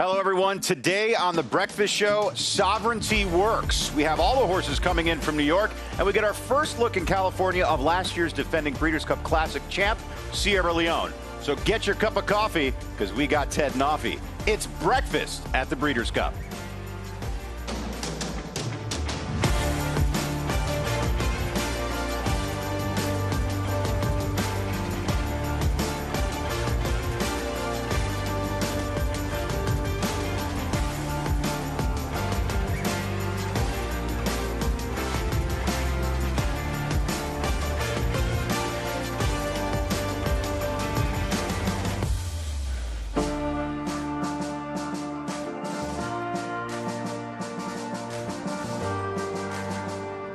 Hello, everyone. Today on The Breakfast Show, Sovereignty Works. We have all the horses coming in from New York, and we get our first look in California of last year's defending Breeders' Cup Classic champ, Sierra Leone. So get your cup of coffee, because we got Ted Noffey. It's breakfast at the Breeders' Cup.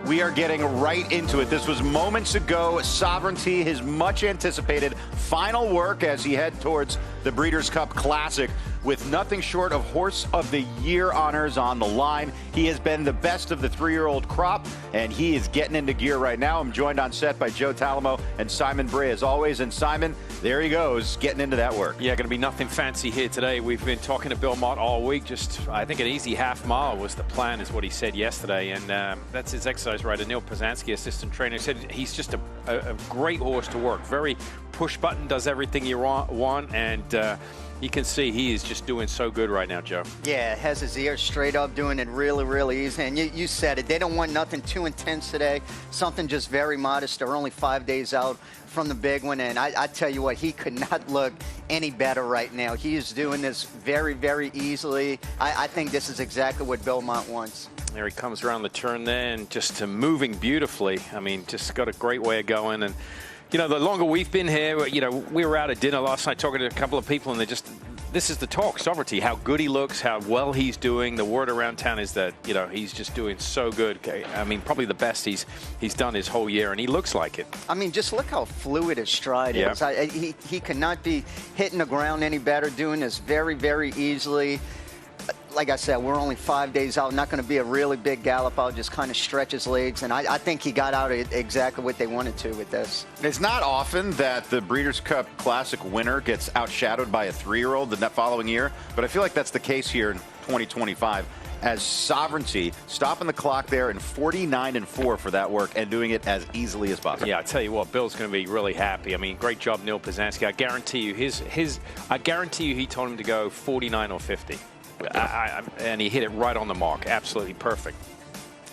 We are getting right into it. This was moments ago. Sovereignty, his much anticipated final work as he head towards the Breeders' Cup Classic with nothing short of Horse of the Year honors on the line. He has been the best of the three-year-old crop, and he is getting into gear right now. I'm joined on set by Joe Talamo and Simon Bray as always. And Simon, there he goes, getting into that work. Yeah, going to be nothing fancy here today. We've been talking to Bill Mott all week. Just, I think an easy half mile was the plan, is what he said yesterday. And that's his exercise rider, Neil Pazanski, assistant trainer, said he's just a great horse to work. Very push button, does everything you want, and you can see he is just doing so good right now, Joe. Yeah, has his ears straight up, doing it really, really easy. And you said it. They don't want nothing too intense today. Something just very modest. They're only 5 days out from the big one. And I tell you what, he could not look any better right now. He is doing this very, very easily. I think this is exactly what Bill Mott wants. There he comes around the turn there and just moving beautifully. I mean, just got a great way of going. And you know, the longer we've been here, you know, we were out at dinner last night talking to a couple of people, and they just, this is the talk, Sovereignty, how good he looks, how well he's doing. The word around town is that, you know, he's just doing so good. I mean, probably the best he's done his whole year, and he looks like it. I mean, just look how fluid his stride is. He could not be hitting the ground any better, doing this very, very easily. Like I said, we're only 5 days out. Not going to be a really big gallop. I'll just kind of stretch his legs, and I think he got out exactly what they wanted to with this. It's not often that the Breeders' Cup Classic winner gets outshadowed by a three-year-old the following year, but I feel like that's the case here in 2025. As Sovereignty stopping the clock there in 49-4 for that work and doing it as easily as possible. Yeah, I tell you what, Bill's going to be really happy. I mean, great job, Neil Pazanski. I guarantee you, I guarantee you, he told him to go 49 or 50. And he hit it right on the mark. Absolutely perfect.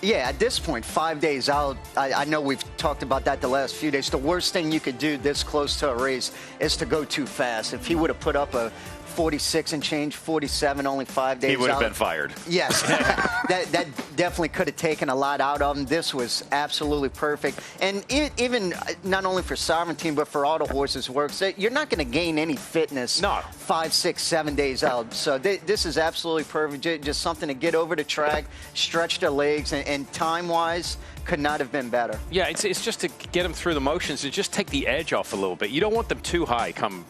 Yeah, at this point, 5 days out, I know we've talked about that the last few days. The worst thing you could do this close to a race is to go too fast. If he would have put up a 46 and change, 47, only 5 days out, he would have been fired. Yes, that definitely could have taken a lot out of him. This was absolutely perfect. And even not only for Sovereignty, but for all the horses works, you're not going to gain any fitness 5, 6, 7 days out. So this is absolutely perfect. Just something to get over the track, stretch their legs, and time-wise, could not have been better. Yeah, it's just to get them through the motions, to just take the edge off a little bit. You don't want them too high come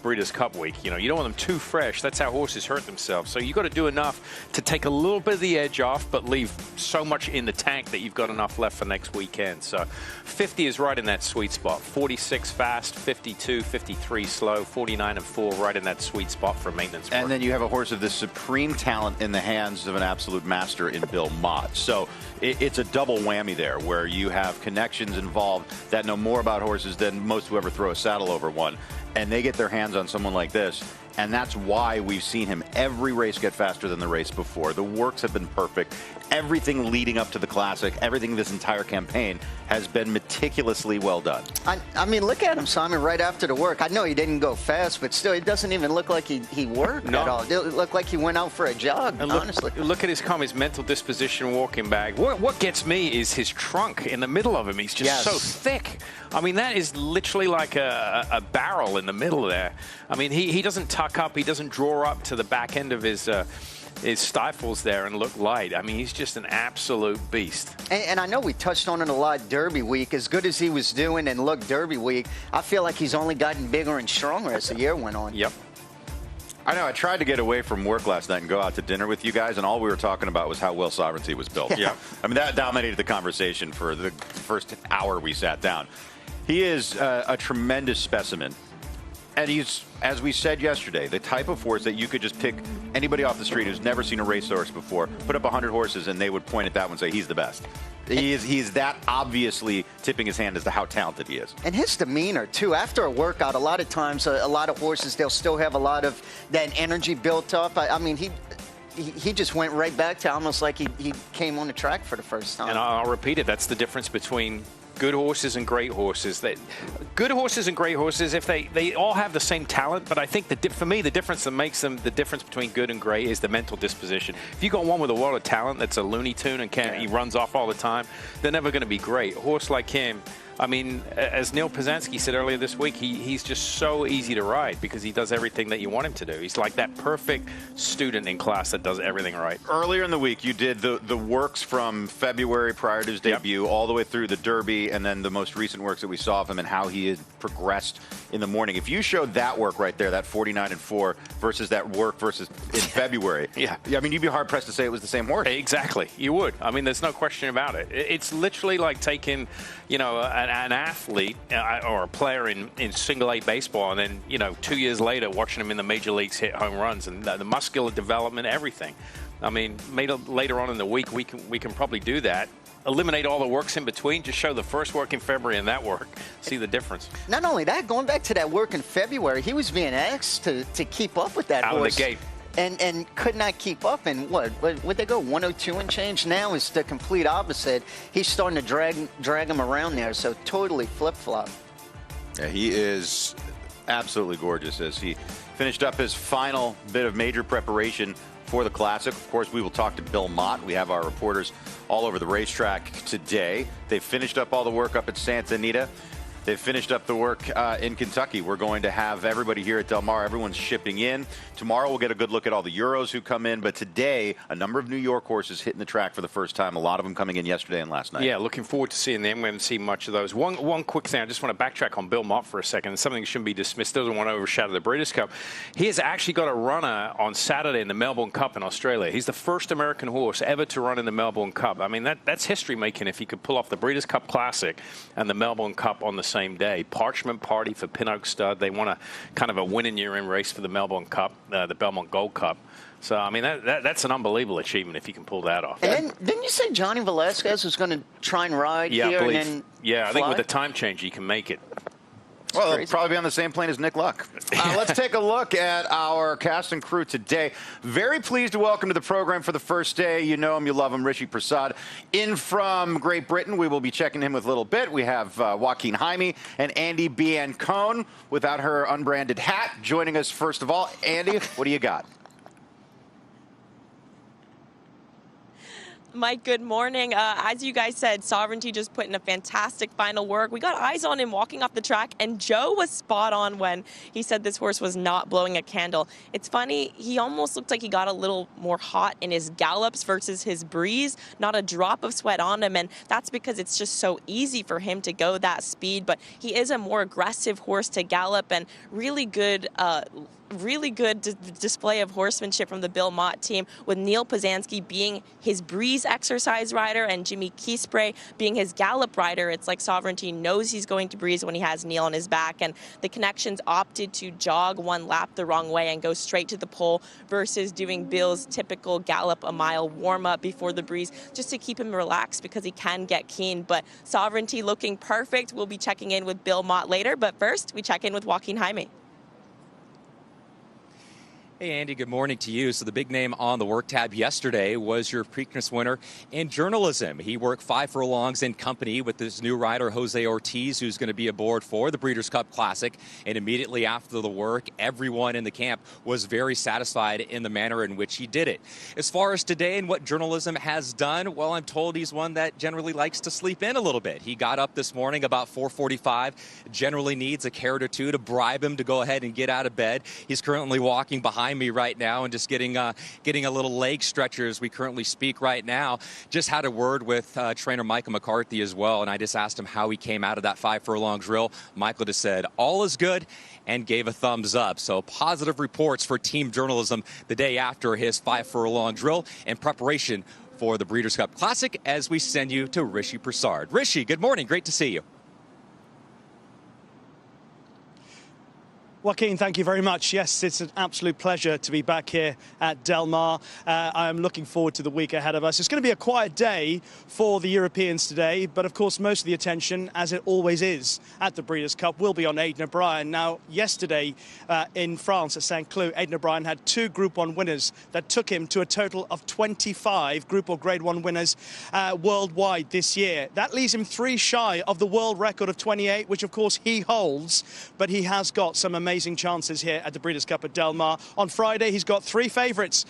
Breeders' Cup week. You know, you don't want them too fresh. That's how horses hurt themselves. So you've got to do enough to take a little bit of the edge off, but leave so much in the tank that you've got enough left for next weekend. So 50 is right in that sweet spot. 46 fast, 52, 53 slow, 49-4 right in that sweet spot for maintenance work. And then you have a horse of this supreme talent in the hands of an absolute master in Bill Mott. So it's a double whammy there, where you have connections involved that know more about horses than most who ever throw a saddle over one, and they get their hands on someone like this. And that's why we've seen him every race get faster than the race before. The works have been perfect. Everything leading up to the Classic, everything this entire campaign has been meticulously well done. I mean, look at him, Simon, right after the work. I know he didn't go fast, but still, it doesn't even look like he worked at all. It looked like he went out for a jog, and honestly. Look at his mental disposition walking back. What gets me is his trunk in the middle of him. He's just so thick. I mean, that is literally like a barrel in the middle there. I mean, he doesn't tuck up. He doesn't draw up to the back end of his stifles there and look light. I mean, he's just an absolute beast. And I know we touched on it a lot Derby week. As good as he was doing and looked Derby week, I feel like he's only gotten bigger and stronger as the year went on. Yep. I know. I tried to get away from work last night and go out to dinner with you guys, and all we were talking about was how well Sovereignty was built. Yeah. I mean, that dominated the conversation for the first hour we sat down. He is a tremendous specimen. And he's, as we said yesterday, the type of horse that you could just pick anybody off the street who's never seen a racehorse before, put up 100 horses, and they would point at that one and say, he's the best. He's that obviously tipping his hand as to how talented he is. And his demeanor, too. After a workout, a lot of times, a lot of horses, they'll still have a lot of that energy built up. I mean, he just went right back to almost like he came on the track for the first time. And I'll repeat it. That's the difference between good horses and great horses. Good horses and great horses, if they all have the same talent, but I think for me, the difference that makes them the difference between good and great is the mental disposition. If you got one with a lot of talent that's a Looney Tune and he runs off all the time, they're never going to be great. A horse like him, I mean, as Neil Pazanski said earlier this week, he's just so easy to ride because he does everything that you want him to do. He's like that perfect student in class that does everything right. Earlier in the week, you did the works from February prior to his debut all the way through the Derby, and then the most recent works that we saw of him and how he had progressed in the morning. If you showed that work right there, that 49-4 versus that work versus in February, I mean, you'd be hard pressed to say it was the same horse. Exactly, you would. I mean, there's no question about it. It's literally like taking, you know, an athlete or a player in single A baseball, and then, you know, 2 years later watching him in the major leagues hit home runs and the muscular development, everything. I mean, later on in the week we can probably do that. Eliminate all the works in between. Just show the first work in February and that work. See the difference. Not only that, going back to that work in February, he was being asked to keep up with that horse. Out of the gate. And could not keep up. And would they go 102 and change? Now is the complete opposite. He's starting to drag him around there. So totally flip-flop. Yeah, he is absolutely gorgeous as he finished up his final bit of major preparation for the Classic. Of course, we will talk to Bill Mott. We have our reporters all over the racetrack today. They finished up all the work up at Santa Anita. They've finished up the work in Kentucky. We're going to have everybody here at Del Mar. Everyone's shipping in. Tomorrow we'll get a good look at all the Euros who come in. But today, a number of New York horses hitting the track for the first time. A lot of them coming in yesterday and last night. Yeah, looking forward to seeing them. We haven't seen much of those. One quick thing. I just want to backtrack on Bill Mott for a second. It's something that shouldn't be dismissed. Doesn't want to overshadow the Breeders' Cup. He has actually got a runner on Saturday in the Melbourne Cup in Australia. He's the first American horse ever to run in the Melbourne Cup. I mean, that's history-making if he could pull off the Breeders' Cup Classic and the Melbourne Cup on the same day. Parchment Party for Pin Oak Stud. They want a kind of a win-in-year-in race for the Melbourne Cup, the Belmont Gold Cup. So, I mean, that's an unbelievable achievement if you can pull that off. And then, didn't you say Johnny Velasquez was going to try and ride here and then I think with the time change, he can make it. Well, they'll probably be on the same plane as Nick Luck. Let's take a look at our cast and crew today. Very pleased to welcome to the program for the first day. You know him, you love him, Richie Prasad. In from Great Britain, we will be checking him with a little bit. We have Joaquin Jaime and Andy Biancone without her unbranded hat. Joining us first of all, Andy, what do you got? Mike, good morning. As you guys said, Sovereignty just put in a fantastic final work. We got eyes on him walking off the track, and Joe was spot on when he said this horse was not blowing a candle. It's funny, he almost looked like he got a little more hot in his gallops versus his breeze. Not a drop of sweat on him, and that's because it's just so easy for him to go that speed. But he is a more aggressive horse to gallop, and really good display of horsemanship from the Bill Mott team, with Neil Pazanski being his breeze exercise rider and Jimmy Keyspray being his gallop rider. It's like Sovereignty knows he's going to breeze when he has Neil on his back, and the Connections opted to jog one lap the wrong way and go straight to the pole versus doing Bill's typical gallop a mile warm-up before the breeze, just to keep him relaxed because he can get keen. But Sovereignty looking perfect. We'll be checking in with Bill Mott later, but first we check in with Joaquin Jaime. Hey, Andy, good morning to you. So the big name on the work tab yesterday was your Preakness winner in journalism. He worked 5 furlongs in company with this new rider, Jose Ortiz, who's going to be aboard for the Breeders' Cup Classic. And immediately after the work, everyone in the camp was very satisfied in the manner in which he did it. As far as today and what journalism has done, well, I'm told he's one that generally likes to sleep in a little bit. He got up this morning about 4:45, generally needs a carrot or two to bribe him to go ahead and get out of bed. He's currently walking behind me right now and just getting a little leg stretcher as we currently speak right now. Just had a word with trainer Michael McCarthy as well, and I just asked him how he came out of that 5 furlong drill. Michael just said all is good and gave a thumbs up. So positive reports for team journalism the day after his 5 furlong drill in preparation for the Breeders' Cup Classic as we send you to Rishi Prasad. Rishi, good morning. Great to see you. Joaquin, thank you very much. Yes, it's an absolute pleasure to be back here at Del Mar. I am looking forward to the week ahead of us. It's going to be a quiet day for the Europeans today, but of course most of the attention, as it always is at the Breeders' Cup, will be on Aidan O'Brien. Now, yesterday in France at St. Cloud, Aidan O'Brien had 2 Group 1 winners that took him to a total of 25 Group or Grade 1 winners worldwide this year. That leaves him 3 shy of the world record of 28, which of course he holds, but he has got some amazing chances here at the Breeders' Cup at Del Mar. On Friday, he's got 3 favourites,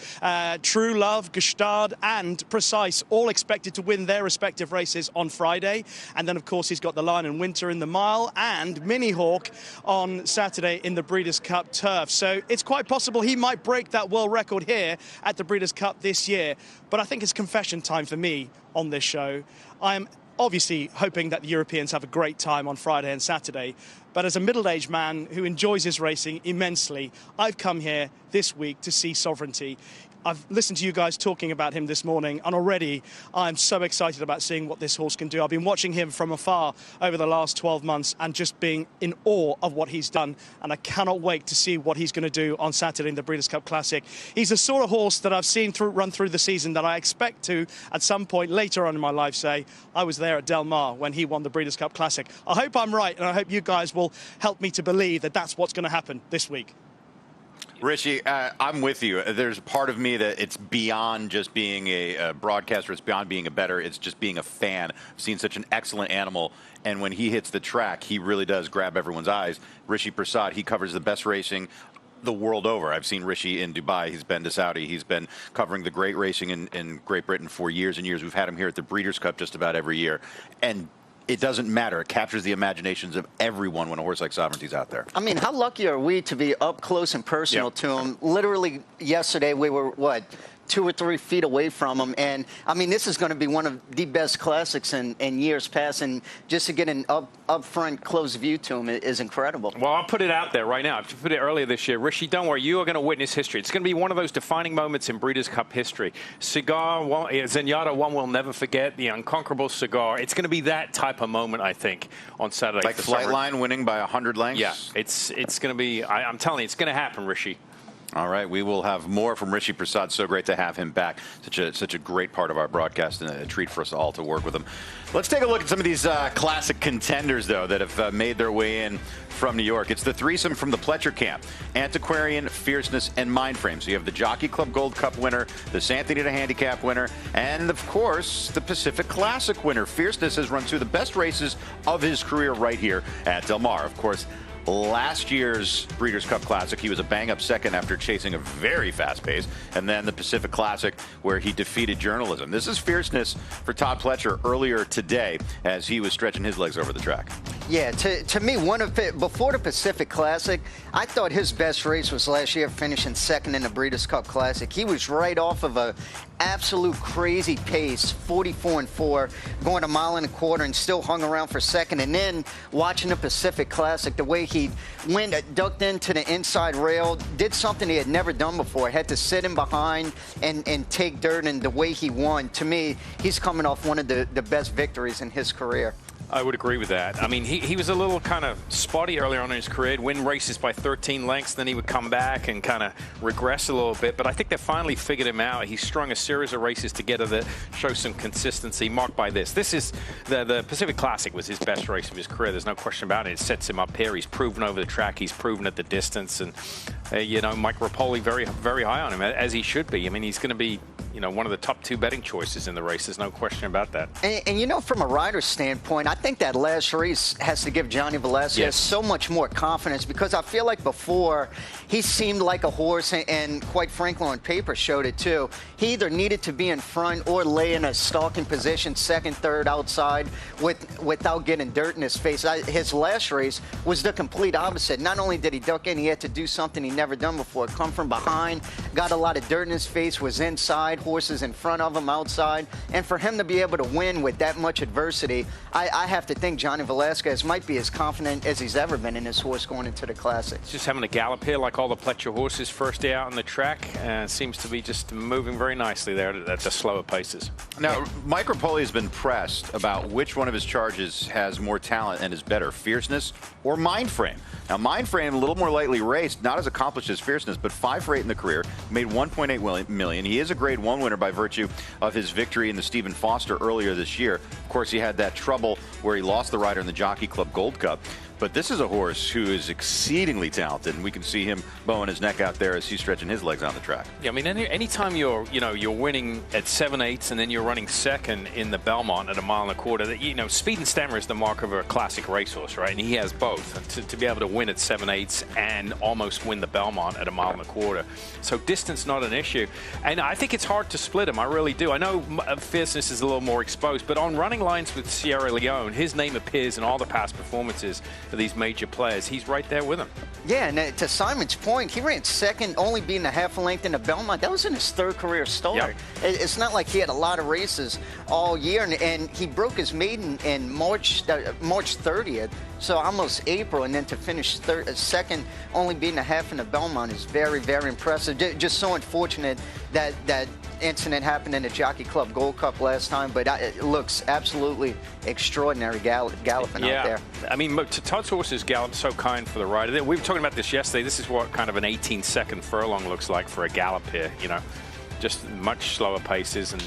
True Love, Gestard and Precise, all expected to win their respective races on Friday. And then, of course, he's got the Lion and Winter in the mile and Mini Hawk on Saturday in the Breeders' Cup turf. So it's quite possible he might break that world record here at the Breeders' Cup this year. But I think it's confession time for me on this show. I'm obviously hoping that the Europeans have a great time on Friday and Saturday. But as a middle-aged man who enjoys his racing immensely, I've come here this week to see Sovereignty. I've listened to you guys talking about him this morning, and already I'm so excited about seeing what this horse can do. I've been watching him from afar over the last 12 months and just being in awe of what he's done, and I cannot wait to see what he's going to do on Saturday in the Breeders' Cup Classic. He's the sort of horse that I've seen run through the season that I expect to, at some point later on in my life, say, I was there at Del Mar when he won the Breeders' Cup Classic. I hope I'm right, and I hope you guys will help me to believe that that's what's going to happen this week. Richie, I'm with you. There's a part of me that it's beyond just being a broadcaster. It's beyond being a bettor. It's just being a fan. I've seen such an excellent animal, and when he hits the track, he really does grab everyone's eyes. Rishi Prasad, he covers the best racing the world over. I've seen Rishi in Dubai. He's been to Saudi. He's been covering the great racing in Great Britain for years and years. We've had him here at the Breeders' Cup just about every year. And it doesn't matter. It captures the imaginations of everyone when a horse like Sovereignty's out there. I mean, how lucky are we to be up close and personal to him? Literally, yesterday we were, 2 or 3 feet away from him. And, I mean, this is going to be one of the best classics in years past. And just to get an up-front, close view to him is incredible. Well, I'll put it out there right now. I put it earlier this year. Rishi, don't worry. You are going to witness history. It's going to be one of those defining moments in Breeders' Cup history. Zenyatta, one we'll never forget, the unconquerable Cigar. It's going to be that type of moment, I think, on Saturday. Like Flightline winning by 100 lengths? Yeah, it's going to be, I'm telling you, it's going to happen, Rishi. All right, we will have more from Rishi Prasad. So great to have him back. Such a great part of our broadcast, and a treat for us all to work with him. Let's take a look at some of these classic contenders, though, that have made their way in from New York. It's the threesome from the Pletcher camp: Antiquarian, Fierceness, and Mindframe. So you have the Jockey Club Gold Cup winner, the Santa Anita Handicap winner, and, of course, the Pacific Classic winner. Fierceness has run 2 of the best races of his career right here at Del Mar. Of course, last year's Breeders' Cup Classic, he was a bang-up second after chasing a very fast pace, and then the Pacific Classic, where he defeated Journalism. This is Fierceness for Todd Pletcher earlier today as he was stretching his legs over the track. Yeah, to me, before the Pacific Classic, I thought his best race was last year, finishing second in the Breeders' Cup Classic. He was right off of a absolute crazy pace, 44-4, going a mile and a quarter, and still hung around for second. And then watching the Pacific Classic, the way he went, ducked into the inside rail, did something he had never done before, had to sit in behind and take dirt, and the way he won, to me, he's coming off one of the best victories in his career. I would agree with that. I mean, he was a little kind of spotty earlier on in his career. He'd win races by 13 lengths, then he would come back and kind of regress a little bit. But I think they finally figured him out. He strung a series of races together that show some consistency, marked by this. This is the Pacific Classic was his best race of his career. There's no question about it. It sets him up here. He's proven over the track. He's proven at the distance. And, you know, Mike Rapoli very, very high on him, as he should be. I mean, he's going to be, you know, one of the top 2 betting choices in the race. There's no question about that. And you know, from a rider's standpoint, I think that last race has to give Johnny Velazquez so much more confidence, because I feel like before he seemed like a horse, and quite frankly on paper showed it too. He either needed to be in front or lay in a stalking position, second, third, outside, without getting dirt in his face. His last race was the complete opposite. Not only did he duck in, he had to do something he never done before. Come from behind, got a lot of dirt in his face, was inside, horses in front of him outside. And for him to be able to win with that much adversity, I have to think Johnny Velasquez might be as confident as he's ever been in his horse going into the Classic. Just having a gallop here like all the Pletcher horses first day out on the track. Seems to be just moving very nicely there at the slower paces. Now, Mike Rapoli has been pressed about which one of his charges has more talent and is better, Fierceness or Mind Frame. Now, Mind Frame, a little more lightly raced, not as accomplished as Fierceness, but 5 for 8 in the career, made $1.8 million. He is a Grade 1 winner by virtue of his victory in the Stephen Foster earlier this year. Of course, he had that trouble where he lost the rider in the Jockey Club Gold Cup. But this is a horse who is exceedingly talented, and we can see him bowing his neck out there as he's stretching his legs on the track. Yeah, I mean, anytime you're winning at 7/8 and then you're running second in the Belmont at 1.25 miles, speed and stamina is the mark of a classic racehorse, right? And he has both. And to be able to win at 7/8 and almost win the Belmont at 1.25 miles. So distance not an issue. And I think it's hard to split him. I really do. I know Fierceness is a little more exposed, but on running lines with Sierra Leone, his name appears in all the past performances for these major players. He's right there with them. Yeah, and to Simon's point, he ran second, only being a half a length in the Belmont. That was in his 3rd career start. Yep. It's not like he had a lot of races all year, and he broke his maiden in March 30th, so almost April, and then to finish second, only being a half in the Belmont is very, very impressive. Just so unfortunate that that incident happened in the Jockey Club Gold Cup last time, but it looks absolutely extraordinary galloping out there. I mean, Todd's horses gallop so kind for the rider. We were talking about this yesterday. This is what kind of an 18-second furlong looks like for a gallop here, just much slower paces, and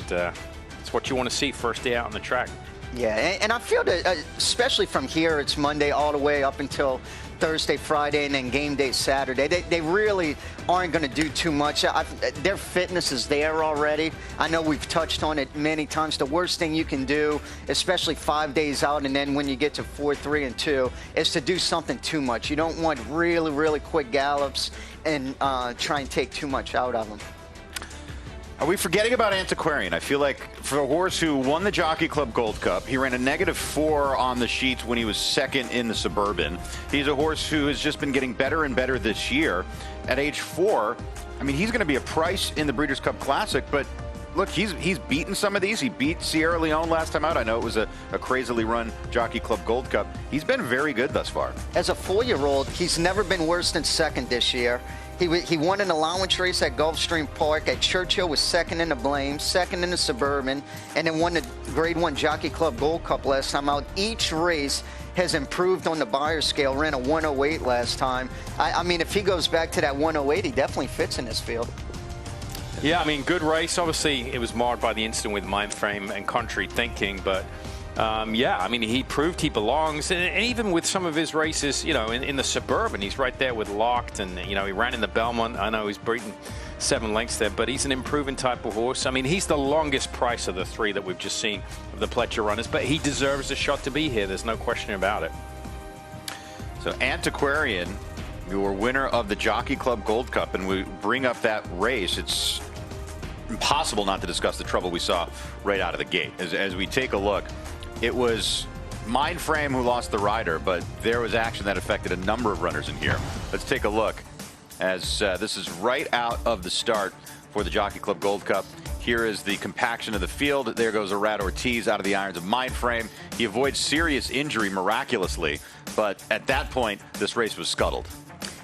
it's what you want to see first day out on the track. Yeah, and I feel that, especially from here, it's Monday all the way up until Thursday, Friday, and then game day Saturday. They really aren't going to do too much. Their fitness is there already. I know we've touched on it many times. The worst thing you can do, especially 5 days out, and then when you get to 4, 3, and 2, is to do something too much. You don't want really, really quick gallops and try and take too much out of them. Are we forgetting about Antiquarian? I feel like for a horse who won the Jockey Club Gold Cup, he ran a -4 on the sheets when he was second in the Suburban. He's a horse who has just been getting better and better this year. At age 4, I mean, he's going to be a price in the Breeders' Cup Classic, but look, he's beaten some of these. He beat Sierra Leone last time out. I know it was a crazily run Jockey Club Gold Cup. He's been very good thus far. As a 4-year-old, he's never been worse than second this year. He won an allowance race at Gulfstream Park. At Churchill was second in the Blame, second in the Suburban, and then won the Grade 1 Jockey Club Gold Cup last time out. Each race has improved on the Beyer scale, ran a 108 last time. I mean, if he goes back to that 108, he definitely fits in this field. Yeah, I mean, good race. Obviously, it was marred by the incident with Mind Frame and contrary thinking, but yeah, I mean, he proved he belongs, and even with some of his races, in the Suburban, he's right there with Locked, and he ran in the Belmont. I know he's beaten 7 lengths there, but he's an improving type of horse. I mean, he's the longest price of the 3 that we've just seen of the Pletcher runners, but he deserves a shot to be here. There's no question about it. So Antiquarian, your winner of the Jockey Club Gold Cup, and we bring up that race. It's impossible not to discuss the trouble we saw right out of the gate. As we take a look, it was Mind Frame who lost the rider, but there was action that affected a number of runners in here. Let's take a look as this is right out of the start for the Jockey Club Gold Cup. Here is the compaction of the field. There goes Arad Ortiz out of the irons of Mind Frame. He avoids serious injury miraculously, but at that point, this race was scuttled.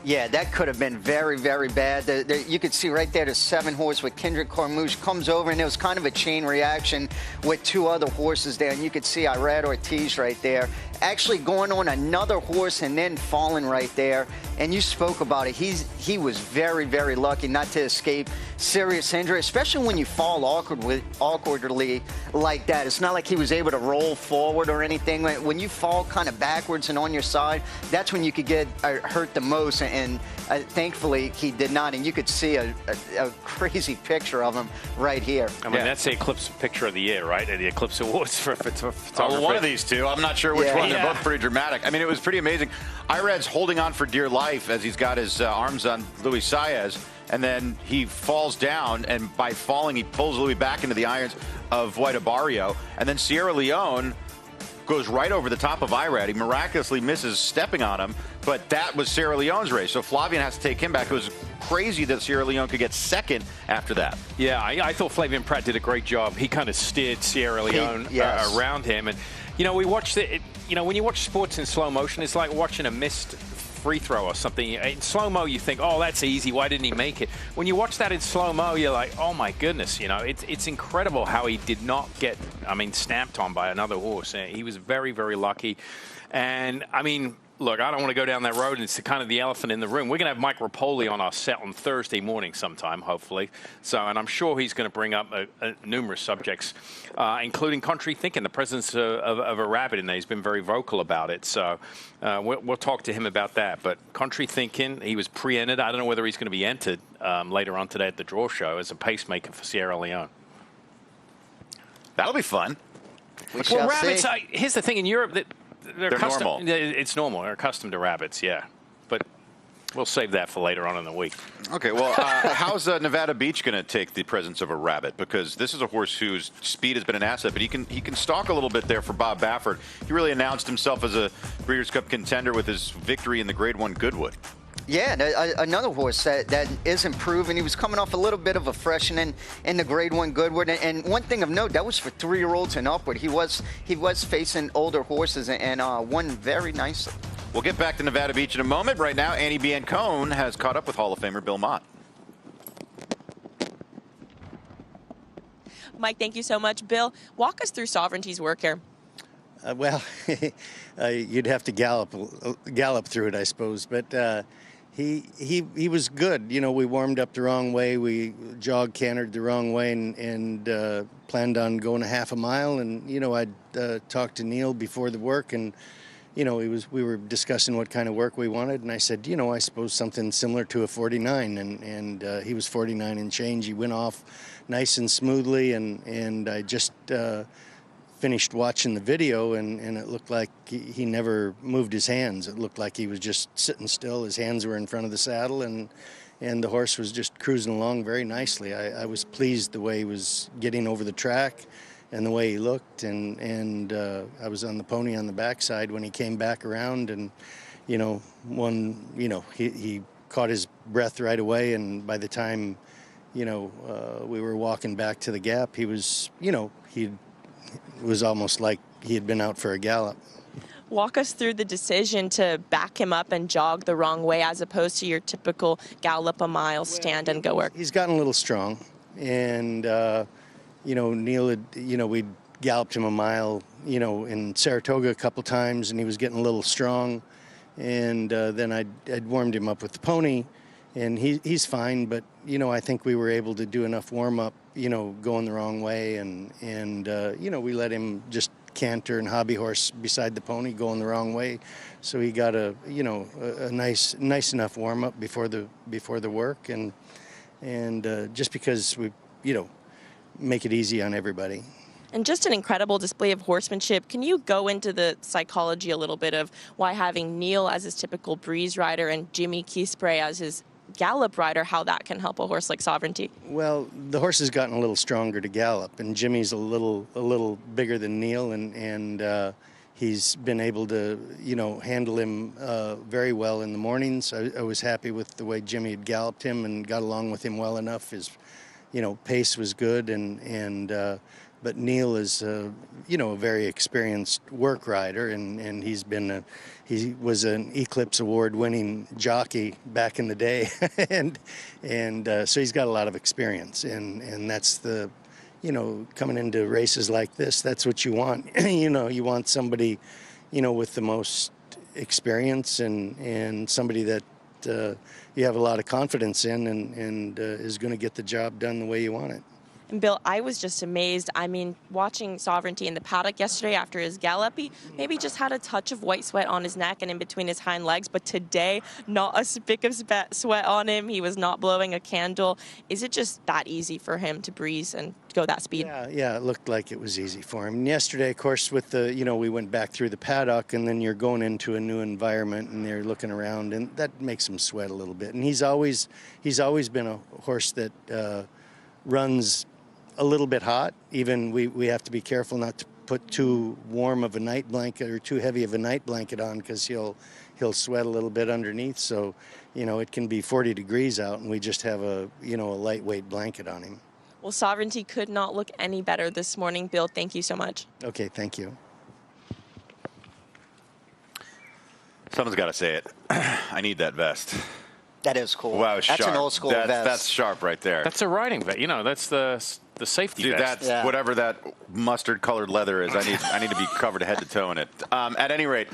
Yeah, that could have been very, very bad. You could see right there the 7 horse with Kendrick Carmouche comes over, and it was kind of a chain reaction with 2 other horses there. And you could see Irad Ortiz right there actually going on another horse and then falling right there. And you spoke about it. He was very, very lucky not to escape serious injury, especially when you fall awkwardly like that. It's not like he was able to roll forward or anything. When you fall kind of backwards and on your side, that's when you could get hurt the most. And thankfully, he did not. And you could see a crazy picture of him right here. I mean, that's the Eclipse Picture of the Year, right? The Eclipse Awards for photography. Oh, one of these two. I'm not sure which one. Yeah. They're both pretty dramatic. I mean, it was pretty amazing. Irad's holding on for dear life as he's got his arms on Luis Saez, and then he falls down, and by falling, he pulls Louis back into the irons of White Barrio. And then Sierra Leone goes right over the top of Irad. He miraculously misses stepping on him, but that was Sierra Leone's race. So Flavien has to take him back. It was crazy that Sierra Leone could get second after that. Yeah, I thought Flavien Prat did a great job. He kind of steered Sierra Leone around him. And, you know, we watched it, you know, when you watch sports in slow motion, it's like watching a missed free throw or something. In slow-mo, you think, oh, that's easy. Why didn't he make it? When you watch that in slow-mo, you're like, oh, my goodness. You know, it's incredible how he did not get, I mean, stamped on by another horse. He was very, very lucky. And, I mean, look, I don't want to go down that road. It's kind of the elephant in the room. We're going to have Mike Rapoli on our set on Thursday morning sometime, hopefully. So, and I'm sure he's going to bring up numerous subjects, including country thinking, the presence of a rabbit in there. He's been very vocal about it. So we'll talk to him about that. But country thinking, he was pre-entered. I don't know whether he's going to be entered later on today at the draw show as a pacemaker for Sierra Leone. That'll be fun. Well, rabbits, here's the thing in Europe that they're normal. It's normal. They're accustomed to rabbits, yeah. But we'll save that for later on in the week. Okay, well, how's Nevada Beach going to take the presence of a rabbit? Because this is a horse whose speed has been an asset, but he can stalk a little bit there for Bob Baffert. He really announced himself as a Breeders' Cup contender with his victory in the Grade 1 Goodwood. Yeah, another horse that is improving. He was coming off a little bit of a freshening in the Grade 1 Goodwood. And one thing of note, that was for 3-year-olds and upward. He was facing older horses and won very nicely. We'll get back to Nevada Beach in a moment. Right now, Annie Biancone has caught up with Hall of Famer Bill Mott. Mike, thank you so much. Bill, walk us through Sovereignty's work here. Well, you'd have to gallop through it, I suppose. But he was good. You know, we warmed up the wrong way. We cantered the wrong way and planned on going a half a mile. And, you know, I'd talked to Neil before the work and, you know, we were discussing what kind of work we wanted. And I said, you know, I suppose something similar to a 49. And he was 49 and change. He went off nice and smoothly. And I just finished watching the video and it looked like he never moved his hands. It looked like he was just sitting still. His hands were in front of the saddle and the horse was just cruising along very nicely. I was pleased the way he was getting over the track and the way he looked and I was on the pony on the backside when he came back around and you know he caught his breath right away and by the time we were walking back to the gap he was it was almost like he had been out for a gallop. Walk us through the decision to back him up and jog the wrong way as opposed to your typical gallop a mile, stand and go work. He's gotten a little strong. And, Neil had, we'd galloped him a mile, in Saratoga a couple times and he was getting a little strong. And then I'd warmed him up with the pony and he's fine. But, I think we were able to do enough warm up, going the wrong way. And we let him just canter and hobby horse beside the pony going the wrong way. So he got a nice enough warm up before the work. And just because we, make it easy on everybody. And just an incredible display of horsemanship. Can you go into the psychology a little bit of why having Neil as his typical breeze rider and Jimmy Quispe as his gallop rider, how that can help a horse like Sovereignty? Well, the horse has gotten a little stronger to gallop, and Jimmy's a little bigger than Neil, and he's been able to, handle him very well in the mornings. I was happy with the way Jimmy had galloped him and got along with him well enough. His, pace was good, but Neil is, a very experienced work rider, and he was an Eclipse Award-winning jockey back in the day, and so he's got a lot of experience, and that's the, coming into races like this, that's what you want. You want somebody, with the most experience and somebody that you have a lot of confidence in and is going to get the job done the way you want it. And Bill, I was just amazed. I mean, watching Sovereignty in the paddock yesterday after his gallop, he maybe just had a touch of white sweat on his neck and in between his hind legs, but today, not a spick of sweat on him. He was not blowing a candle. Is it just that easy for him to breeze and go that speed? Yeah, it looked like it was easy for him. And yesterday, of course, with the, we went back through the paddock and then you're going into a new environment and they're looking around and that makes him sweat a little bit. And he's always been a horse that runs a little bit hot. Even we have to be careful not to put too warm of a night blanket or too heavy of a night blanket on, because he'll sweat a little bit underneath. So, it can be 40 degrees out, and we just have a lightweight blanket on him. Well, Sovereignty could not look any better this morning. Bill, thank you so much. Okay, thank you. Someone's got to say it. I need that vest. That is cool. Wow, that's sharp. an old school vest. That's sharp right there. That's a riding vest. That's the safety vest. That's whatever that mustard-colored leather is. I need to be covered head to toe in it. At any rate,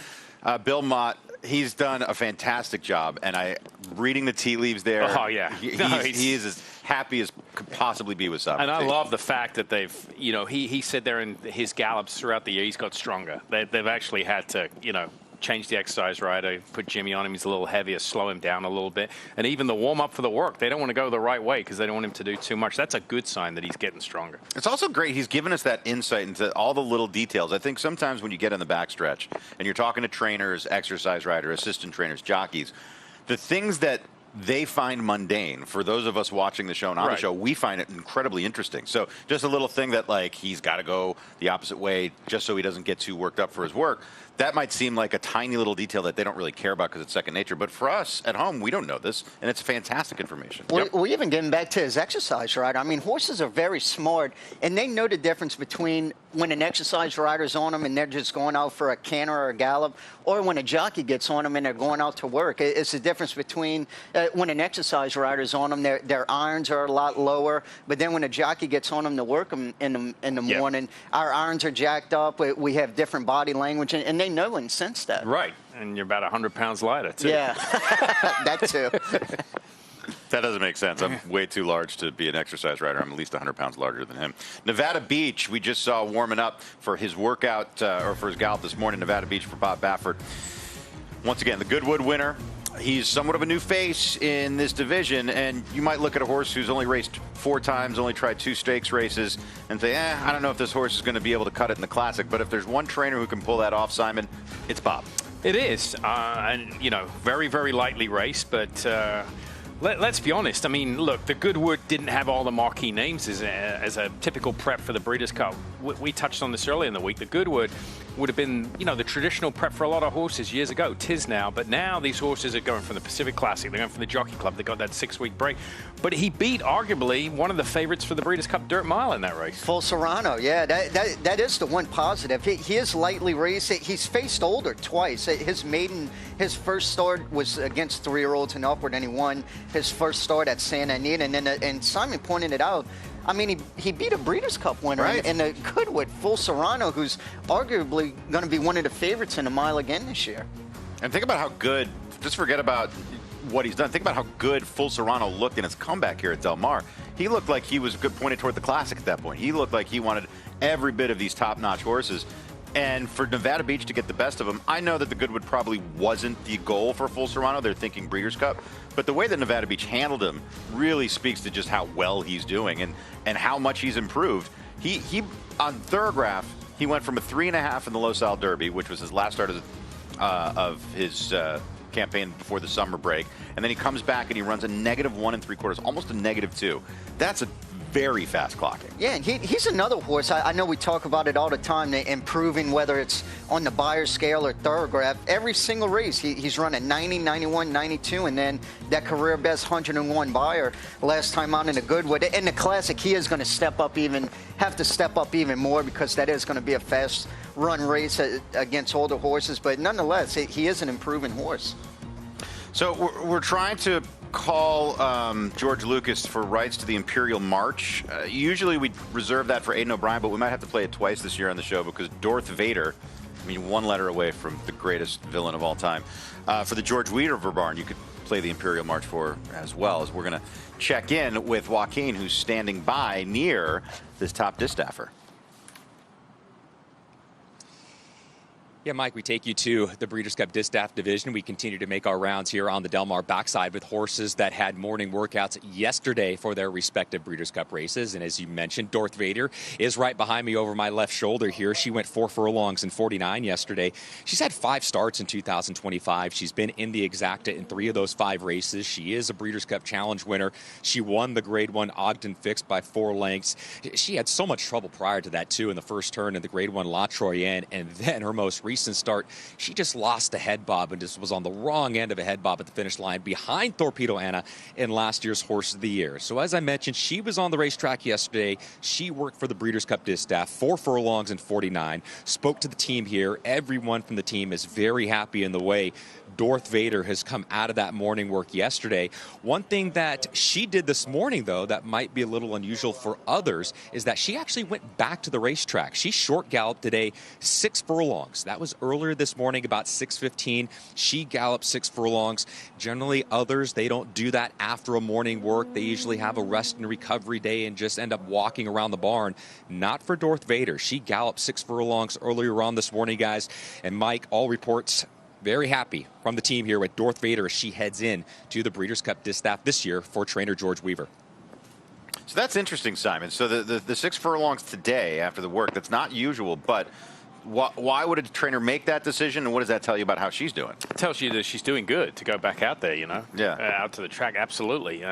Bill Mott, he's done a fantastic job, and reading the tea leaves there. Oh yeah, he is as happy as could possibly be with something. And I love the fact that they've, he said there in his gallops throughout the year, he's got stronger. They've actually had to, change the exercise rider, put Jimmy on him. He's a little heavier, slow him down a little bit. And even the warm-up for the work, they don't want to go the right way because they don't want him to do too much. That's a good sign that he's getting stronger. It's also great. He's given us that insight into all the little details. I think sometimes when you get in the backstretch and you're talking to trainers, exercise riders, assistant trainers, jockeys, the things that they find mundane, for those of us watching the show and on the show, we find it incredibly interesting. So just a little thing that, like, he's got to go the opposite way just so he doesn't get too worked up for his work. That might seem like a tiny little detail that they don't really care about because it's second nature. But for us at home, we don't know this, and it's fantastic information. Well, even getting back to his exercise rider, I mean, horses are very smart, and they know the difference between when an exercise rider's on them and they're just going out for a canter or a gallop, or when a jockey gets on them and they're going out to work. It's the difference between when an exercise rider's on them, their irons are a lot lower, but then when a jockey gets on them to work them in the morning, our irons are jacked up. We have different body language, and they know and sense that. Right, and you're about 100 pounds lighter, too. Yeah, that too. That doesn't make sense. I'm way too large to be an exercise rider. I'm at least 100 pounds larger than him. Nevada Beach, we just saw warming up for his workout, or for his gallop this morning, Nevada Beach for Bob Baffert. Once again, the Goodwood winner. He's somewhat of a new face in this division, and you might look at a horse who's only raced 4 times, only tried 2 stakes races, and say, I don't know if this horse is going to be able to cut it in the Classic. But if there's one trainer who can pull that off, Simon, it's Bob. It is, and very, very lightly raced, but let's be honest. I mean, look, the Goodwood didn't have all the marquee names as a typical prep for the Breeders' Cup. We touched on this earlier in the week. The Goodwood would have been, the traditional prep for a lot of horses years ago. 'Tis now, but now these horses are going from the Pacific Classic. They're going from the Jockey Club. They got that 6-week break. But he beat arguably one of the favorites for the Breeders' Cup Dirt Mile in that race. Full Serrano, yeah, that is the one positive. He is lightly raced. He's faced older twice. His first start was against 3-year-olds and upward, and he won his first start at Santa Anita. And Simon pointed it out. I mean, he beat a Breeders' Cup winner in the Goodwood, Full Serrano, who's arguably going to be one of the favorites in the mile again this year. And think about how good, just forget about what he's done. Think about how good Full Serrano looked in his comeback here at Del Mar. He looked like he was good pointed toward the Classic at that point. He looked like he wanted every bit of these top-notch horses. And for Nevada Beach to get the best of him, I know that the Goodwood probably wasn't the goal for Full Serrano. They're thinking Breeders' Cup. But the way that Nevada Beach handled him really speaks to just how well he's doing and how much he's improved. He on Thorograph, he went from a 3.5 in the Los Al Derby, which was his last start of his campaign before the summer break. And then he comes back and he runs a -1 3/4, almost a -2. That's a very fast clocking. Yeah, and he's another horse. I know we talk about it all the time, improving, whether it's on the Beyer scale or Thorograph. Every single race, he's run a 90, 91, 92, and then that career best 101 Beyer last time out in the Goodwood. In the Classic, he is going to have to step up even more, because that is going to be a fast run race against older horses. But nonetheless, he is an improving horse. So we're trying to call George Lucas for rights to the Imperial March. Usually we reserve that for Aidan O'Brien, but we might have to play it twice this year on the show because Darth Vader, one letter away from the greatest villain of all time. For the George Weaver barn, you could play the Imperial March for as well, as we're going to check in with Joaquin, who's standing by near this top distaffers. Yeah, Mike, we take you to the Breeders' Cup Distaff Division. We continue to make our rounds here on the Del Mar backside with horses that had morning workouts yesterday for their respective Breeders' Cup races. And as you mentioned, Dorth Vader is right behind me over my left shoulder here. She went 4 furlongs and 49 yesterday. She's had 5 starts in 2025. She's been in the exacta in 3 of those 5 races. She is a Breeders' Cup Challenge winner. She won the Grade 1 Ogden Fix by 4 lengths. She had so much trouble prior to that, too, in the first turn in the Grade 1 La Troyenne. And then her most recent start, she just lost a head bob and just was on the wrong end of a head bob at the finish line behind Torpedo Anna in last year's Horse of the Year. So as I mentioned, she was on the racetrack yesterday. She worked for the Breeders' Cup Distaff, 4 furlongs and 49. Spoke to the team here. Everyone from the team is very happy in the way Dorth Vader has come out of that morning work yesterday. One thing that she did this morning, though, that might be a little unusual for others, is that she actually went back to the racetrack. She short galloped today 6 furlongs. That was earlier this morning, about 6:15. She galloped 6 furlongs. Generally, others, they don't do that after a morning work. They usually have a rest and recovery day and just end up walking around the barn. Not for Dorth Vader. She galloped 6 furlongs earlier on this morning, guys. And Mike, all reports very happy from the team here with Dorth Vader as she heads in to the Breeders' Cup Distaff this year for trainer George Weaver. So that's interesting, Simon. So the 6 furlongs today after the work, that's not usual, but why would a trainer make that decision, and what does that tell you about how she's doing? It tells you that she's doing good to go back out there, you know? Yeah. Out to the track, absolutely.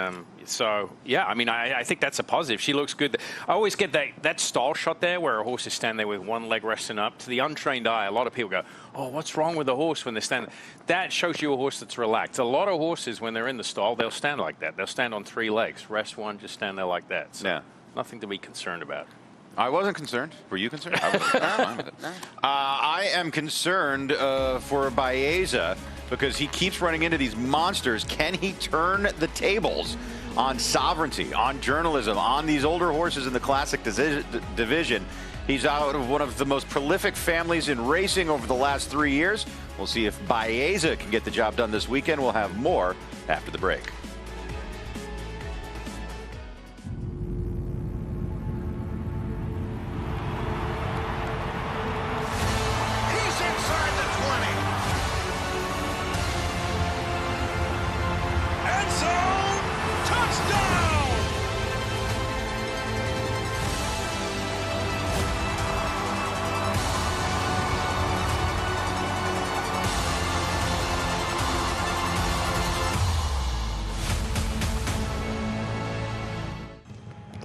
So, yeah, I mean, I think that's a positive. She looks good. I always get that style shot there where a horse is standing there with one leg resting up. To the untrained eye, a lot of people go, oh, what's wrong with the horse when they're standing? That shows you a horse that's relaxed. A lot of horses, when they're in the stall, they'll stand like that. They'll stand on 3 legs, rest one, just stand there like that. So yeah. Nothing to be concerned about. I wasn't concerned. Were you concerned? I wasn't. Fine with it. I am concerned for Baeza because he keeps running into these monsters. Can he turn the tables on sovereignty, on journalism, on these older horses in the classic division? He's out of one of the most prolific families in racing over the last 3 years. We'll see if Baeza can get the job done this weekend. We'll have more after the break.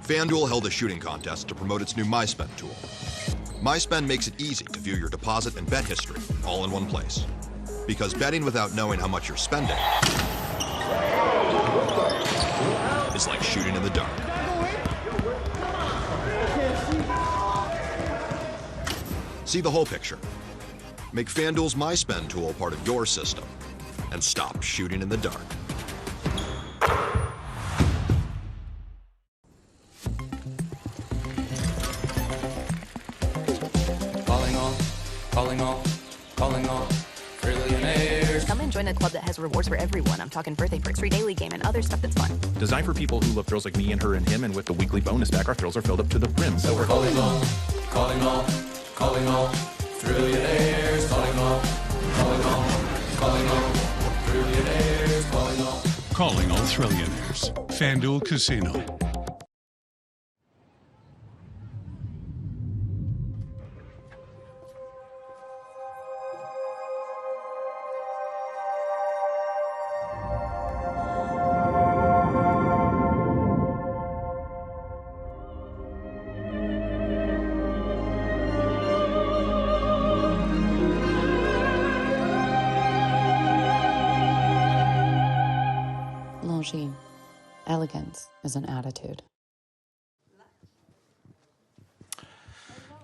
FanDuel held a shooting contest to promote its new MySpend tool. MySpend makes it easy to view your deposit and bet history all in one place. Because betting without knowing how much you're spending is like shooting in the dark. See the whole picture. Make FanDuel's MySpend tool part of your system and stop shooting in the dark. Calling all trillionaires. Come and join a club that has rewards for everyone. I'm talking birthday perks, free daily game, and other stuff that's fun. Designed for people who love thrills like me and her and him, and with the weekly bonus back, our thrills are filled up to the brim. So we're calling all trillionaires. Calling all trillionaires. Calling all trillionaires. FanDuel Casino. Elegance is an attitude.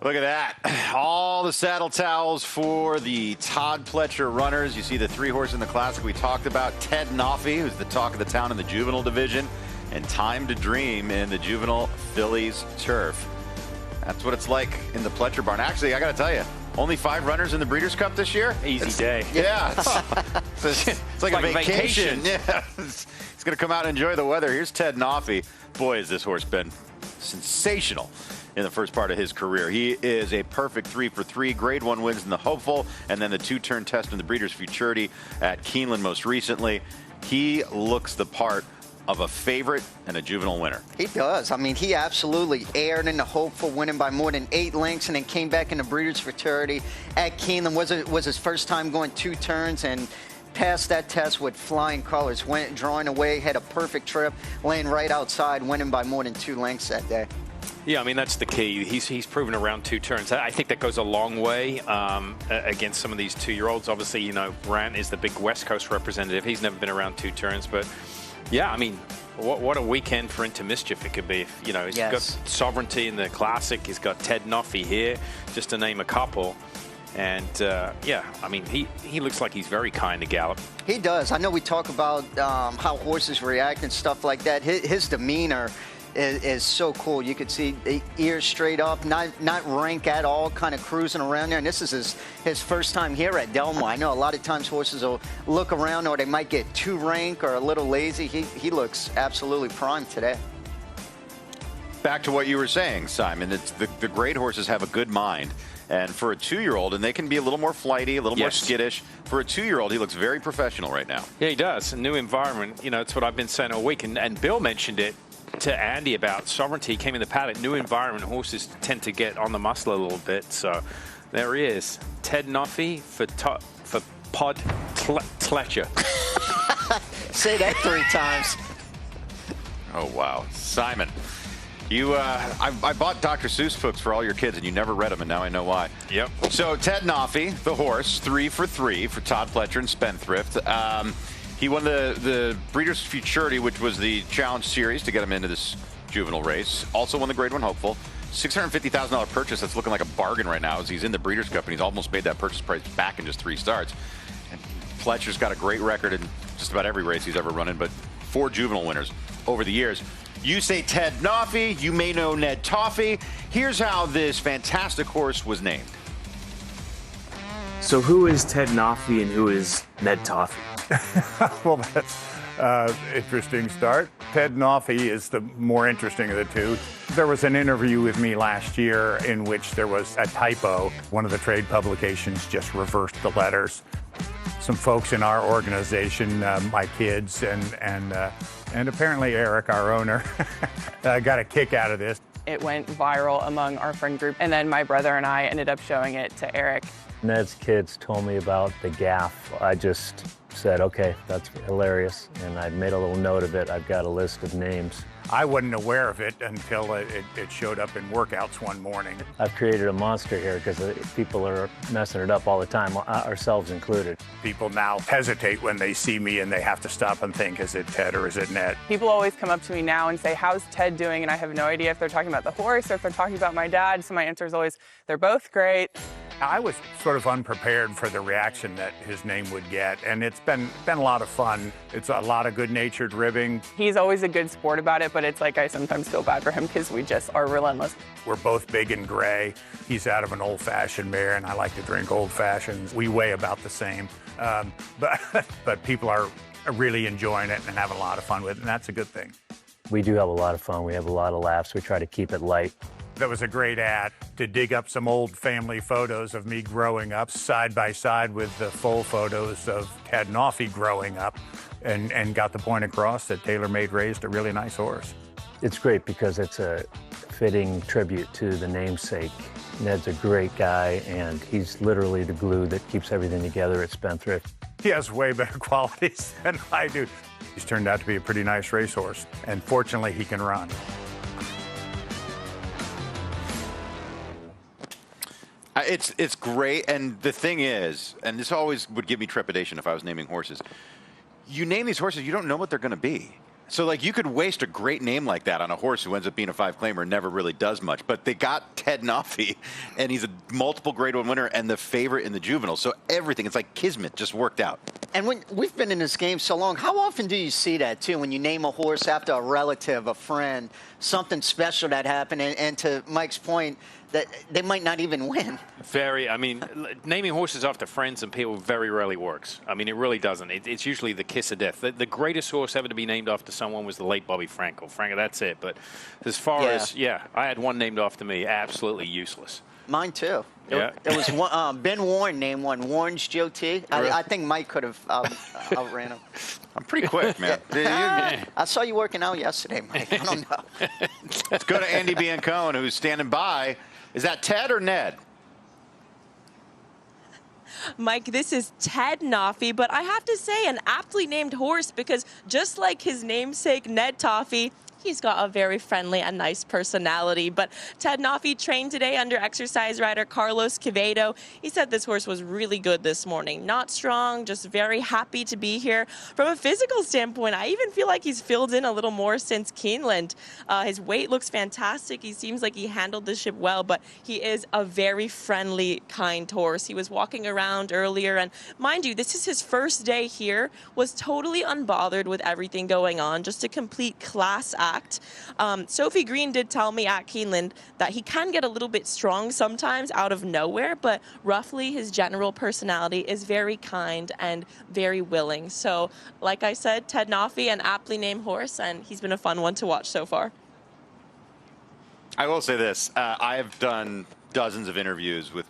Look at that. All the saddle towels for the Todd Pletcher runners. You see the 3 horse in the classic we talked about. Ted Noffey, who's the talk of the town in the juvenile division, and Time to Dream in the juvenile fillies turf. That's what it's like in the Pletcher barn. Actually, I got to tell you, only 5 runners in the Breeders' Cup this year. Easy day. Yeah. It's like a vacation. Yeah. He's going to come out and enjoy the weather. Here's Ted Noffey. Boy, has this horse been sensational in the first part of his career. He is a perfect 3 for 3. Grade 1 wins in the Hopeful, and then the 2-turn test in the Breeders' Futurity at Keeneland most recently. He looks the part of a favorite and a juvenile winner. He does. I mean, he absolutely aired in the Hopeful, winning by more than 8 lengths, and then came back in the Breeders' Futurity at Keeneland. Was his first time going 2 turns, and passed that test with flying colors. Went drawing away, had a perfect trip, laying right outside, winning by more than 2 lengths that day. Yeah, I mean, that's the key. He's proven around 2 turns. I think that goes a long way against some of these 2-year-olds. Obviously, you know, Brant is the big West Coast representative. He's never been around 2 turns, but yeah, I mean, what a weekend for Into Mischief it could be. You know, he's got Sovereignty in the Classic. He's got Ted Noffey here, just to name a couple. And, yeah, I mean, he looks like he's very kind to Gallup. He does. I know we talk about how horses react and stuff like that. His demeanor is so cool. You could see the ears straight up, not rank at all, kind of cruising around there. And this is his first time here at Del Mar. I know a lot of times horses will look around, or they might get too rank or a little lazy. He looks absolutely primed today. Back to what you were saying, Simon. It's the great horses have a good mind. And for a 2-year-old, and they can be a little more flighty, a little more skittish. For a 2-year-old, he looks very professional right now. Yeah, he does. A new environment. You know, it's what I've been saying all week. And Bill mentioned it to Andy about Sovereignty. He came in the paddock. New environment. Horses tend to get on the muscle a little bit. So there he is. Ted Noffey for Pod Tletcher. Say that 3 times. Oh, wow. Simon. I bought Dr. Seuss books for all your kids, and you never read them, and now I know why. Yep. So Ted Noffey, the horse, 3 for 3 for Todd Pletcher and Spendthrift. He won the Breeders' Futurity, which was the Challenge Series to get him into this juvenile race. Also won the Grade 1 Hopeful. $650,000 purchase. That's looking like a bargain right now as he's in the Breeders' Cup, and he's almost made that purchase price back in just 3 starts. And Pletcher's got a great record in just about every race he's ever run in, but 4 juvenile winners over the years. You say Ted Noffey, you may know Ned Toffee. Here's how this fantastic horse was named. So who is Ted Noffey and who is Ned Toffee? Well, that's interesting start. Ted Noffey is the more interesting of the two. There was an interview with me last year in which there was a typo. One of the trade publications just reversed the letters. Some folks in our organization, my kids, and apparently Eric, our owner, got a kick out of this. It went viral among our friend group, and then my brother and I ended up showing it to Eric. Ned's kids told me about the gaffe. I just said, okay, that's hilarious, and I made a little note of it. I've got a list of names. I wasn't aware of it until it showed up in workouts one morning. I've created a monster here because people are messing it up all the time, ourselves included. People now hesitate when they see me and they have to stop and think, is it Ted or is it Ned? People always come up to me now and say, how's Ted doing? And I have no idea if they're talking about the horse or if they're talking about my dad. So my answer is always, they're both great. I was sort of unprepared for the reaction that his name would get, and it's been a lot of fun. It's a lot of good-natured ribbing. He's always a good sport about it, but it's like I sometimes feel bad for him because we just are relentless. We're both big and gray. He's out of an old-fashioned mare, and I like to drink old-fashions. We weigh about the same, but people are really enjoying it and having a lot of fun with it, and that's a good thing. We do have a lot of fun. We have a lot of laughs. We try to keep it light. That was a great ad to dig up some old family photos of me growing up side by side with the full photos of Ted Noffey growing up and got the point across that TaylorMade raised a really nice horse. It's great because it's a fitting tribute to the namesake. Ned's a great guy, and he's literally the glue that keeps everything together at Spendthrift. He has way better qualities than I do. He's turned out to be a pretty nice racehorse, and fortunately, he can run. It's great, and the thing is, and this always would give me trepidation if I was naming horses, you name these horses, you don't know what they're going to be. So, like, you could waste a great name like that on a horse who ends up being a 5-claimer and never really does much. But they got Ted Noffey, and he's a multiple Grade 1 winner and the favorite in the juvenile. So everything, it's like kismet, just worked out. And when we've been in this game so long, how often do you see that, too, when you name a horse after a relative, a friend, something special that happened. And to Mike's point, that they might not even win. I mean, naming horses after friends and people very rarely works. I mean, it really doesn't. It's usually the kiss of death. The greatest horse ever to be named after someone was the late Bobby Frankel. That's it. But as far as, I had one named after me. Absolutely useless. Mine too. Yeah. It was one, Ben Warren named one, Warren's GOT. I think Mike could have outran him. I'm pretty quick, man. I saw you working out yesterday, Mike. I don't know. Let's go to Andy Biancone, who's standing by. Is that Ted or Ned? Mike, this is Ted Noffey, but I have to say an aptly named horse because just like his namesake Ned Toffee, he's got a very friendly and nice personality. But Ted Noffey trained today under exercise rider Carlos Quevedo. He said this horse was really good this morning. Not strong, just very happy to be here. From a physical standpoint, I even feel like he's filled in a little more since Keeneland. His weight looks fantastic. He seems like he handled the ship well, but he is a very friendly, kind horse. He was walking around earlier, and mind you, this is his first day here, was totally unbothered with everything going on, just a complete class act. Sophie Green did tell me at Keeneland that he can get a little bit strong sometimes out of nowhere, but roughly his general personality is very kind and very willing. So, like I said, Ted Noffey, an aptly named horse, and he's been a fun one to watch so far. I will say this. I have done dozens of interviews with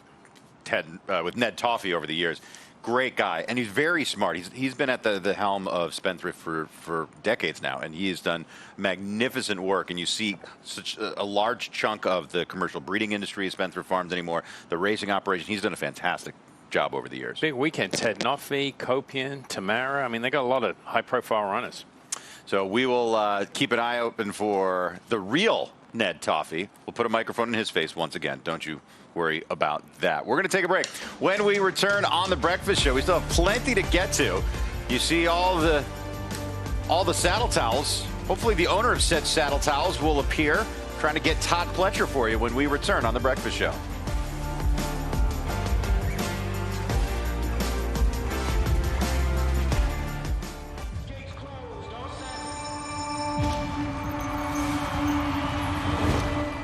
with Ned Toffey over the years. Great guy, and he's very smart. He's been at the helm of Spendthrift for decades now, and he has done magnificent work. And you see such a large chunk of the commercial breeding industry at Spendthrift Farms anymore, the racing operation. He's done a fantastic job over the years. Big weekend. Ted Noffey, Copian, Tamara. I mean, they got a lot of high-profile runners. So we will keep an eye open for the real Ned Toffey. We'll put a microphone in his face once again. Don't you worry about that. We're going to take a break. When we return on The Breakfast Show, we still have plenty to get to. You see all the saddle towels. Hopefully the owner of said saddle towels will appear, trying to get Todd Pletcher for you when we return on The Breakfast Show.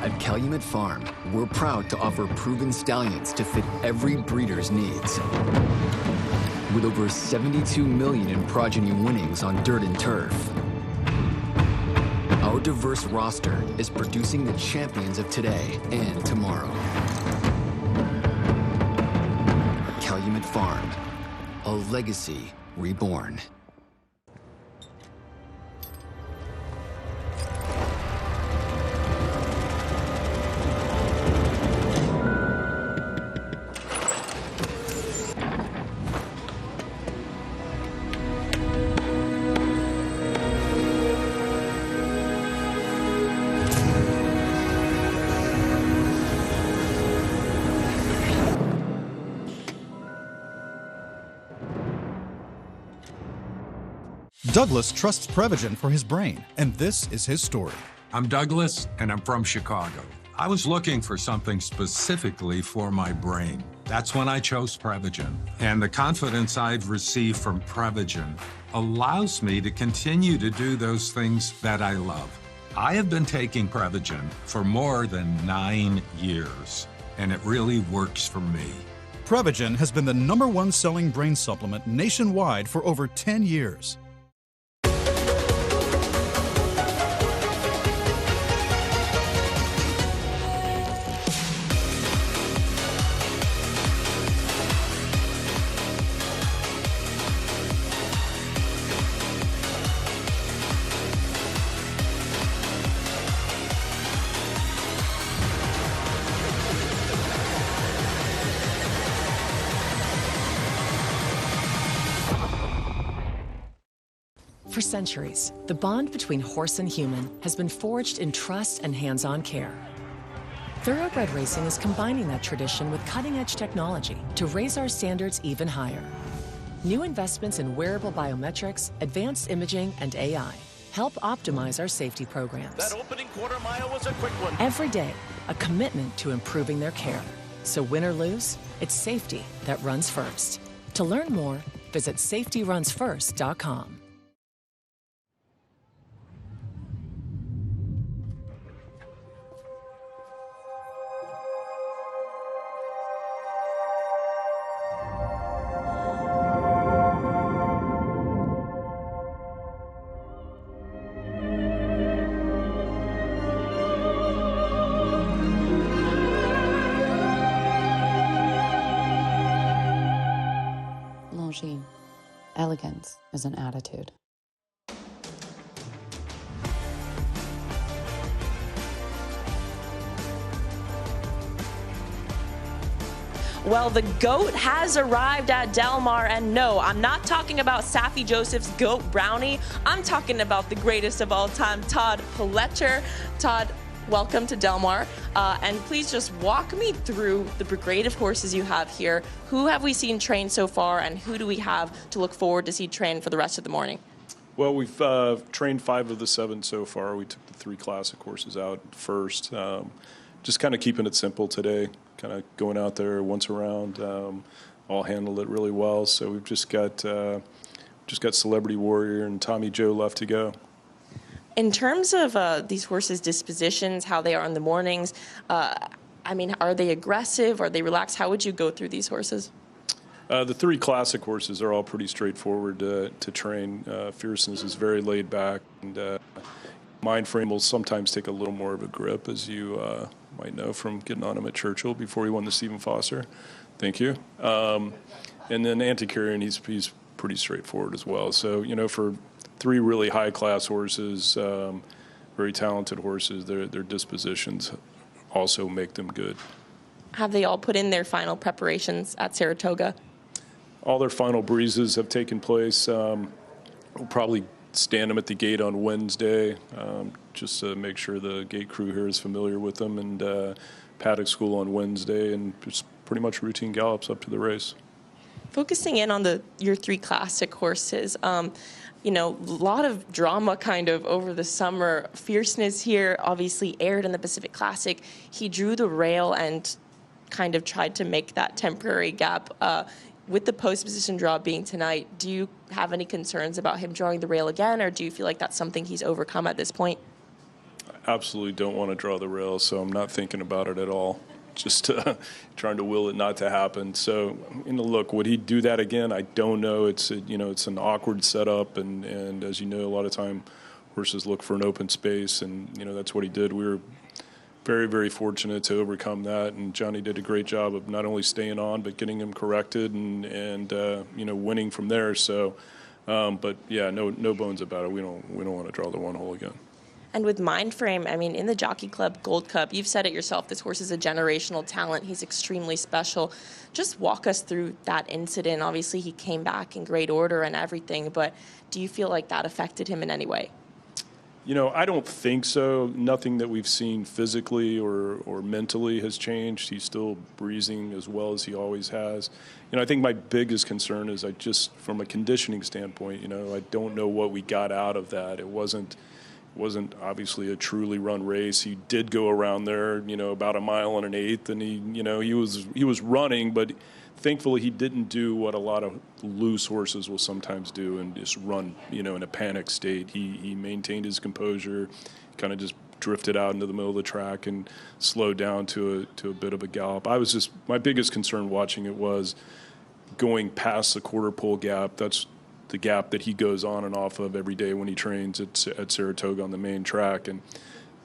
At Calumet Farm, we're proud to offer proven stallions to fit every breeder's needs. With over 72 million in progeny winnings on dirt and turf, our diverse roster is producing the champions of today and tomorrow. Calumet Farm, a legacy reborn. Douglas trusts Prevagen for his brain, and this is his story. I'm Douglas, and I'm from Chicago. I was looking for something specifically for my brain. That's when I chose Prevagen. And the confidence I've received from Prevagen allows me to continue to do those things that I love. I have been taking Prevagen for more than 9 years, and it really works for me. Prevagen has been the #1 selling brain supplement nationwide for over 10 years. For centuries, the bond between horse and human has been forged in trust and hands-on care. Thoroughbred racing is combining that tradition with cutting-edge technology to raise our standards even higher. New investments in wearable biometrics, advanced imaging, and AI help optimize our safety programs. That opening quarter mile was a quick one. Every day, a commitment to improving their care. So win or lose, it's safety that runs first. To learn more, visit safetyrunsfirst.com. machine. Elegance is an attitude. Well, the GOAT has arrived at Del Mar, and no, I'm not talking about Saffie Joseph's GOAT Brownie. I'm talking about the greatest of all time, Todd Pletcher. Todd, welcome to Del Mar, and please just walk me through the brigade of horses you have here. Who have we seen train so far, and who do we have to look forward to see train for the rest of the morning? Well, we've trained 5 of the 7 so far. We took the 3 classic horses out first. Just kind of keeping it simple today, kind of going out there once around. All handled it really well. So we've just got Celebrity Warrior and Tommy Joe left to go. In terms of these horses' dispositions, how they are in the mornings, I mean, are they aggressive? Are they relaxed? How would you go through these horses? The 3 classic horses are all pretty straightforward to train. Fierceness is very laid back, and Mind Frame will sometimes take a little more of a grip, as you might know from getting on him at Churchill before he won the Stephen Foster. Thank you. And then Antiquarian, he's pretty straightforward as well. So, you know, for 3 really high-class horses, very talented horses, their dispositions also make them good. Have they all put in their final preparations at Saratoga? All their final breezes have taken place. We'll probably stand them at the gate on Wednesday, just to make sure the gate crew here is familiar with them, and paddock school on Wednesday, and just pretty much routine gallops up to the race. Focusing in on your 3 classic horses, you know, a lot of drama kind of over the summer. Fierceness here obviously aired in the Pacific Classic. He drew the rail and kind of tried to make that temporary gap. With the post position draw being tonight, do you have any concerns about him drawing the rail again, or do you feel like that's something he's overcome at this point? I absolutely don't want to draw the rail, so I'm not thinking about it at all. Just trying to will it not to happen. So, you know, look, would he do that again? I don't know. It's an awkward setup, and as you know, a lot of time horses look for an open space, and you know that's what he did. We were very, very fortunate to overcome that, and Johnny did a great job of not only staying on but getting him corrected and you know, winning from there. So, but yeah, no bones about it. We don't want to draw the 1 hole again. And with Mind Frame, I mean, in the Jockey Club Gold Cup, you've said it yourself, this horse is a generational talent. He's extremely special. Just walk us through that incident. Obviously, he came back in great order and everything, but do you feel like that affected him in any way? You know, I don't think so. Nothing that we've seen physically or mentally has changed. He's still breezing as well as he always has. You know, I think my biggest concern is from a conditioning standpoint, you know, I don't know what we got out of that. It wasn't obviously a truly run race. He did go around there, you know, about 1 1/8 miles, and he was running, but thankfully he didn't do what a lot of loose horses will sometimes do and just run, you know, in a panic state. He maintained his composure, kind of just drifted out into the middle of the track and slowed down to a bit of a gallop. My biggest concern watching it was going past the quarter pole gap. That's the gap that he goes on and off of every day when he trains at Saratoga on the main track, and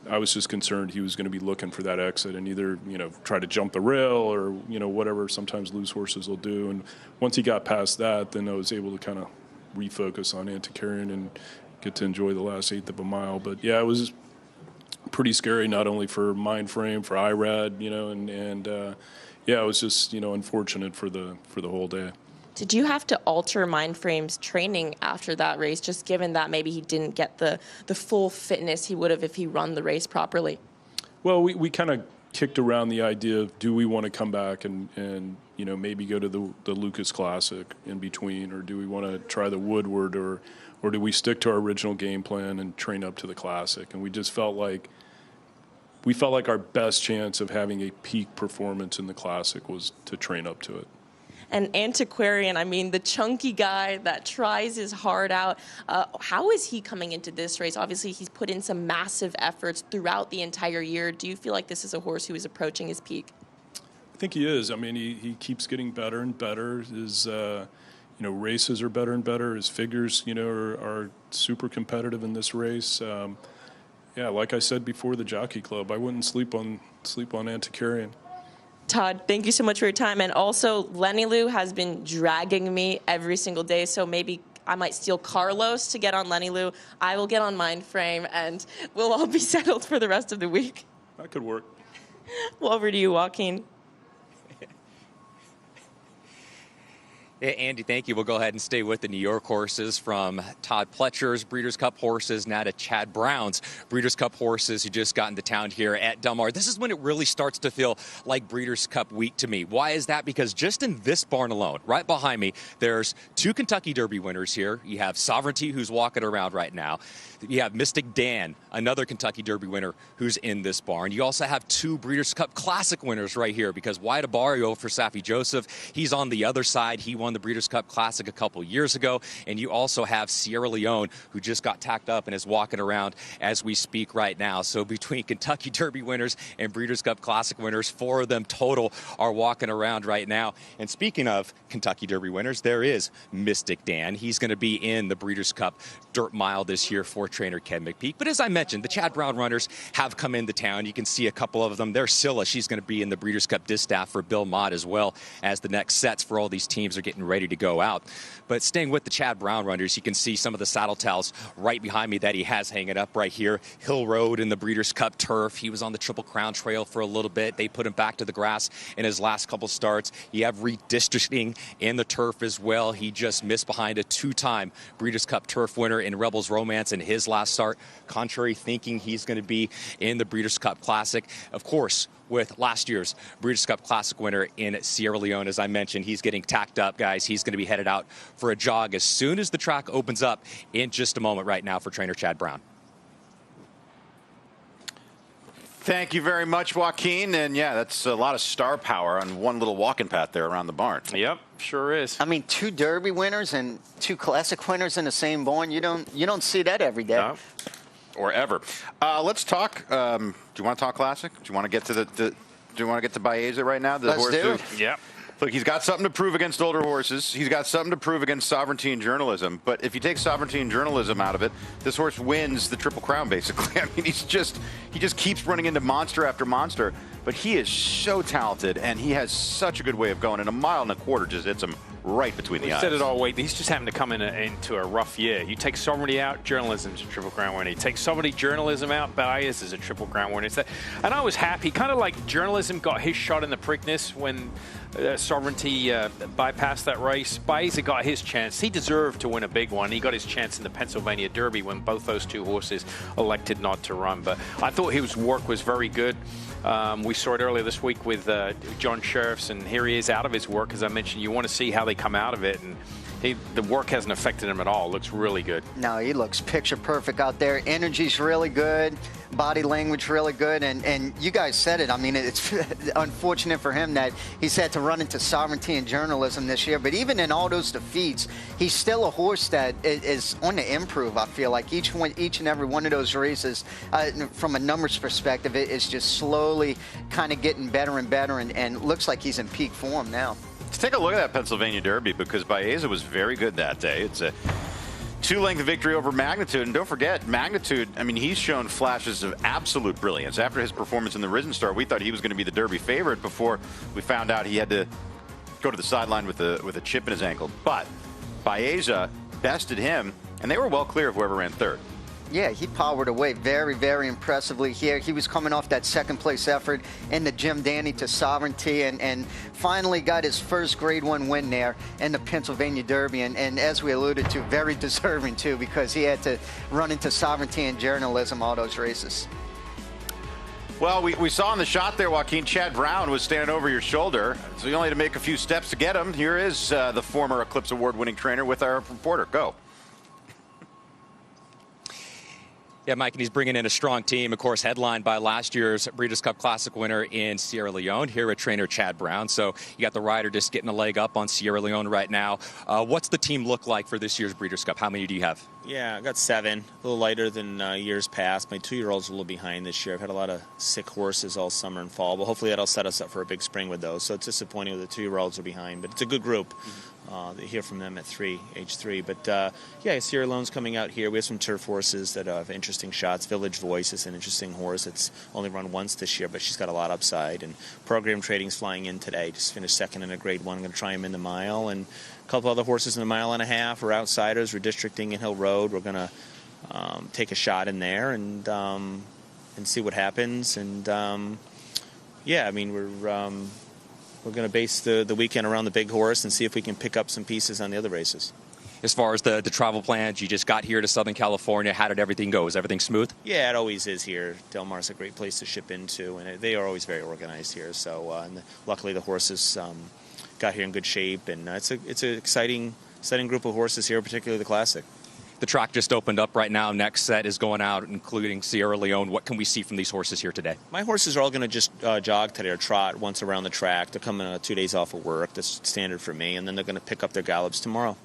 I was just concerned he was going to be looking for that exit and either, you know, try to jump the rail or, you know, whatever sometimes loose horses will do. And once he got past that, then I was able to kind of refocus on Antiquarian and get to enjoy the last 1/8 of a mile. But yeah, it was pretty scary, not only for Mind Frame, for IRAD, you know, and yeah, it was just, you know, unfortunate for the whole day. Did you have to alter Mind Frame's training after that race, just given that maybe he didn't get the full fitness he would have if he run the race properly? Well, we kind of kicked around the idea of, do we want to come back and you know, maybe go to the Lucas Classic in between, or do we want to try the Woodward, or do we stick to our original game plan and train up to the Classic? And we just felt like our best chance of having a peak performance in the Classic was to train up to it. And Antiquarian, I mean, the chunky guy that tries his heart out. How is he coming into this race? Obviously, he's put in some massive efforts throughout the entire year. Do you feel like this is a horse who is approaching his peak? I think he is. I mean, he keeps getting better and better. His you know, races are better and better. His figures, you know, are super competitive in this race. Yeah, like I said before, the Jockey Club, I wouldn't sleep on Antiquarian. Todd, thank you so much for your time. And also, Lenny Lou has been dragging me every single day, so maybe I might steal Carlos to get on Lenny Lou. I will get on Mindframe, and we'll all be settled for the rest of the week. That could work. Well, over to you, Joaquin. Andy, thank you. We'll go ahead and stay with the New York horses, from Todd Pletcher's Breeders' Cup horses now to Chad Brown's Breeders' Cup horses, who just got into town here at Del Mar. This is when it really starts to feel like Breeders' Cup week to me. Why is that? Because just in this barn alone, right behind me, there's 2 Kentucky Derby winners here. You have Sovereignty, who's walking around right now. You have Mystic Dan, another Kentucky Derby winner, who's in this barn. You also have 2 Breeders' Cup Classic winners right here, because Wyatt Abario for Safi Joseph, he's on the other side. He won the Breeders' Cup Classic a couple years ago. And you also have Sierra Leone, who just got tacked up and is walking around as we speak right now. So between Kentucky Derby winners and Breeders' Cup Classic winners, 4 of them total are walking around right now. And speaking of Kentucky Derby winners, there is Mystic Dan. He's going to be in the Breeders' Cup Dirt Mile this year for trainer Ken McPeak. But as I mentioned, the Chad Brown runners have come into town. You can see a couple of them. There's Scylla. She's going to be in the Breeders' Cup distaff for Bill Mott, as well as the next sets for all these teams are getting ready to go out. But staying with the Chad Brown runners, you can see some of the saddle towels right behind me that he has hanging up right here. Hill Road in the Breeders' Cup turf. He was on the Triple Crown Trail for a little bit. They put him back to the grass in his last couple starts. You have redistricting in the turf as well. He just missed behind a 2-time Breeders' Cup turf winner in Rebels Romance in his last start. Contrary thinking, he's going to be in the Breeders' Cup Classic. Of course, with last year's Breeders' Cup Classic winner in Sierra Leone, as I mentioned, he's getting tacked up, guys. He's going to be headed out for a jog as soon as the track opens up in just a moment right now for trainer Chad Brown. Thank you very much, Joaquin. And yeah, that's a lot of star power on one little walking path there around the barn. Yep, sure is. I mean, 2 Derby winners and 2 Classic winners in the same barn. You don't see that every day. No. Or ever. Let's talk. Do you want to talk Classic? Do you want to get to do you want to get to Baeza right now? Let's do it. Yep. Look, he's got something to prove against older horses. He's got something to prove against Sovereignty and Journalism. But if you take Sovereignty and Journalism out of it, this horse wins the Triple Crown, basically. I mean, he just keeps running into monster after monster. But he is so talented, and he has such a good way of going. And 1.25 miles just hits him right between the eyes. We said it all week. He's just having to come into a rough year. You take Sovereignty out, Journalism's a Triple Crown winner. You take Sovereignty, Journalism out, Baez is a Triple Crown winner. And I was happy. Kind of like Journalism got his shot in the Preakness when Sovereignty bypassed that race. Baez got his chance. He deserved to win a big one. He got his chance in the Pennsylvania Derby when both those 2 horses elected not to run. But I thought his work was very good. We saw it earlier this week with John Sheriffs, and here he is out of his work. As I mentioned, you want to see how they come out of it, and the work hasn't affected him at all. Looks really good. No, he looks picture perfect out there. Energy's really good, body language really good, and you guys said it. I mean, it's unfortunate for him that he's had to run into Sovereignty and Journalism this year, but even in all those defeats, he's still a horse that is on the improve. I feel like each and every one of those races, from a numbers perspective, it is just slowly kind of getting better and better, and looks like he's in peak form now. Let's take a look at that Pennsylvania Derby, because Baeza was very good that day. It's a 2-length victory over Magnitude. And don't forget, Magnitude, I mean, he's shown flashes of absolute brilliance. After his performance in the Risen Star, we thought he was going to be the Derby favorite before we found out he had to go to the sideline with a chip in his ankle. But Baeza bested him, and they were well clear of whoever ran third. Yeah, he powered away very, very impressively here. He was coming off that second-place effort in the Jim Danny to Sovereignty, and finally got his first Grade 1 win there in the Pennsylvania Derby. And as we alluded to, very deserving, too, because he had to run into Sovereignty and Journalism all those races. Well, we saw in the shot there, Joaquin, Chad Brown was standing over your shoulder, so you only had to make a few steps to get him. Here is the former Eclipse Award-winning trainer with our reporter. Go. Yeah, Mike, and he's bringing in a strong team, of course, headlined by last year's Breeders' Cup Classic winner in Sierra Leone, here with trainer Chad Brown. So you got the rider just getting a leg up on Sierra Leone right now. What's the team look like for this year's Breeders' Cup? How many do you have? Yeah, I got 7, a little lighter than years past. My 2-year-old's a little behind this year. I've had a lot of sick horses all summer and fall, but hopefully that'll set us up for a big spring with those. So it's disappointing that the 2-year-olds are behind, but it's a good group. hear from them at age 3. But yeah, Sierra Leone's coming out here. We have some turf horses that have interesting shots. Village Voice is an interesting horse. It's only run once this year, but she's got a lot of upside. And Program Trading's flying in today. Just finished second in a Grade 1. I'm going to try him in the mile. And a couple other horses in the 1.5 miles are outsiders. Redistricting in Hill Road. We're going to take a shot in there and see what happens. And yeah, I mean, we're going to base the weekend around the big horse and see if we can pick up some pieces on the other races. As far as the travel plans, you just got here to Southern California. How did everything go? Is everything smooth? Yeah, it always is here. Del Mar's a great place to ship into, and they are always very organized here. So and luckily the horses got here in good shape, and it's an exciting group of horses here, particularly the Classic. The track just opened up right now. Next set is going out, including Sierra Leone. What can we see from these horses here today? My horses are all going to just jog today or trot once around the track. They're coming 2 days off of work. That's standard for me. And then they're going to pick up their gallops tomorrow.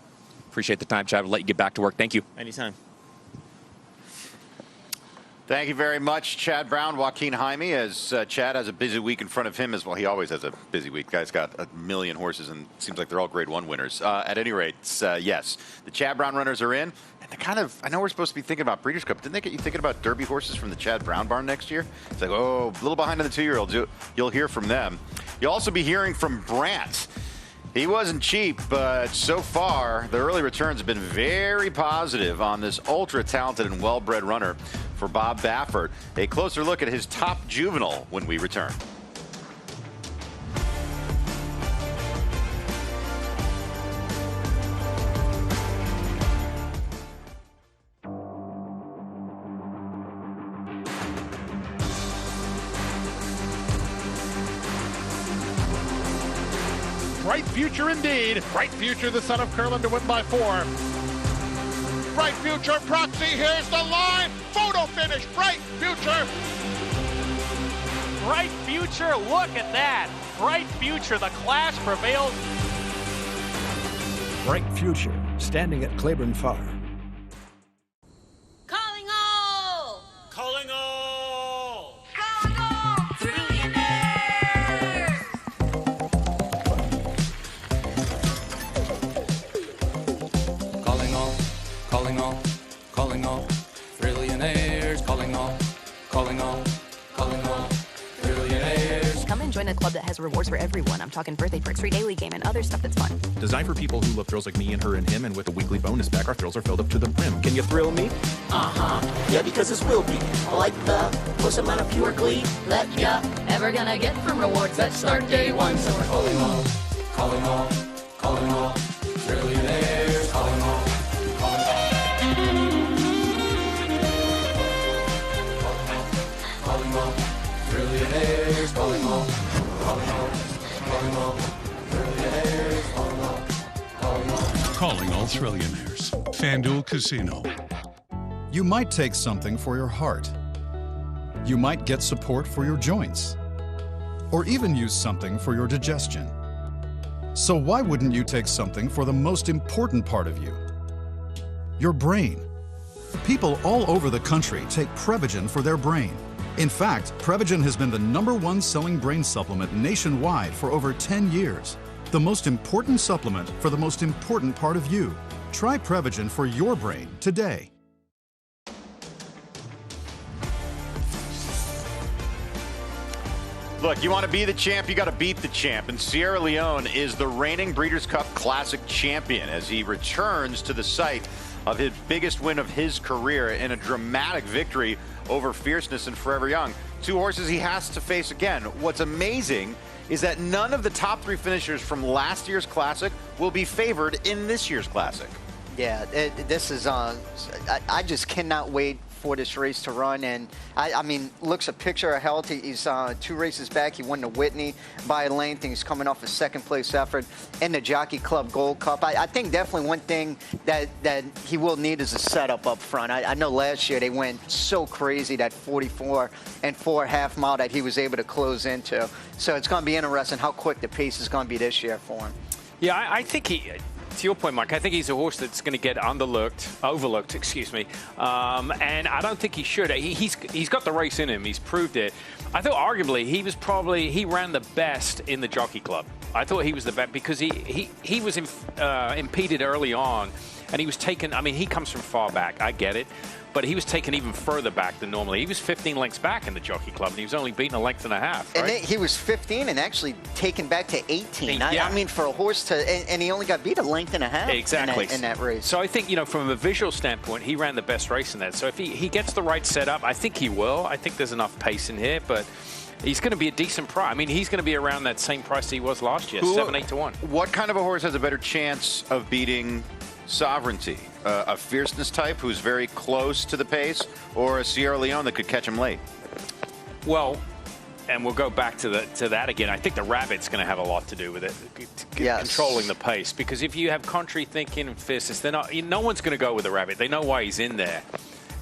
Appreciate the time, Chad. I'll let you get back to work. Thank you. Anytime. Thank you very much, Chad Brown, Joaquin Jaime, as Chad has a busy week in front of him as well. He always has a busy week. Guy's got 1 million horses, and it seems like they're all Grade 1 winners. At any rate, yes, the Chad Brown runners are in. And they kind of, I know we're supposed to be thinking about Breeders' Cup. Didn't they get you thinking about Derby horses from the Chad Brown barn next year? It's like, oh, a little behind on the 2-year-olds. You'll hear from them. You'll also be hearing from Brant. He wasn't cheap, but so far, the early returns have been very positive on this ultra-talented and well-bred runner for Bob Baffert. A closer look at his top juvenile when we return. Bright future indeed. Bright future, the son of Curlin to win by 4. Bright future, Proxy, here's the line. Photo finish, Bright future. Bright future, look at that. Bright future, the class prevails. Bright future, standing at Claiborne Farm. Calling all! Calling all! Calling all! Thrillionaires! Calling all, calling all, calling all, Thrillionaires, calling all, calling all, calling all, Thrillionaires. Come and join a club that has rewards for everyone. I'm talking birthday perks, free daily game, and other stuff that's fun. Designed for people who love thrills like me and her and him, and with a weekly bonus back, our thrills are filled up to the brim. Can you thrill me? Yeah, because this will be like the most amount of pure glee that ya ever gonna get from rewards that start day one. So we're calling all, Calling all, calling all, Thrillionaires, calling all, calling all. Calling all, Thrillionaires, calling all, calling all, calling all, Thrillionaires, calling all, calling all. Calling all Thrillionaires. FanDuel Casino. You might take something for your heart. You might get support for your joints. Or even use something for your digestion. So why wouldn't you take something for the most important part of you? Your brain. People all over the country take Prevagen for their brain. In fact, Prevagen has been the #1 selling brain supplement nationwide for over 10 years. The most important supplement for the most important part of you. Try Prevagen for your brain today. Look, you want to be the champ, you got to beat the champ. And Sierra Leone is the reigning Breeders' Cup Classic champion as he returns to the site of his biggest win of his career in a dramatic victory over Fierceness and Forever Young. 2 horses he has to face again. What's amazing is that none of the top 3 finishers from last year's Classic will be favored in this year's Classic. Yeah, this is I just cannot wait for this race to run. And I mean, looks a picture of health. He's 2 races back. He won the Whitney by a length, and he's coming off a 2nd place effort in the Jockey Club Gold Cup. I think definitely one thing that he will need is a setup up front. I know last year they went so crazy, that 44 and 4 half-mile that he was able to close into. So it's going to be interesting how quick the pace is going to be this year for him. Yeah, I think he, to your point, Mike, I think he's a horse that's going to get overlooked, excuse me. And I don't think he should. He's got the race in him. He's proved it. I thought arguably he ran the best in the Jockey Club. I thought he was the best because he was impeded early on, and he was taken. I mean, he comes from far back. I get it. But he was taken even further back than normally. He was 15 lengths back in the Jockey Club, and he was only beaten a length and a half. Right? And he was 15 and actually taken back to 18. Yeah. I mean, for a horse to, and he only got beat a length and a half exactly in that race. So I think, from a visual standpoint, he ran the best race in that. So if he gets the right setup, I think he will. I think there's enough pace in here, but he's going to be a decent price. I mean, he's going to be around that same price he was last year, 7-8 to 1. What kind of a horse has a better chance of beating Sovereignty? A fierceness type who's very close to the pace, or a Sierra Leone that could catch him late? Well, and we'll go back to that again. I think the Rabbit's going to have a lot to do with it, controlling the pace. Because if you have Country Thinking and fierceness, no one's going to go with the Rabbit. They know why he's in there.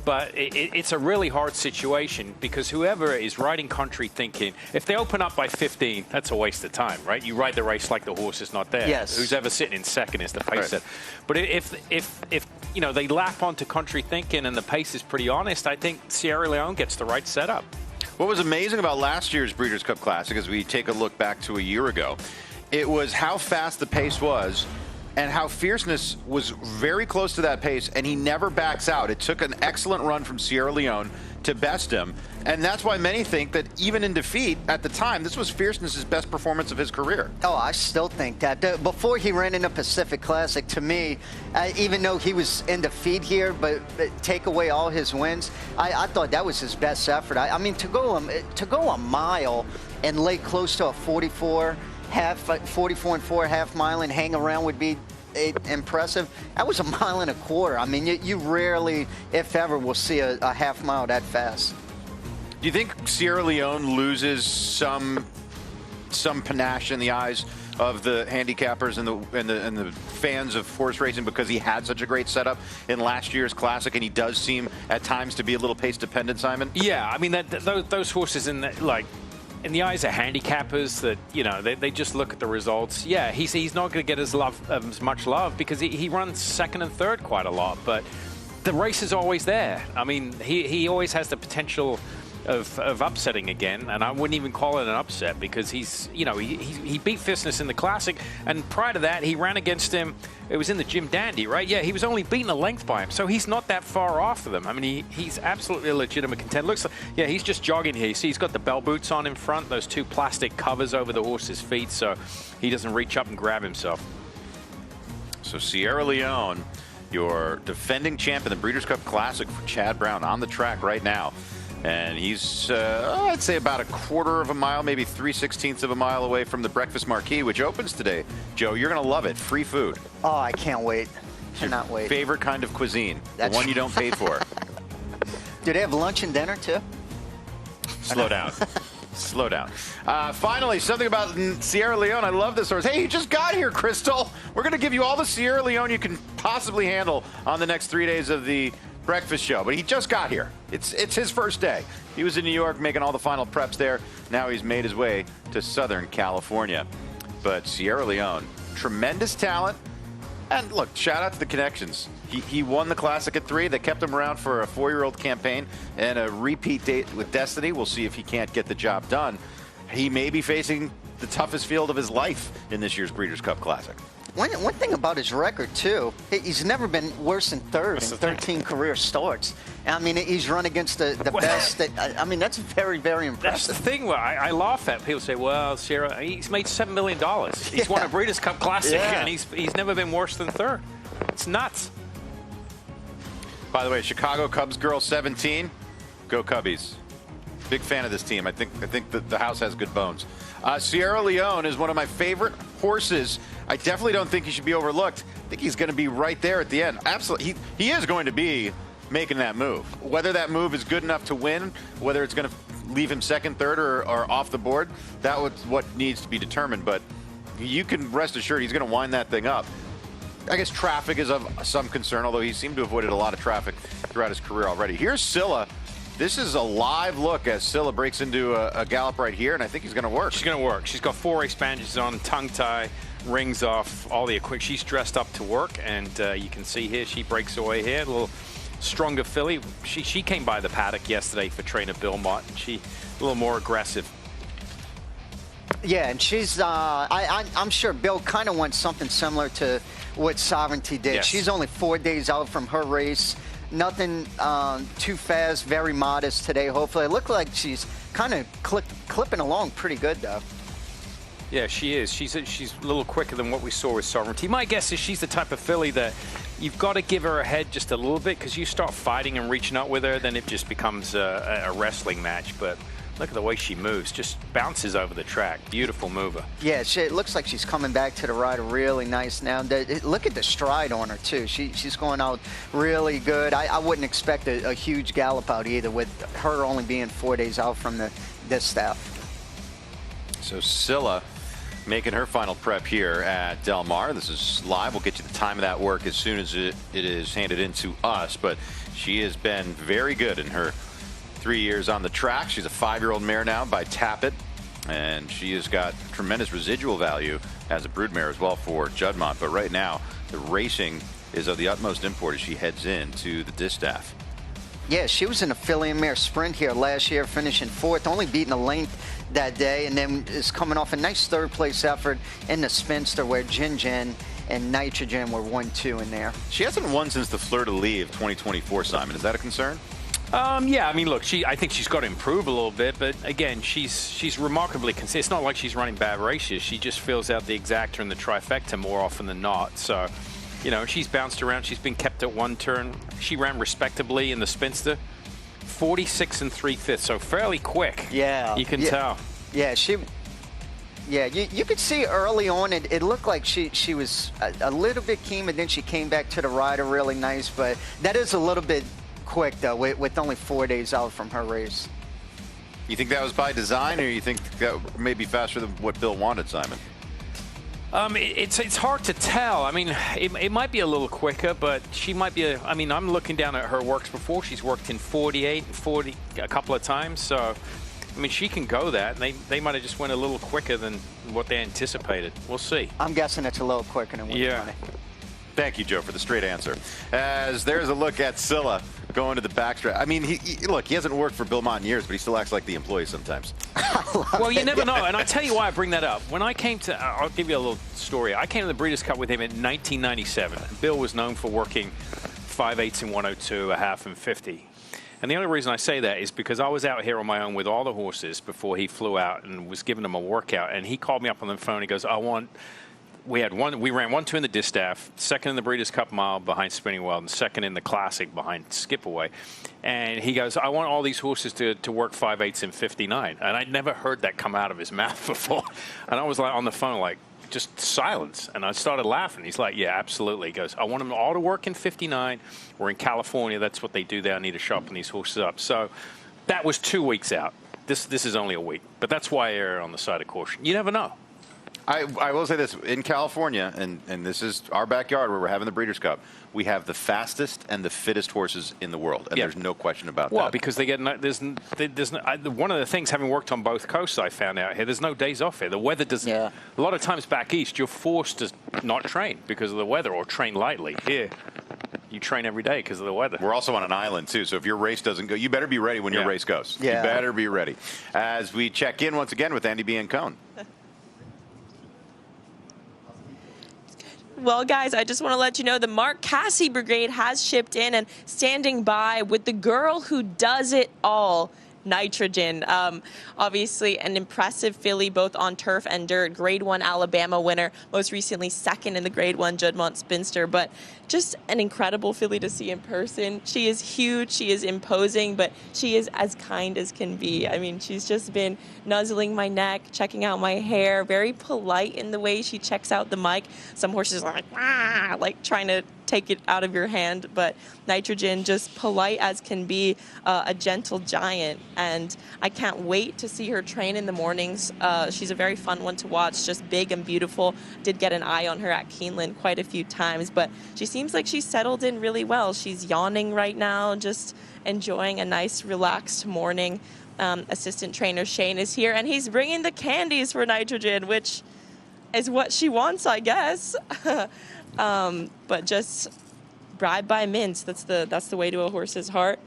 But it's a really hard situation because whoever is riding Country Thinking, if they open up by 15, that's a waste of time, right? You ride the race like the horse is not there. Yes. Who's ever sitting in second is the pace setter. But if they lap onto Country Thinking and the pace is pretty honest, I think Sierra Leone gets the right setup. What was amazing about last year's Breeders' Cup Classic, as we take a look back to a year ago, it was how fast the pace was, and how fierceness was very close to that pace, and he never backs out. It took an excellent run from Sierra Leone to best him, and that's why many think that even in defeat at the time, this was fierceness's best performance of his career. Oh, I still think that. Before he ran in the Pacific Classic, to me, even though he was in defeat here, but take away all his wins, I thought that was his best effort. I mean, to go a mile and lay close to a 44 and 4 half mile and hang around would be impressive. That was a mile and a quarter. I mean, you rarely, if ever, will see a half mile that fast. Do you think Sierra Leone loses some panache in the eyes of the handicappers and the fans of horse racing because he had such a great setup in last year's Classic, and he does seem at times to be a little pace dependent, Simon? Yeah, I mean those horses in the eyes of handicappers that, they just look at the results. Yeah, he's not going to get as much love because he runs second and third quite a lot, but the race is always there. I mean, he always has the potential of upsetting again, and I wouldn't even call it an upset because he beat Fierceness in the Classic, and prior to that he ran against him. It was in the Jim Dandy, right? Yeah, he was only beaten a length by him, so he's not that far off of them. I mean, he's absolutely a legitimate contender. Looks like, yeah, he's just jogging here. You see, he's got the bell boots on in front, those 2 plastic covers over the horse's feet, so he doesn't reach up and grab himself. So Sierra Leone, your defending champ in the Breeders' Cup Classic for Chad Brown, on the track right now. And he's, I'd say, about a quarter of a mile, maybe 3/16 of a mile away from the Breakfast Marquee, which opens today. Joe, you're going to love it. Free food. Oh, I can't wait. Cannot wait. Favorite kind of cuisine. The one you don't pay for. Do they have lunch and dinner, too? Slow down. Slow down. Finally, something about Sierra Leone. I love this horse. Hey, he just got here, Crystal. We're going to give you all the Sierra Leone you can possibly handle on the next 3 days of the breakfast show, but he just got here. It's his first day. He was in New York making all the final preps there. Now he's made his way to Southern California. But Sierra Leone, tremendous talent. And look, shout out to the connections. He won the Classic at 3. They kept him around for a 4-year-old campaign and a repeat date with Destiny. We'll see if he can't get the job done. He may be facing the toughest field of his life in this year's Breeders' Cup Classic. One thing about his record, too, he's never been worse than third in 13 career starts. I mean, he's run against the best. I mean, that's very, very impressive. That's the thing where I laugh at. People say, well, Sierra, he's made $7 million. He's won a Breeders' Cup Classic, and he's never been worse than third. It's nuts. By the way, Chicago Cubs girl 17, go Cubbies. Big fan of this team. I think that the house has good bones. Sierra Leone is one of my favorite horses. I definitely don't think he should be overlooked. I think he's going to be right there at the end. Absolutely. He is going to be making that move. Whether that move is good enough to win, whether it's going to leave him second, third, or off the board, that was what needs to be determined. But you can rest assured he's going to wind that thing up. I guess traffic is of some concern, although he seemed to have avoided a lot of traffic throughout his career already. Here's Scylla. This is a live look as Scylla breaks into a gallop right here, and I think he's going to work. She's going to work. She's got 4 race bandages on, tongue tie, rings off, all the equipment. She's dressed up to work, and you can see here she breaks away here. A little stronger filly. She came by the paddock yesterday for trainer Bill Mott. She a little more aggressive. Yeah, and she's, I'm sure Bill kind of wants something similar to what Sovereignty did. Yes. She's only 4 days out from her race. Nothing too fast, very modest today, hopefully. It looked like she's kind of clipping along pretty good, though. Yeah, she is. She's a little quicker than what we saw with Sovereignty. My guess is she's the type of filly that you've got to give her a head just a little bit, because you start fighting and reaching up with her, then it just becomes a wrestling match. But look at the way she moves, just bounces over the track. Beautiful mover. Yeah, it looks like she's coming back to the rider really nice now. Look at the stride on her, too. She's going out really good. I wouldn't expect a huge gallop out either, with her only being 4 days out from the distaff. So Scylla making her final prep here at Del Mar. This is live. We'll get you the time of that work as soon as it is handed in to us. But she has been very good in her 3 years on the track. She's a 5-year-old mare now by Tappet, and she has got tremendous residual value as a broodmare as well for Juddmonte. But right now, the racing is of the utmost import as she heads into the distaff. Yeah, she was in a filly and mare sprint here last year, finishing 4th, only beating a length that day, and then is coming off a nice 3rd place effort in the Spinster, where Gin and Nitrogen were 1-2 in there. She hasn't won since the Fleur de Lis of 2024, Simon. Is that a concern? Yeah, I mean, look, I think she's got to improve a little bit, but again, she's remarkably consistent. It's not like she's running bad races. She just fills out the exacta and the trifecta more often than not. So, you know, she's bounced around. She's been kept at one turn. She ran respectably in the Spinster. 46 3/5, so fairly quick. Yeah. You can tell. Yeah, you could see early on it looked like she was a little bit keen, but then she came back to the rider really nice. But that is a little bit quick, though, with only 4 days out from her race. You think that was by design, or you think that may be faster than what Bill wanted, Simon? It's hard to tell. I mean, it might be a little quicker, but she might be I mean, I'm looking down at her works before. She's worked in 48 and 40 a couple of times, so I mean, she can go that. And they might have just went a little quicker than what they anticipated. We'll see. I'm guessing it's a little quicker than what you wanted. Thank you, Joe, for the straight answer. As there's a look at Scylla going to the backstrap. I mean, he hasn't worked for Bill Mott in years, but he still acts like the employee sometimes. Well, you never know. And I tell you why I bring that up. When I came to, I'll give you a little story. I came to the Breeders' Cup with him in 1997. Bill was known for working 5/8 and 102, a half and 50. And the only reason I say that is because I was out here on my own with all the horses before he flew out and was giving them a workout. And he called me up on the phone. He goes, we ran 1-2 in the distaff, 2nd in the Breeders' Cup Mile behind Spinning Wild, and 2nd in the Classic behind Skip Away. And he goes, I want all these horses to work 5/8 and 59. And I'd never heard that come out of his mouth before. And I was like on the phone, like, just silence. And I started laughing. He's like, yeah, absolutely. He goes, I want them all to work in 59. We're in California. That's what they do there. I need to sharpen these horses up. So that was 2 weeks out. This is only a week. But that's why I err on the side of caution. You never know. I will say this, in California, and this is our backyard where we're having the Breeders' Cup, we have the fastest and the fittest horses in the world, and there's no question about that. Well, because they get there's one of the things, having worked on both coasts, I found out here, there's no days off here. The weather doesn't. Yeah. A lot of times back east, you're forced to not train because of the weather, or train lightly. Here, you train every day because of the weather. We're also on an island too, so if your race doesn't go, you better be ready when your race goes. Yeah. You better be ready. As we check in once again with Andy B. and Cone. Well, guys, I just want to let you know the Mark Cassie Brigade has shipped in and standing by with the girl who does it all, Nitrogen. Obviously, an impressive filly both on turf and dirt. Grade 1 Alabama winner, most recently 2nd in the Grade 1 Juddmonte Spinster, but just an incredible filly to see in person. She is huge, she is imposing, but she is as kind as can be. I mean, she's just been nuzzling my neck, checking out my hair, very polite in the way she checks out the mic. Some horses are like, wah, like trying to take it out of your hand, but Nitrogen, just polite as can be, a gentle giant, and I can't wait to see her train in the mornings. She's a very fun one to watch, just big and beautiful. Did get an eye on her at Keeneland quite a few times, but she seems like she's settled in really well. She's yawning right now, just enjoying a nice relaxed morning. Assistant trainer Shane is here, and he's bringing the candies for Nitrogen, which is what she wants, I guess. But just bribed by mints. That's the way to a horse's heart.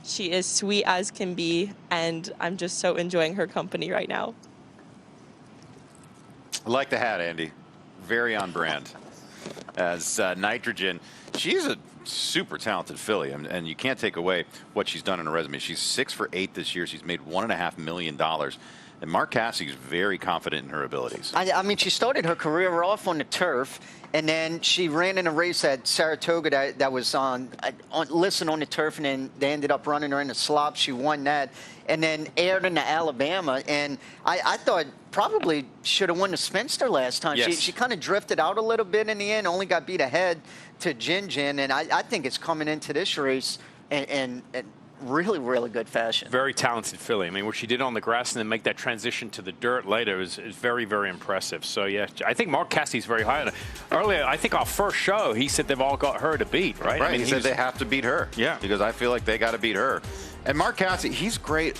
She is sweet as can be, and I'm just so enjoying her company right now. I like the hat, Andy. Very on brand. As Nitrogen, she's a super talented filly, and you can't take away what she's done in her resume. She's 6 for 8 this year. She's made $1.5 million. And Mark Cassie's very confident in her abilities. I mean, she started her career off on the turf, and then she ran in a race at Saratoga that was listed on the turf, and then they ended up running her in the slop. She won that, and then aired into Alabama. And I thought probably should have won the Spinster last time. Yes. She kind of drifted out a little bit in the end, only got beat ahead to Jin Jin, and I think it's coming into this race and really, really good fashion. Very talented filly. I mean, what she did on the grass and then make that transition to the dirt later is very, very impressive. So, yeah, I think Mark Cassie's very high on it. Earlier, I think our first show, he said they've all got her to beat, right? Right, I mean, he said they have to beat her. Yeah. Because I feel like they got to beat her. And Mark Cassie, he's great.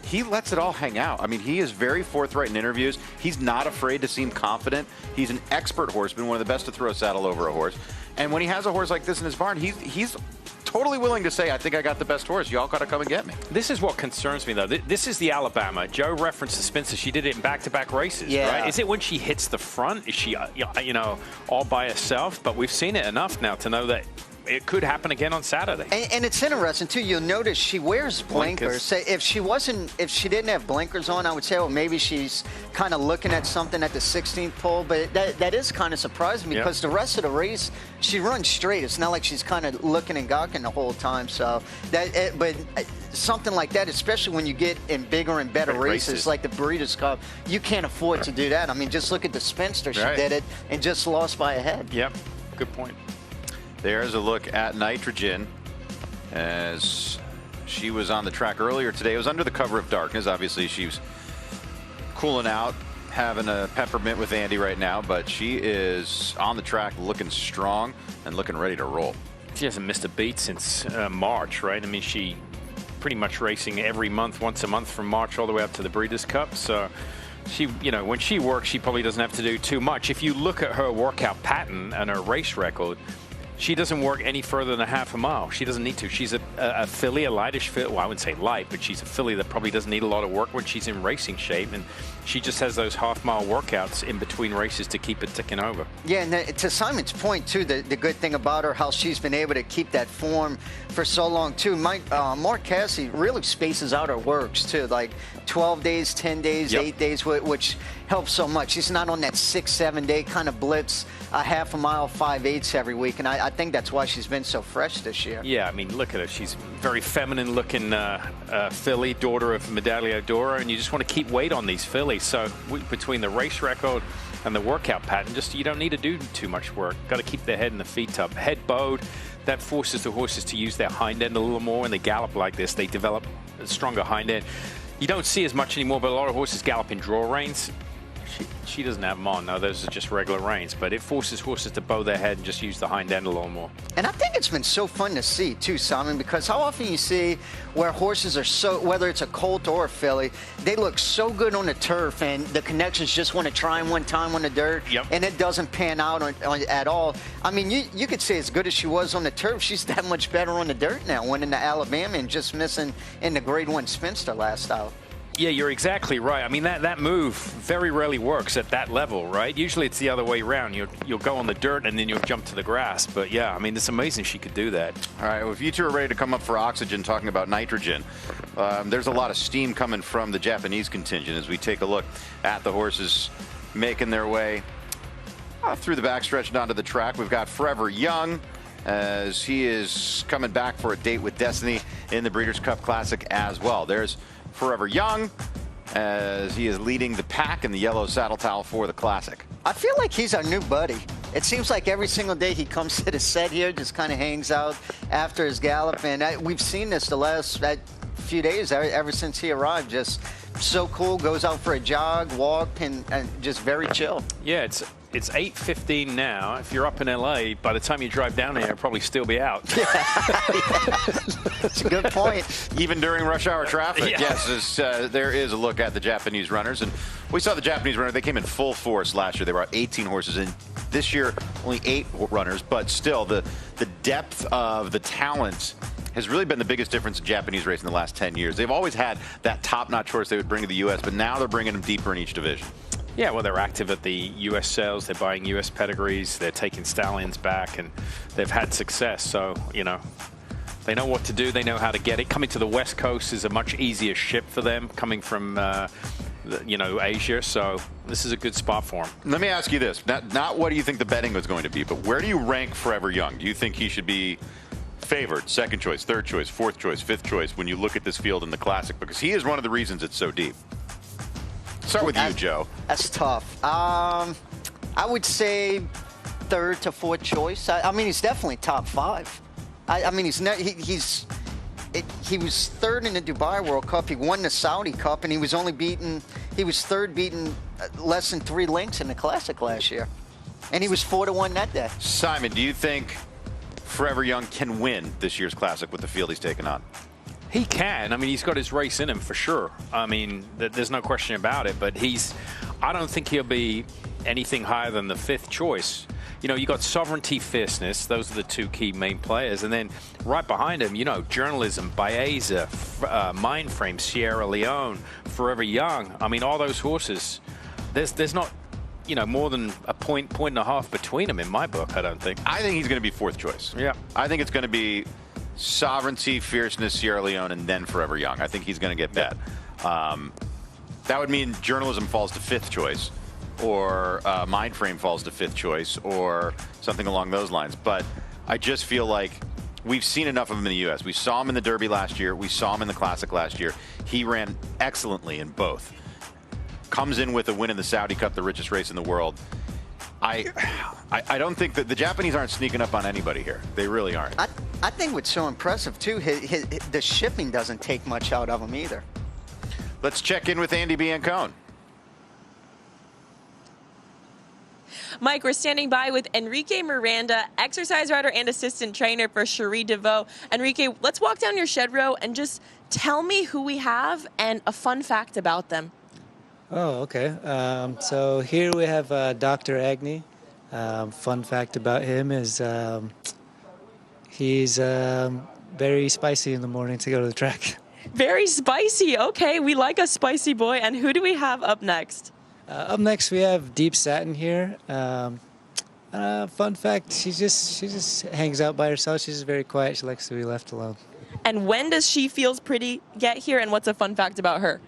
He lets it all hang out. I mean, he is very forthright in interviews. He's not afraid to seem confident. He's an expert horseman, one of the best to throw a saddle over a horse. And when he has a horse like this in his barn, he's totally willing to say, I think I got the best horse. Y'all got to come and get me. This is what concerns me, though. This is the Alabama. Joe referenced the Spencer. She did it in back-to-back races, yeah. right? Is it when she hits the front? Is she, all by herself? But we've seen it enough now to know that it could happen again on Saturday. And it's interesting too. You'll notice she wears blinkers. So if she didn't have blinkers on, I would say, well, maybe she's kind of looking at something at the 16th pole. But that is kind of surprising because the rest of the race, she runs straight. It's not like she's kind of looking and gawking the whole time. So but something like that, especially when you get in bigger and better races like the Breeders' Cup, you can't afford to do that. I mean, just look at the Spinster. She did it and just lost by a head. Yep, good point. There's a look at Nitrogen as she was on the track earlier today. It was under the cover of darkness. Obviously, she's cooling out, having a peppermint with Andy right now, but she is on the track looking strong and looking ready to roll. She hasn't missed a beat since March, right? I mean, she pretty much racing every month, once a month from March all the way up to the Breeders' Cup. So she, when she works, she probably doesn't have to do too much. If you look at her workout pattern and her race record, she doesn't work any further than a half a mile. She doesn't need to. She's a filly, a lightish filly. Well, I wouldn't say light, but she's a filly that probably doesn't need a lot of work when she's in racing shape. And she just has those half-mile workouts in between races to keep it ticking over. Yeah, and to Simon's point, too, the good thing about her, how she's been able to keep that form for so long, too. Mark Cassie really spaces out her works, too, like 12 days, 10 days, 8 days, which helps so much. She's not on that 6-7 day kind of blitz, a half a mile, 5/8 every week, and I think that's why she's been so fresh this year. Yeah, I mean, look at her. She's very feminine-looking filly, daughter of Medaglia Dora, and you just want to keep weight on these fillies. So between the race record and the workout pattern, you don't need to do too much work. Got to keep their head and the feet up. Head bowed, that forces the horses to use their hind end a little more. When they gallop like this, they develop a stronger hind end. You don't see as much anymore, but a lot of horses gallop in draw reins. She doesn't have them on. No, those are just regular reins, but it forces horses to bow their head and just use the hind end a little more. And I think it's been so fun to see, too, Simon, because how often you see where horses are whether it's a colt or a filly, they look so good on the turf, and the connections just want to try them one time on the dirt, and it doesn't pan out at all. I mean, you could say as good as she was on the turf, she's that much better on the dirt now, winning the Alabama and just missing in the Grade 1 Spinster last out. Yeah, you're exactly right. I mean, that move very rarely works at that level, right? Usually it's the other way around. You'll go on the dirt and then you'll jump to the grass. But yeah, I mean, it's amazing she could do that. All right, well, if you two are ready to come up for oxygen talking about Nitrogen, there's a lot of steam coming from the Japanese contingent as we take a look at the horses making their way through the backstretch and onto the track. We've got Forever Young as he is coming back for a date with Destiny in the Breeders' Cup Classic as well. There's Forever Young as he is leading the pack in the yellow saddle towel for the Classic. I feel like he's our new buddy. It seems like every single day he comes to the set here, just kind of hangs out after his gallop. And we've seen this the last few days, ever since he arrived. Just so cool, goes out for a jog, walk, and just very chill. Yeah, it's 8:15 now. If you're up in LA, by the time you drive down there, it'll probably still be out. That's a good point. Even during rush hour traffic, yes, there is a look at the Japanese runners. And we saw the Japanese runner. They came in full force last year. They brought 18 horses in. This year, only 8 runners. But still, the depth of the talent has really been the biggest difference in Japanese racing in the last 10 years. They've always had that top-notch horse they would bring to the U.S., but now they're bringing them deeper in each division. Yeah, well, they're active at the U.S. sales. They're buying U.S. pedigrees. They're taking stallions back, and they've had success. So, you know, they know what to do. They know how to get it. Coming to the West Coast is a much easier ship for them, coming from, you know, Asia. So this is a good spot for them. Let me ask you this. Not what do you think the betting was going to be, but where do you rank Forever Young? Do you think he should be favored, second choice, third choice, fourth choice, fifth choice when you look at this field in the Classic? Because he is one of the reasons it's so deep. Start with you, Joe. That's tough. I would say third to fourth choice. I mean, he's definitely top 5. I mean, he was third in the Dubai World Cup. He won the Saudi Cup, and he was third beaten less than 3 lengths in the Classic last year. And he was 4-1 that day. Simon, do you think Forever Young can win this year's Classic with the field he's taken on? He can. I mean, he's got his race in him for sure. I mean, there's no question about it. But I don't think he'll be anything higher than the 5th choice. You know, you got Sovereignty, Fierceness. Those are the 2 key main players. And then right behind him, you know, Journalism, Baeza, Mindframe, Sierra Leone, Forever Young. I mean, all those horses. There's not, you know, more than a point and a half between them in my book, I don't think. I think he's going to be 4th choice. Yeah. I think it's going to be Sovereignty, Fierceness, Sierra Leone, and then Forever Young. I think he's going to get that. That would mean Journalism falls to 5th choice, or Mindframe falls to 5th choice, or something along those lines. But I just feel like we've seen enough of him in the U.S. We saw him in the Derby last year. We saw him in the Classic last year. He ran excellently in both. Comes in with a win in the Saudi Cup, the richest race in the world. I don't think that the Japanese aren't sneaking up on anybody here. They really aren't. I think what's so impressive, too, the shipping doesn't take much out of him either. Let's check in with Andy Biancone. Mike, we're standing by with Enrique Miranda, exercise rider and assistant trainer for Cherie DeVaux. Enrique, let's walk down your shed row and just tell me who we have and a fun fact about them. Oh, okay. So here we have Dr. Agnew. Fun fact about him is he's very spicy in the morning to go to the track. Very spicy. Okay, we like a spicy boy. And who do we have up next? Up next, we have Deep Satin here. Fun fact, she just hangs out by herself. She's just very quiet. She likes to be left alone. And when does She Feels Pretty get here, and what's a fun fact about her?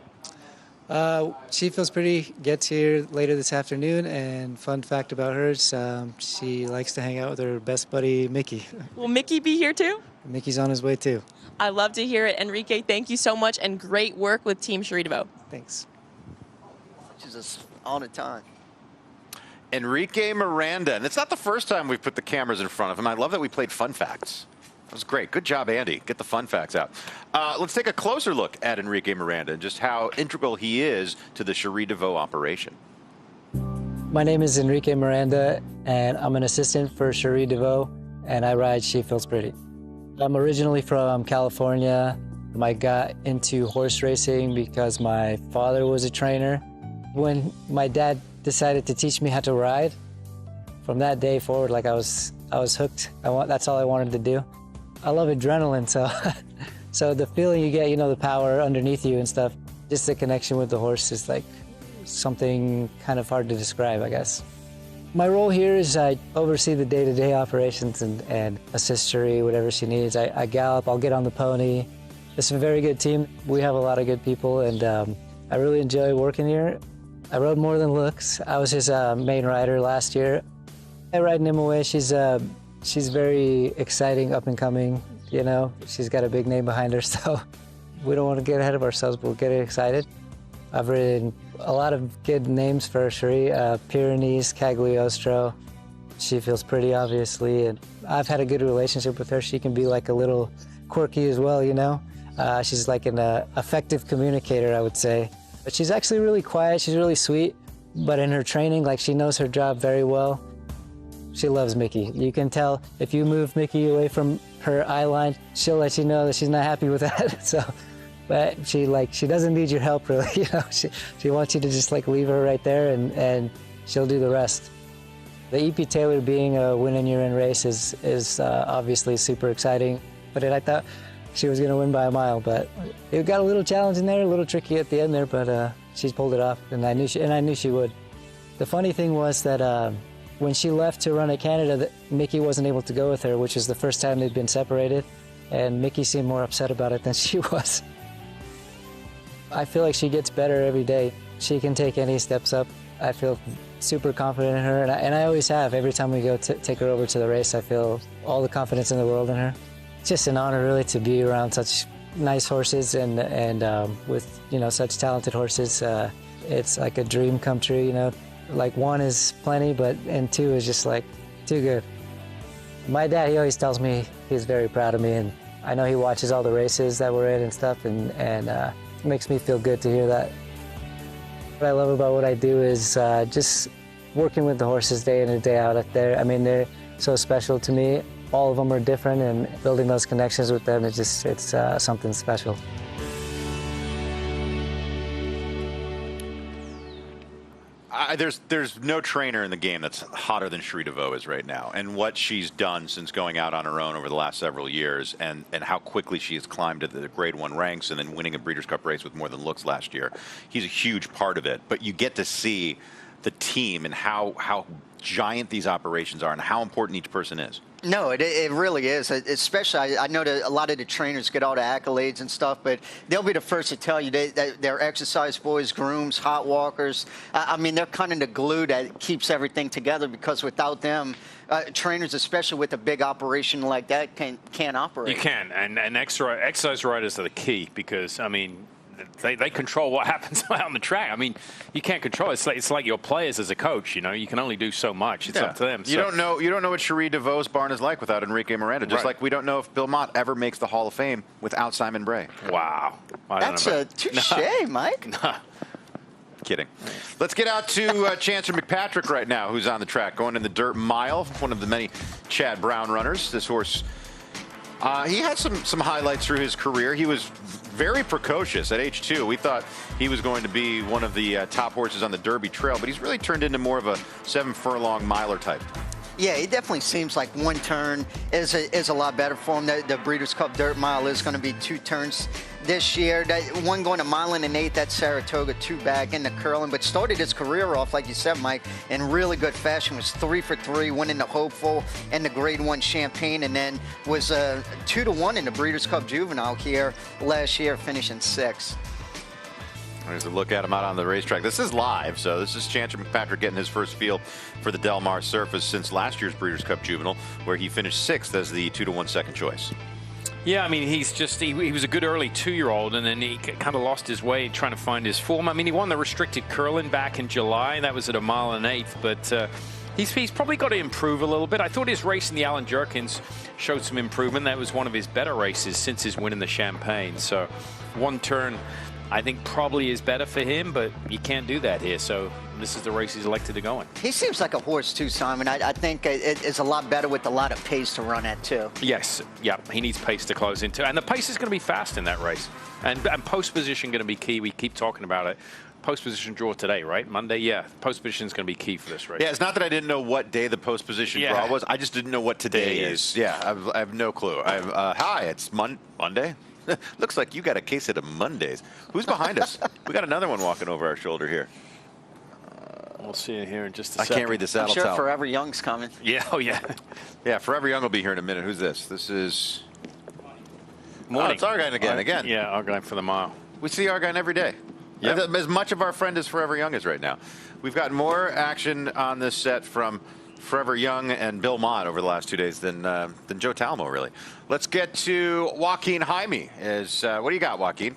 She Feels Pretty gets here later this afternoon, and fun fact about her is she likes to hang out with her best buddy, Mickey. Will Mickey be here too? Mickey's on his way too. I love to hear it. Enrique, thank you so much, and great work with Team Cherie DeVaux. Thanks. She's just all the time. Enrique Miranda, and it's not the first time we've put the cameras in front of him. I love that we played fun facts. That was great. Good job, Andy. Get the fun facts out. Let's take a closer look at Enrique Miranda and just how integral he is to the Cherie DeVaux operation. My name is Enrique Miranda, and I'm an assistant for Cherie DeVaux, and I ride She Feels Pretty. I'm originally from California. I got into horse racing because my father was a trainer. When my dad decided to teach me how to ride, from that day forward, like I was hooked. That's all I wanted to do. I love adrenaline, so the feeling you get, you know, the power underneath you and stuff, just the connection with the horse is like something kind of hard to describe, I guess. My role here is I oversee the day-to-day operations and assist Cherie, whatever she needs. I gallop, I'll get on the pony. It's a very good team. We have a lot of good people, and I really enjoy working here. I rode More Than Looks. I was his main rider last year. I ride Nimue. She's very exciting, up and coming, you know. She's got a big name behind her, so we don't want to get ahead of ourselves, but we're getting excited. I've ridden a lot of good names for Cherie, Pyrenees, Cagliostro. She Feels Pretty, obviously, and I've had a good relationship with her. She can be like a little quirky as well, you know. She's like an effective communicator, I would say. But she's actually really quiet, she's really sweet, but in her training, like, she knows her job very well. She loves Mickey. You can tell if you move Mickey away from her eye line, she'll let you know that she's not happy with that. So, but she doesn't need your help really. You know, she wants you to just like leave her right there, and she'll do the rest. The EP Taylor being a win and you're in race is obviously super exciting. But I thought she was going to win by a mile, but it got a little challenging there, a little tricky at the end there, but she pulled it off, and I knew she would. The funny thing was that when she left to run at Canada, Mickey wasn't able to go with her, which is the first time they'd been separated. And Mickey seemed more upset about it than she was. I feel like she gets better every day. She can take any steps up. I feel super confident in her, and I always have. Every time we go take her over to the race, I feel all the confidence in the world in her. It's just an honor, really, to be around such nice horses and with, you know, such talented horses. It's like a dream come true, you know. Like, 1 is plenty, and 2 is just like too good. My dad, he always tells me he's very proud of me, and I know he watches all the races that we're in and stuff, and it makes me feel good to hear that. What I love about what I do is just working with the horses day in and day out up there. I mean, they're so special to me. All of them are different, and building those connections with them, it's something special. There's no trainer in the game that's hotter than Cherie DeVaux is right now, and what she's done since going out on her own over the last several years, and how quickly she has climbed to the Grade 1 ranks and then winning a Breeders' Cup race with More Than Looks last year. He's a huge part of it, but you get to see the team and how giant these operations are and how important each person is. No, it really is. Especially, I know that a lot of the trainers get all the accolades and stuff, but they'll be the first to tell you they're exercise boys, grooms, hot walkers. I mean, they're kind of the glue that keeps everything together, because without them, trainers, especially with a big operation like that, can't operate. You can, and exercise riders are the key, because, I mean, they control what happens out on the track. I mean, you can't control it. It's like your players as a coach. You know, you can only do so much. It's up to them. You don't know what Cherie DeVaux's barn is like without Enrique Miranda. Just like we don't know if Bill Mott ever makes the Hall of Fame without Simon Bray. Wow, that's a touche, Mike. Kidding. Let's get out to Chancer McPatrick right now, who's on the track, going in the dirt mile. One of the many Chad Brown runners. This horse. He had some highlights through his career. He was very precocious at age 2. We thought he was going to be one of the top horses on the Derby Trail, but he's really turned into more of a 7-furlong miler type. Yeah, it definitely seems like one turn is a lot better for him. The Breeders' Cup Dirt Mile is going to be 2 turns this year. One going a 1 1/8 1/8, that's Saratoga, 2 back in the curling, but started his career off, like you said, Mike, in really good fashion. Was 3 for 3, winning the Hopeful and the Grade 1 Champagne, and then was 2 to 1 in the Breeders' Cup Juvenile here last year, finishing 6th. There's a look at him out on the racetrack. This is live, so this is Chancer McPatrick getting his first feel for the Del Mar surface since last year's Breeders' Cup Juvenile, where he finished 6th as the 2 to 1 second choice. Yeah, I mean, he was a good early 2-year-old, and then he kind of lost his way trying to find his form. I mean, he won the restricted curling back in July. That was at 1 1/8, but he's probably got to improve a little bit. I thought his race in the Allen Jerkins showed some improvement. That was one of his better races since his win in the Champagne. So 1 turn, I think, probably is better for him, but you can't do that here. So this is the race he's elected to go in. He seems like a horse too, Simon. I think it's a lot better with a lot of pace to run at too. Yes, yeah, he needs pace to close into, and the pace is going to be fast in that race. And post position going to be key. We keep talking about it. Post position draw today, right? Monday, yeah. Post position is going to be key for this race. Yeah, it's not that I didn't know what day the post position draw was. I just didn't know what today is. Yeah, I have no clue. Hi, it's Monday. Looks like you got a case of the Mondays. Who's behind us? We got another one walking over our shoulder here. We'll see it here in just a second. I can't read the saddle. I'm sure towel. Forever Young's coming. Yeah, oh yeah. Yeah, Forever Young will be here in a minute. Who's this? This is... Morning. Oh, it's Argine again. Yeah, Argine for the mile. We see Argine every day. Yep. As much of our friend as Forever Young is right now. We've got more action on this set from Forever Young and Bill Mott over the last 2 days than Joe Talmo, really. Let's get to Joaquin Jaime. What do you got, Joaquin?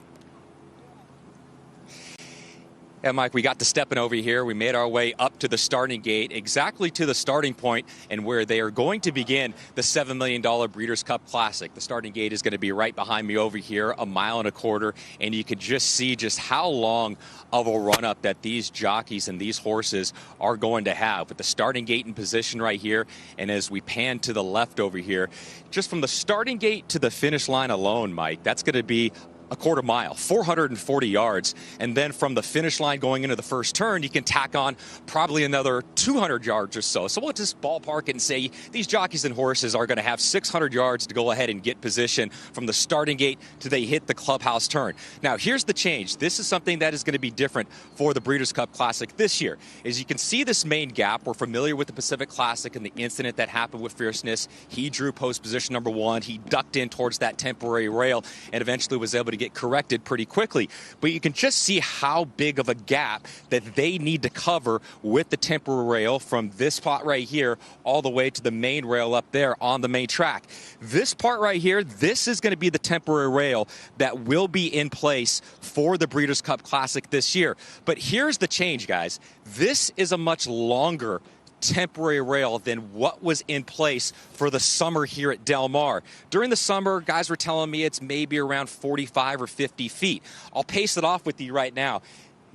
Yeah, Mike, we got to stepping over here. We made our way up to the starting gate, exactly to the starting point, and where they are going to begin the $7 million Breeders' Cup Classic. The starting gate is going to be right behind me over here, 1.25 miles, and you could just see just how long of a run-up that these jockeys and these horses are going to have. With the starting gate in position right here, and as we pan to the left over here, just from the starting gate to the finish line alone, Mike, that's going to be a quarter mile, 440 yards. And then from the finish line going into the first turn, you can tack on probably another 200 yards or so. So we'll just ballpark it and say these jockeys and horses are going to have 600 yards to go ahead and get position from the starting gate to they hit the clubhouse turn. Now, here's the change. This is something that is going to be different for the Breeders' Cup Classic this year. As you can see this main gap, we're familiar with the Pacific Classic and the incident that happened with Fierceness. He drew post position number 1. He ducked in towards that temporary rail and eventually was able to get corrected pretty quickly. But you can just see how big of a gap that they need to cover with the temporary rail from this spot right here all the way to the main rail up there on the main track. This part right here, this is going to be the temporary rail that will be in place for the Breeders' Cup Classic this year. But here's the change, guys. This is a much longer temporary rail than what was in place for the summer here at Del Mar. During the summer, guys were telling me it's maybe around 45 or 50 feet. I'll pace it off with you right now.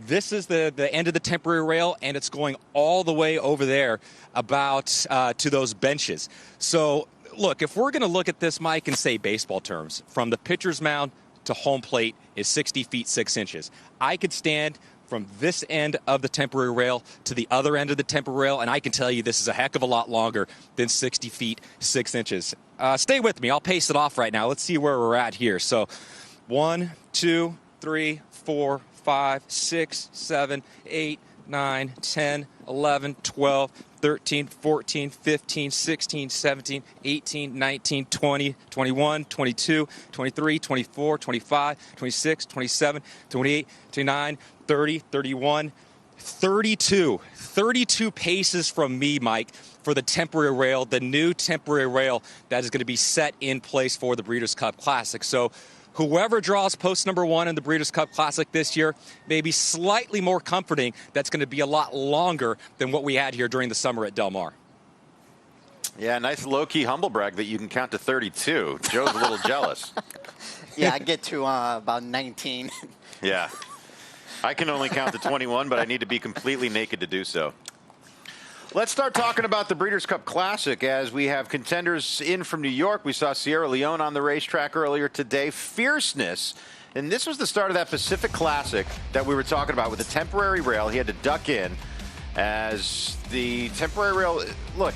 This is the end of the temporary rail, and it's going all the way over there about to those benches. So, look, if we're going to look at this, Mike, and say baseball terms, from the pitcher's mound to home plate is 60 feet 6 inches. I could stand from this end of the temporary rail to the other end of the temporary rail, and I can tell you this is a heck of a lot longer than 60 feet 6 inches. Stay with me. I'll pace it off right now. Let's see where we're at here. So 1, 2, 3, 4, 5, 6, 7, 8, 9, 10, 11, 12, 13, 14, 15, 16, 17, 18, 19, 20, 21, 22, 23, 24, 25, 26, 27, 28, 29, 30, 31, 32. 32 paces from me, Mike, for the temporary rail, the new temporary rail that is going to be set in place for the Breeders' Cup Classic. So whoever draws post number 1 in the Breeders' Cup Classic this year may be slightly more comforting. That's going to be a lot longer than what we had here during the summer at Del Mar. Yeah, nice low-key humble brag that you can count to 32. Joe's a little jealous. Yeah, I get to about 19. Yeah. I can only count to 21, but I need to be completely naked to do so. Let's start talking about the Breeders' Cup Classic as we have contenders in from New York. We saw Sierra Leone on the racetrack earlier today. Fierceness. And this was the start of that Pacific Classic that we were talking about with the temporary rail. He had to duck in as the temporary rail. Look,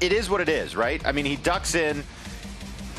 it is what it is, right? I mean, he ducks in.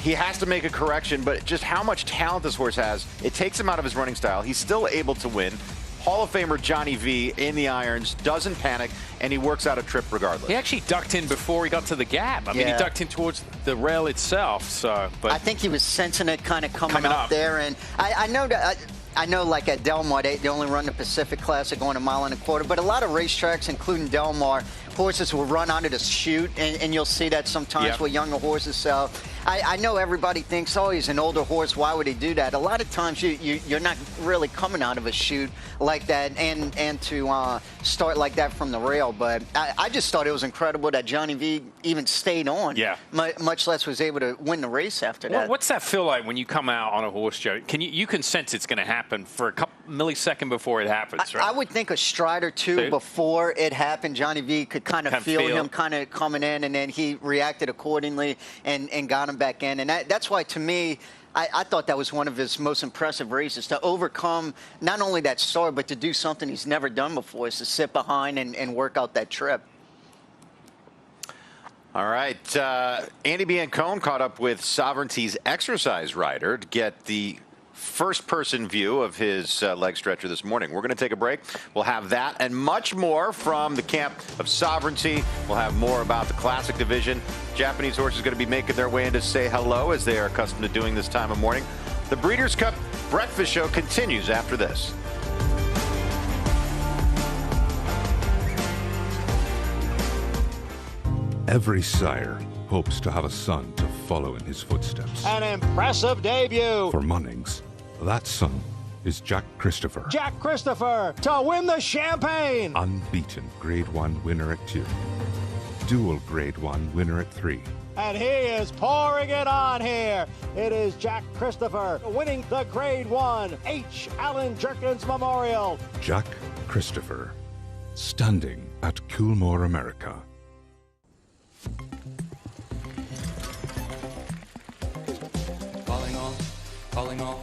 He has to make a correction, but just how much talent this horse has, it takes him out of his running style. He's still able to win. Hall of Famer Johnny V in the irons, doesn't panic, and he works out a trip regardless. He actually ducked in before he got to the gap. I mean, he ducked in towards the rail itself. So, but I think he was sensing it kind of coming up there, and I know that. I know, like at Del Mar, they only run the Pacific Classic going 1.25 miles, but a lot of racetracks, including Del Mar, horses will run onto the chute, and you'll see that sometimes with younger horses. So I know everybody thinks, oh, he's an older horse. Why would he do that? A lot of times you're not really coming out of a chute like that and to start like that from the rail. But I just thought it was incredible that Johnny V even stayed on, much less was able to win the race after that. What's that feel like when you come out on a horse, Joe? You can sense it's going to happen for a couple millisecond before it happens, right? I would think a stride or two before it happened, Johnny V could kind of feel him kind of coming in, and then he reacted accordingly and got him back in. And that's why, to me, I thought that was one of his most impressive races, to overcome not only that start, but to do something he's never done before, is to sit behind and work out that trip. All right. Andy Biancone caught up with Sovereignty's exercise rider to get the first-person view of his leg stretcher this morning. We're going to take a break. We'll have that and much more from the camp of Sovereignty. We'll have more about the Classic division. Japanese horses are going to be making their way in to say hello, as they are accustomed to doing this time of morning. The Breeders' Cup Breakfast Show continues after this. Every sire hopes to have a son to follow in his footsteps. An impressive debut. For Munnings, that son is Jack Christopher. Jack Christopher to win the Champagne. Unbeaten Grade 1 winner at 2. Dual Grade 1 winner at 3. And he is pouring it on here. It is Jack Christopher winning the Grade 1 H. Allen Jerkins Memorial. Jack Christopher, standing at Coolmore, America. Calling all Calling all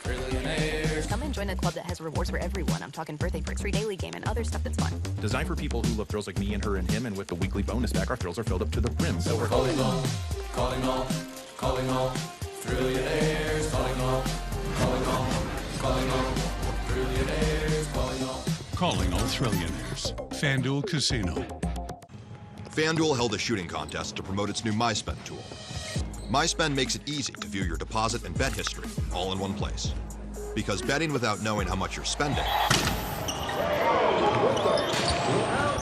trillionaires. Come and join a club that has rewards for everyone. I'm talking birthday perks, free daily game, and other stuff that's fun. Designed for people who love thrills like me and her and him, and with the weekly bonus back, our thrills are filled up to the brim. So we're calling all trillionaires. Calling all trillionaires. Calling all trillionaires. FanDuel Casino. FanDuel held a shooting contest to promote its new MySpend tool. MySpend makes it easy to view your deposit and bet history all in one place. Because betting without knowing how much you're spending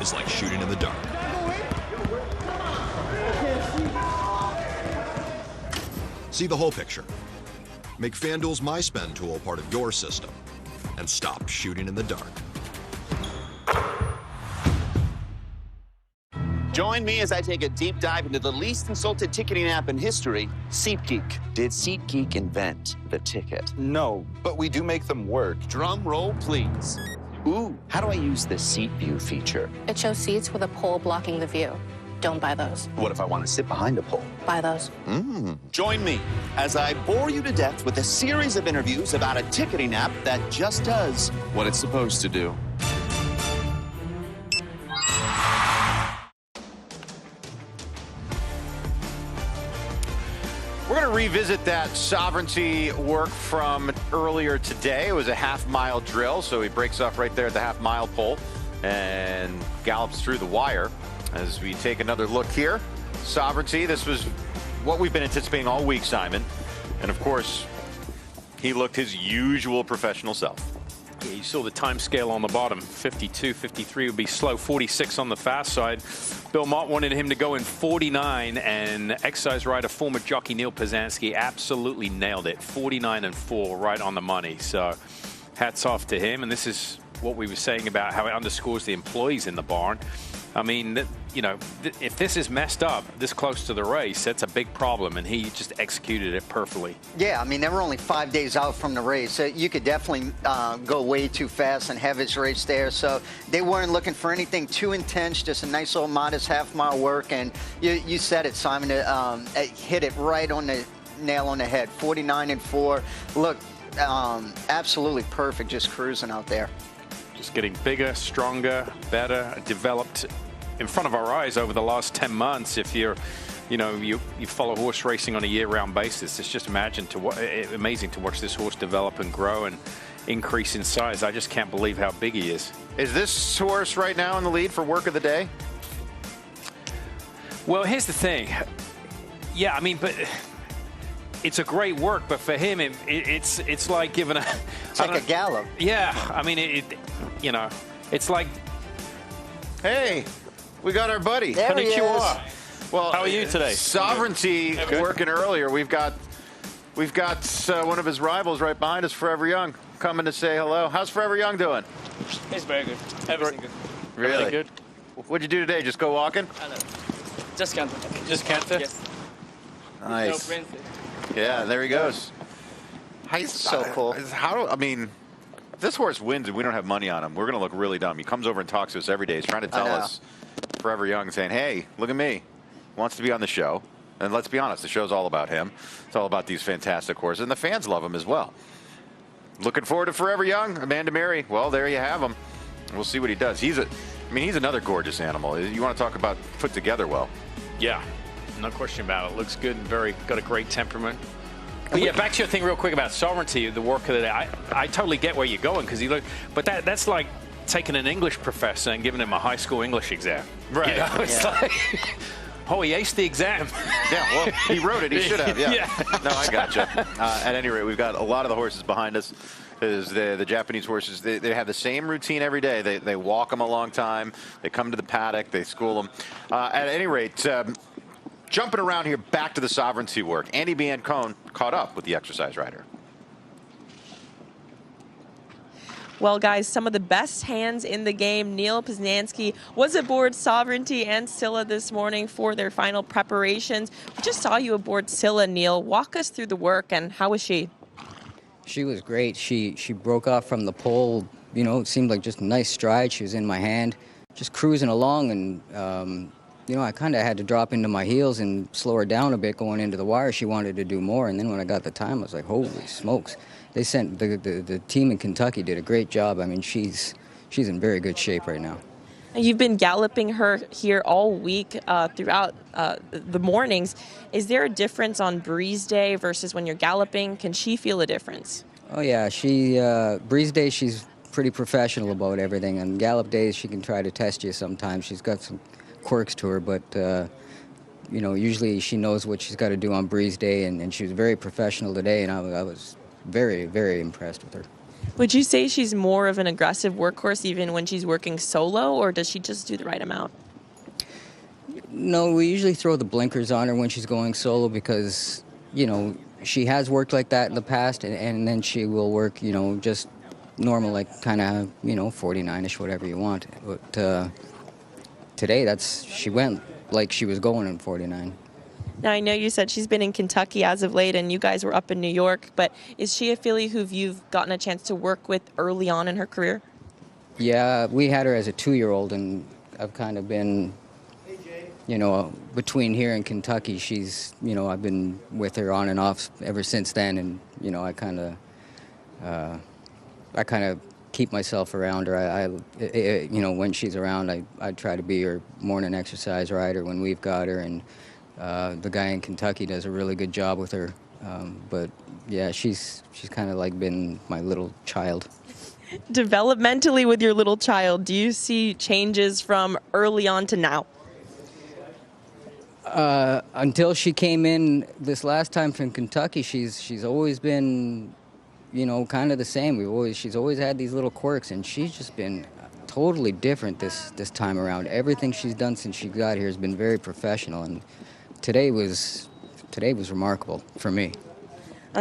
is like shooting in the dark. See the whole picture. Make FanDuel's MySpend tool part of your system and stop shooting in the dark. Join me as I take a deep dive into the least insulted ticketing app in history, SeatGeek. Did SeatGeek invent the ticket? No, but we do make them work. Drum roll, please. Ooh, how do I use the Seat View feature? It shows seats with a pole blocking the view. Don't buy those. What if I want to sit behind a pole? Buy those. Join me as I bore you to death with a series of interviews about a ticketing app that just does what it's supposed to do. We're going to revisit that sovereignty work from earlier today. It was a half-mile drill, so he breaks off right there at the half-mile pole and gallops through the wire. As we take another look here, sovereignty, this was what we've been anticipating all week, Simon. And of course, he looked his usual professional self. Yeah, you saw the time scale on the bottom. 52, 53 would be slow. 46 on the fast side. Bill Mott wanted him to go in 49, and exercise rider, former jockey Neil Pazanski absolutely nailed it. 49 and 4, right on the money. So hats off to him. And this is what we were saying about how it underscores the employees in the barn. I mean, you know, if this is messed up this close to the race, that's a big problem, and he just executed it perfectly. Yeah, I mean, they were only 5 days out from the race. So you could definitely go way too fast and have his race there. So they weren't looking for anything too intense, just a nice little modest half-mile work. And you said it, Simon, it hit it right on the nail on the head. 49 and 4. Look, absolutely perfect, just cruising out there. Just getting bigger, stronger, better, developed in front of our eyes over the last 10 months. If you follow horse racing on a year-round basis, it's just amazing to watch this horse develop and grow and increase in size. I just can't believe how big he is. Is this horse right now in the lead for work of the day? Well, here's the thing. Yeah, I mean, but it's a great work, but for him, it's like giving a... It's like a gallop. Yeah, I mean, it's like... Hey, we got our buddy. There he is. Well, how are you today? Sovereignty working earlier. We've got one of his rivals right behind us, Forever Young, coming to say hello. How's Forever Young doing? It's very good. Everything good. Really? Everything good. What'd you do today? Just go walking? Just canter. Just canter? Yes. Nice. No yeah, there he goes. So cool. I mean, if this horse wins and we don't have money on him, we're going to look really dumb. He comes over and talks to us every day. He's trying to tell us, Forever Young, saying, hey, look at me. Wants to be on the show. And let's be honest, the show's all about him. It's all about these fantastic horses. And the fans love him as well. Looking forward to Forever Young. Amanda Mary, well, there you have him. We'll see what he does. He's another gorgeous animal. You want to talk about put together well. Yeah, no question about it. Looks good and got a great temperament. But yeah, back to your thing real quick about sovereignty, the work of the day. I totally get where you're going, because but that's like taking an English professor and giving him a high school English exam. Right. You know, it's like, oh, he aced the exam. Yeah, well, he wrote it. He should have, yeah. No, I gotcha. At any rate, we've got a lot of the horses behind us. The Japanese horses, they have the same routine every day. They walk them a long time. They come to the paddock. They school them. At any rate, jumping around here back to the sovereignty work, Andy Biancone caught up with the exercise rider. Well, guys, some of the best hands in the game. Neil Pazanski was aboard Sovereignty and Scylla this morning for their final preparations. We just saw you aboard Scylla, Neil. Walk us through the work, and how was she? She was great. She broke off from the pole. You know, it seemed like just a nice stride. She was in my hand, just cruising along, and you know, I kind of had to drop into my heels and slow her down a bit going into the wire. She wanted to do more, and then when I got the time, I was like, holy smokes. They sent the team in Kentucky did a great job. I mean, she's in very good shape right now. You've been galloping her here all week throughout the mornings. Is there a difference on breeze day versus when you're galloping? Can she feel a difference? Oh yeah, breeze day she's pretty professional about everything. On gallop days she can try to test you sometimes. She's got some quirks to her, but you know, usually she knows what she's got to do on breeze day, and she was very professional today, and I was very, very impressed with her. Would you say she's more of an aggressive workhorse even when she's working solo, or does she just do the right amount? No, we usually throw the blinkers on her when she's going solo because, you know, she has worked like that in the past, and then she will work, you know, just normal, like kind of, you know, 49-ish, whatever you want. But today, she went like she was going in 49. Now, I know you said she's been in Kentucky as of late, and you guys were up in New York, but is she a filly who you've gotten a chance to work with early on in her career? Yeah, we had her as a 2-year-old, and I've kind of been, you know, between here and Kentucky, she's, you know, I've been with her on and off ever since then, and, you know, I kind of keep myself around her. You know, when she's around, I try to be her morning exercise rider when we've got her, and the guy in Kentucky does a really good job with her. But yeah, she's kind of like been my little child. Developmentally with your little child, do you see changes from early on to now? Until she came in this last time from Kentucky, she's always been, you know, kind of the same. She's always had these little quirks, and she's just been totally different this time around. Everything she's done since she got here has been very professional, and today was remarkable for me.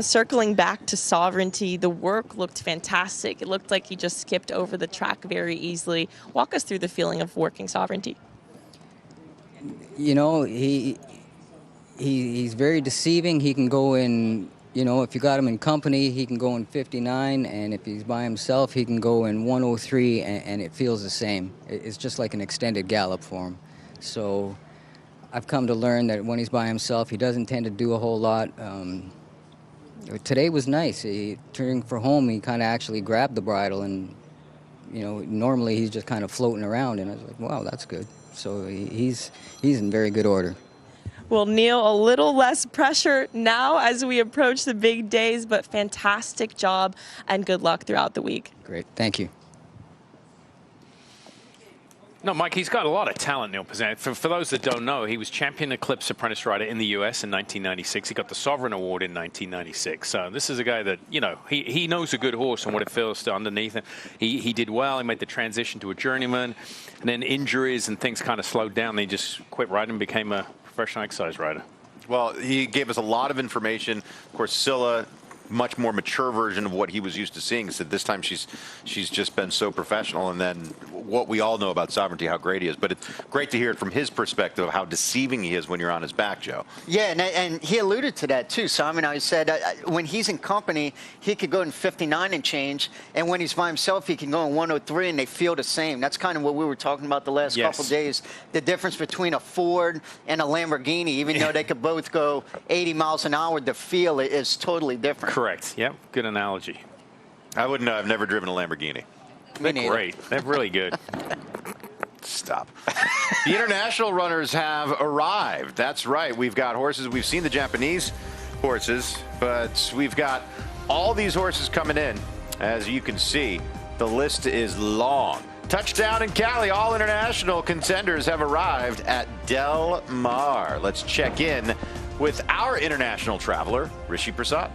Circling back to Sovereignty, the work looked fantastic. It looked like he just skipped over the track very easily. Walk us through the feeling of working Sovereignty. You know, he's very deceiving. He can go in, you know, if you got him in company, he can go in 59, and if he's by himself, he can go in 103, and it feels the same. It's just like an extended gallop for him. So I've come to learn that when he's by himself, he doesn't tend to do a whole lot. Today was nice. Turning for home, he kind of actually grabbed the bridle, and, you know, normally he's just kind of floating around, and I was like, wow, that's good. So he's in very good order. Well, Neil, a little less pressure now as we approach the big days, but fantastic job and good luck throughout the week. Great. Thank you. No, Mike, he's got a lot of talent, Neil Pazan. For those that don't know, he was champion Eclipse Apprentice Rider in the U.S. in 1996. He got the Sovereign Award in 1996. So this is a guy that, you know, he knows a good horse and what it feels to underneath him. He did well. He made the transition to a journeyman. And then injuries and things kind of slowed down. He just quit riding and became a professional exercise rider. Well, he gave us a lot of information. Of course, Scylla, much more mature version of what he was used to seeing. So this time she's just been so professional, and then what we all know about Sovereignty, how great he is. But it's great to hear it from his perspective of how deceiving he is when you're on his back, Joe. Yeah, and he alluded to that too. So I mean, I said when he's in company, he could go in 59 and change, and when he's by himself, he can go in 103, and they feel the same. That's kind of what we were talking about the last couple days. The difference between a Ford and a Lamborghini, even though they could both go 80 miles an hour, the feel is totally different. Correct. Yep. Good analogy. I wouldn't know. I've never driven a Lamborghini. They're great. They're really good. Stop. The international runners have arrived. That's right. We've got horses. We've seen the Japanese horses, but we've got all these horses coming in. As you can see, the list is long. Touchdown in Cali. All international contenders have arrived at Del Mar. Let's check in with our international traveler, Rishi Prasad.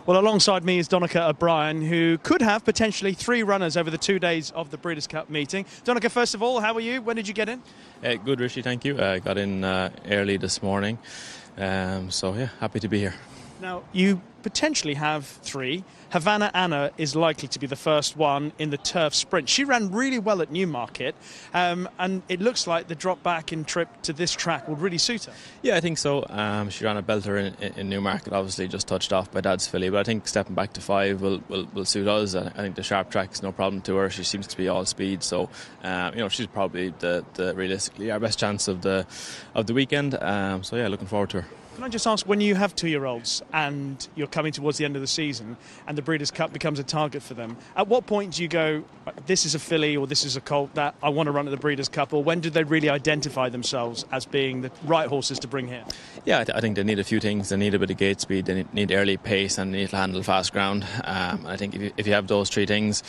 Well, alongside me is Donica O'Brien, who could have potentially 3 runners over the 2 days of the Breeders' Cup meeting. Donica, first of all, how are you? When did you get in? Good, Rishi, thank you. I got in early this morning. So, yeah, happy to be here. Now, you potentially have 3. Havana Anna is likely to be the first one in the turf sprint. She ran really well at Newmarket, and it looks like the drop back in trip to this track would really suit her. Yeah, I think so. She ran a belter in Newmarket, obviously just touched off by Dad's filly, but I think stepping back to 5 will suit us. I think the sharp track is no problem to her. She seems to be all speed, so she's probably the realistically our best chance of the weekend. So yeah, looking forward to her. Can I just ask, when you have 2-year-olds and you're coming towards the end of the season and the Breeders' Cup becomes a target for them, at what point do you go, this is a filly or this is a colt that I want to run at the Breeders' Cup, or when do they really identify themselves as being the right horses to bring here? Yeah, I think they need a few things. They need a bit of gate speed, they need early pace, and they need to handle fast ground. I think if you have those 3 things,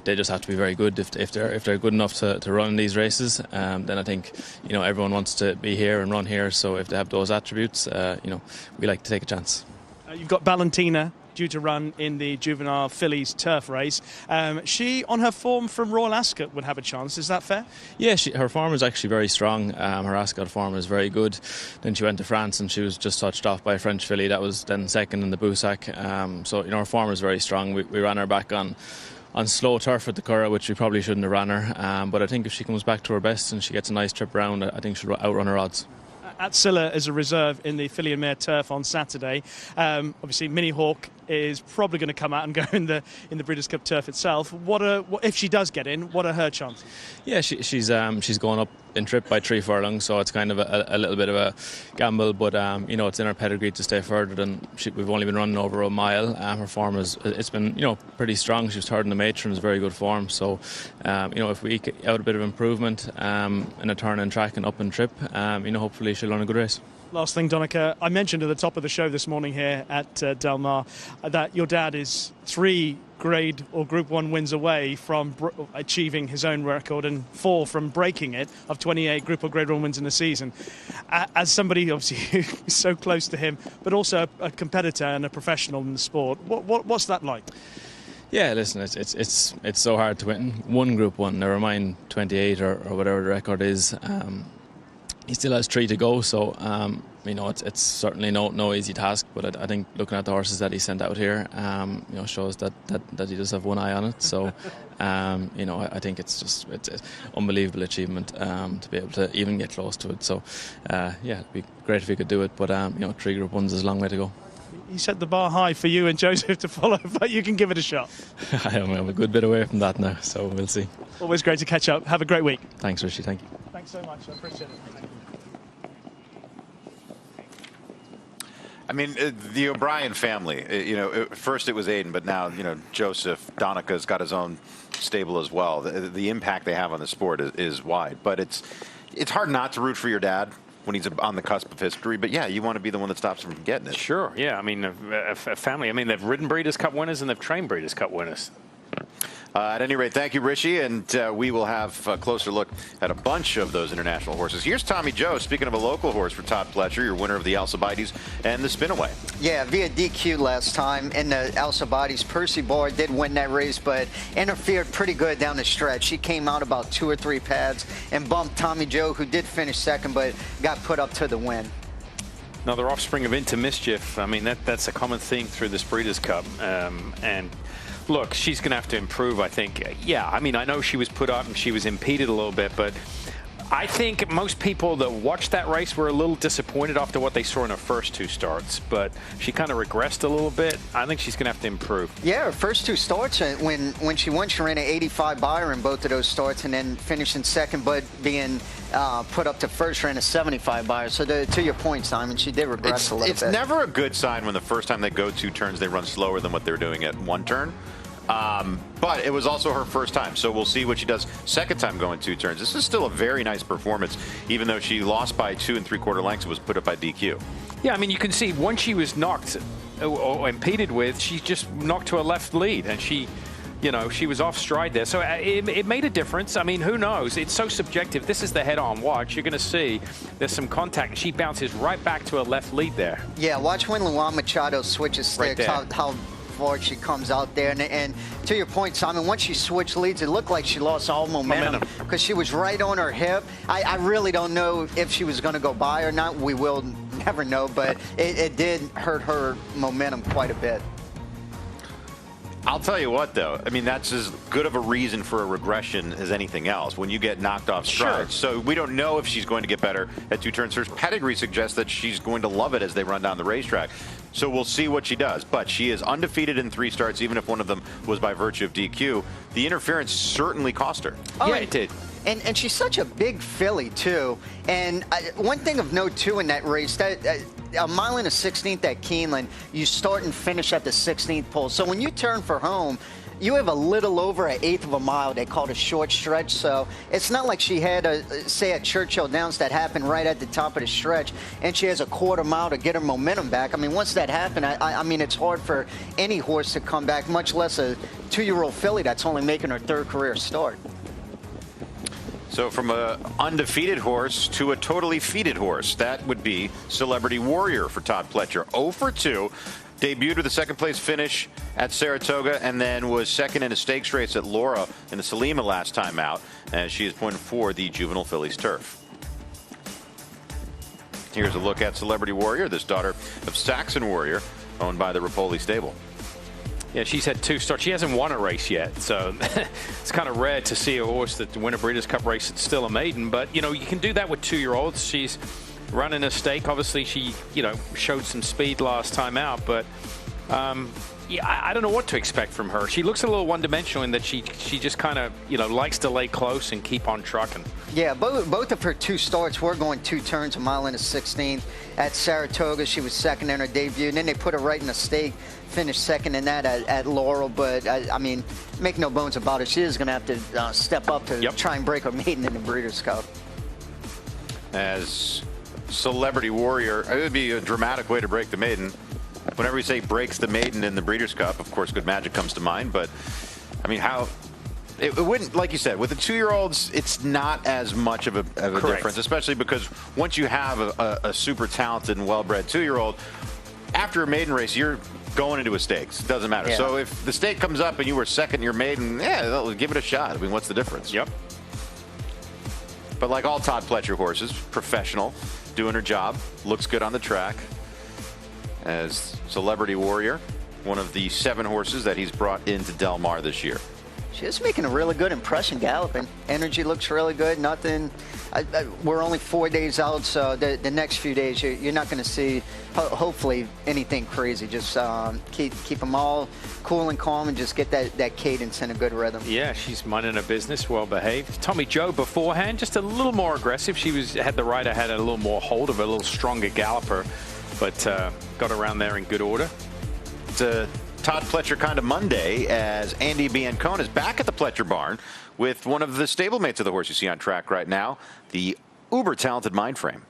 they just have to be very good. If they're good enough to run these races, then I think everyone wants to be here and run here. So if they have those attributes, we like to take a chance. You've got Valentina due to run in the juvenile fillies turf race. She, on her form from Royal Ascot, would have a chance. Is that fair? Yeah, her form is actually very strong. Her Ascot form is very good. Then she went to France and she was just touched off by a French filly that was then second in the Boussac. So her form is very strong. We ran her back on slow turf at the Curragh, which we probably shouldn't have ran her. But I think if she comes back to her best and she gets a nice trip round, I think she'll outrun her odds. At Silla as a reserve in the filly and mare turf on Saturday. Obviously, Minnie Hawk is probably going to come out and go in the Breeders' Cup turf itself. What if she does get in? What are her chances? Yeah, she's going up in trip by 3 furlongs, so it's kind of a little bit of a gamble. But it's in her pedigree to stay further than we've only been running over a mile. Her form it's been pretty strong. She was third in the Matrons, very good form. So if we get out a bit of improvement in a turn and track and up in trip, hopefully she'll run a good race. Last thing, Donica, I mentioned at the top of the show this morning here at Del Mar that your dad is 3 grade or Group 1 wins away from achieving his own record and 4 from breaking it of 28 Group or Grade 1 wins in a season. As somebody obviously who's so close to him, but also a competitor and a professional in the sport, what's that like? Yeah, listen, it's so hard to win 1 Group 1, never mind 28 or whatever the record is. He still has 3 to go, so it's certainly no easy task. But I think looking at the horses that he sent out here, shows that he does have one eye on it. So, I think it's an unbelievable achievement to be able to even get close to it. So, it'd be great if he could do it. But 3 Group 1s is a long way to go. You set the bar high for you and Joseph to follow, but you can give it a shot. I'm a good bit away from that now, so we'll see. Always great to catch up. Have a great week. Thanks, Richie. Thank you. Thanks so much. I appreciate it. I mean, the O'Brien family, first it was Aiden, but now, Joseph, Donica's got his own stable as well. The impact they have on the sport is wide. But it's hard not to root for your dad when he's on the cusp of history. But, yeah, you want to be the one that stops him from getting it. Sure, yeah. I mean, a family. I mean, they've ridden Breeders' Cup winners and they've trained Breeders' Cup winners. At any rate, thank you, Richie, and we will have a closer look at a bunch of those international horses. Here's Tommy Joe, speaking of a local horse for Todd Pletcher, your winner of the Alcibiades and the Spinaway. Yeah, via DQ last time in the Alcibiades. Percy Boyd did win that race, but interfered pretty good down the stretch. She came out about 2 or 3 pads and bumped Tommy Joe, who did finish second, but got put up to the win. Another offspring of Into Mischief. I mean, that's a common theme through this Breeders' Cup. And look, she's going to have to improve, I think. Yeah, I mean, I know she was put up and she was impeded a little bit, but I think most people that watched that race were a little disappointed after what they saw in her first 2 starts, but she kind of regressed a little bit. I think she's going to have to improve. Yeah, her first 2 starts, when she won, she ran an 85 buyer in both of those starts and then finished in second, but being put up to first, ran a 75 buyer. So to your point, Simon, she did regress a little bit. It's never a good sign when the first time they go 2 turns, they run slower than what they're doing at 1 turn. But it was also her first time, so we'll see what she does second time going 2 turns. This is still a very nice performance, even though she lost by 2 3/4 lengths. It was put up by DQ. Yeah, I mean, you can see once she was knocked or impeded with, she just knocked to a left lead, and she was off stride there. So it made a difference. I mean, who knows? It's so subjective. This is the head-on watch. You're going to see there's some contact, and she bounces right back to a left lead there. Yeah, watch when Luan Machado switches sticks, how forward she comes out there. And to your point, Simon, once she switched leads, it looked like she lost all momentum because she was right on her hip. I really don't know if she was going to go by or not. We will never know, but it did hurt her momentum quite a bit. I'll tell you what, though. I mean, that's as good of a reason for a regression as anything else when you get knocked off stride. Sure. So we don't know if she's going to get better at two-turns. Her pedigree suggests that she's going to love it as they run down the racetrack. So we'll see what she does. But she is undefeated in 3 starts, even if one of them was by virtue of DQ. The interference certainly cost her. Oh, yeah, it did. And she's such a big filly, too. And one thing of note, too, in that race, that a mile and a 16th at Keeneland, you start and finish at the 16th pole. So when you turn for home, you have a little over an 1/8 of a mile. They call it a short stretch. So it's not like she had, say, at Churchill Downs that happened right at the top of the stretch, and she has a 1/4 mile to get her momentum back. I mean, once that happened, I mean, it's hard for any horse to come back, much less a 2-year-old filly that's only making her 3rd career start. So from a undefeated horse to a totally feated horse, that would be Celebrity Warrior for Todd Pletcher. 0 for 2. Debuted with a 2nd place finish at Saratoga and then was 2nd in a stakes race at Laura in the Salima last time out, as she is pointed for the Juvenile Fillies turf. Here's a look at Celebrity Warrior, this daughter of Saxon Warrior, owned by the Rapoli stable. Yeah, she's had 2 starts. She hasn't won a race yet, so it's kind of rare to see a horse that win a Breeders' Cup race that's still a maiden. But, you know, you can do that with 2-year-olds. She's running a stake. Obviously, she, you know, showed some speed last time out, but yeah, I don't know what to expect from her. She looks a little one-dimensional in that she just kind of, you know, likes to lay close and keep on trucking. Yeah, both of her 2 starts were going 2 turns, a mile and a 16th. At Saratoga, she was 2nd in her debut, and then they put her right in the stake, finished 2nd in that at Laurel. But, I mean, make no bones about it, she is going to have to step up to try and break her maiden in the Breeders' Cup. As Celebrity Warrior, it would be a dramatic way to break the maiden. Whenever we say breaks the maiden in the Breeders' Cup, of course, Good Magic comes to mind. But, I mean, how... It wouldn't, like you said, with the 2-year-olds, it's not as much of a difference, especially because once you have a super talented and well-bred 2-year-old, after a maiden race, you're going into a stakes. It doesn't matter. Yeah. So if the stake comes up and you were 2nd in your maiden, yeah, give it a shot. I mean, what's the difference? Yep. But like all Todd Pletcher horses, professional, doing her job, looks good on the track. As Celebrity Warrior, one of the 7 horses that he's brought into Del Mar this year. She's making a really good impression galloping. Energy looks really good. Nothing. We're only 4 days out, so the next few days you're not going to see, hopefully, anything crazy. Just keep them all cool and calm and just get that cadence in a good rhythm. Yeah, she's minding her business, well behaved. Tommy Joe beforehand, just a little more aggressive. The rider had a little more hold of her, a little stronger galloper, but got around there in good order. It's a Todd Pletcher kind of Monday, as Andy Biancona is back at the Pletcher barn with one of the stablemates of the horse you see on track right now, the uber talented Mindframe.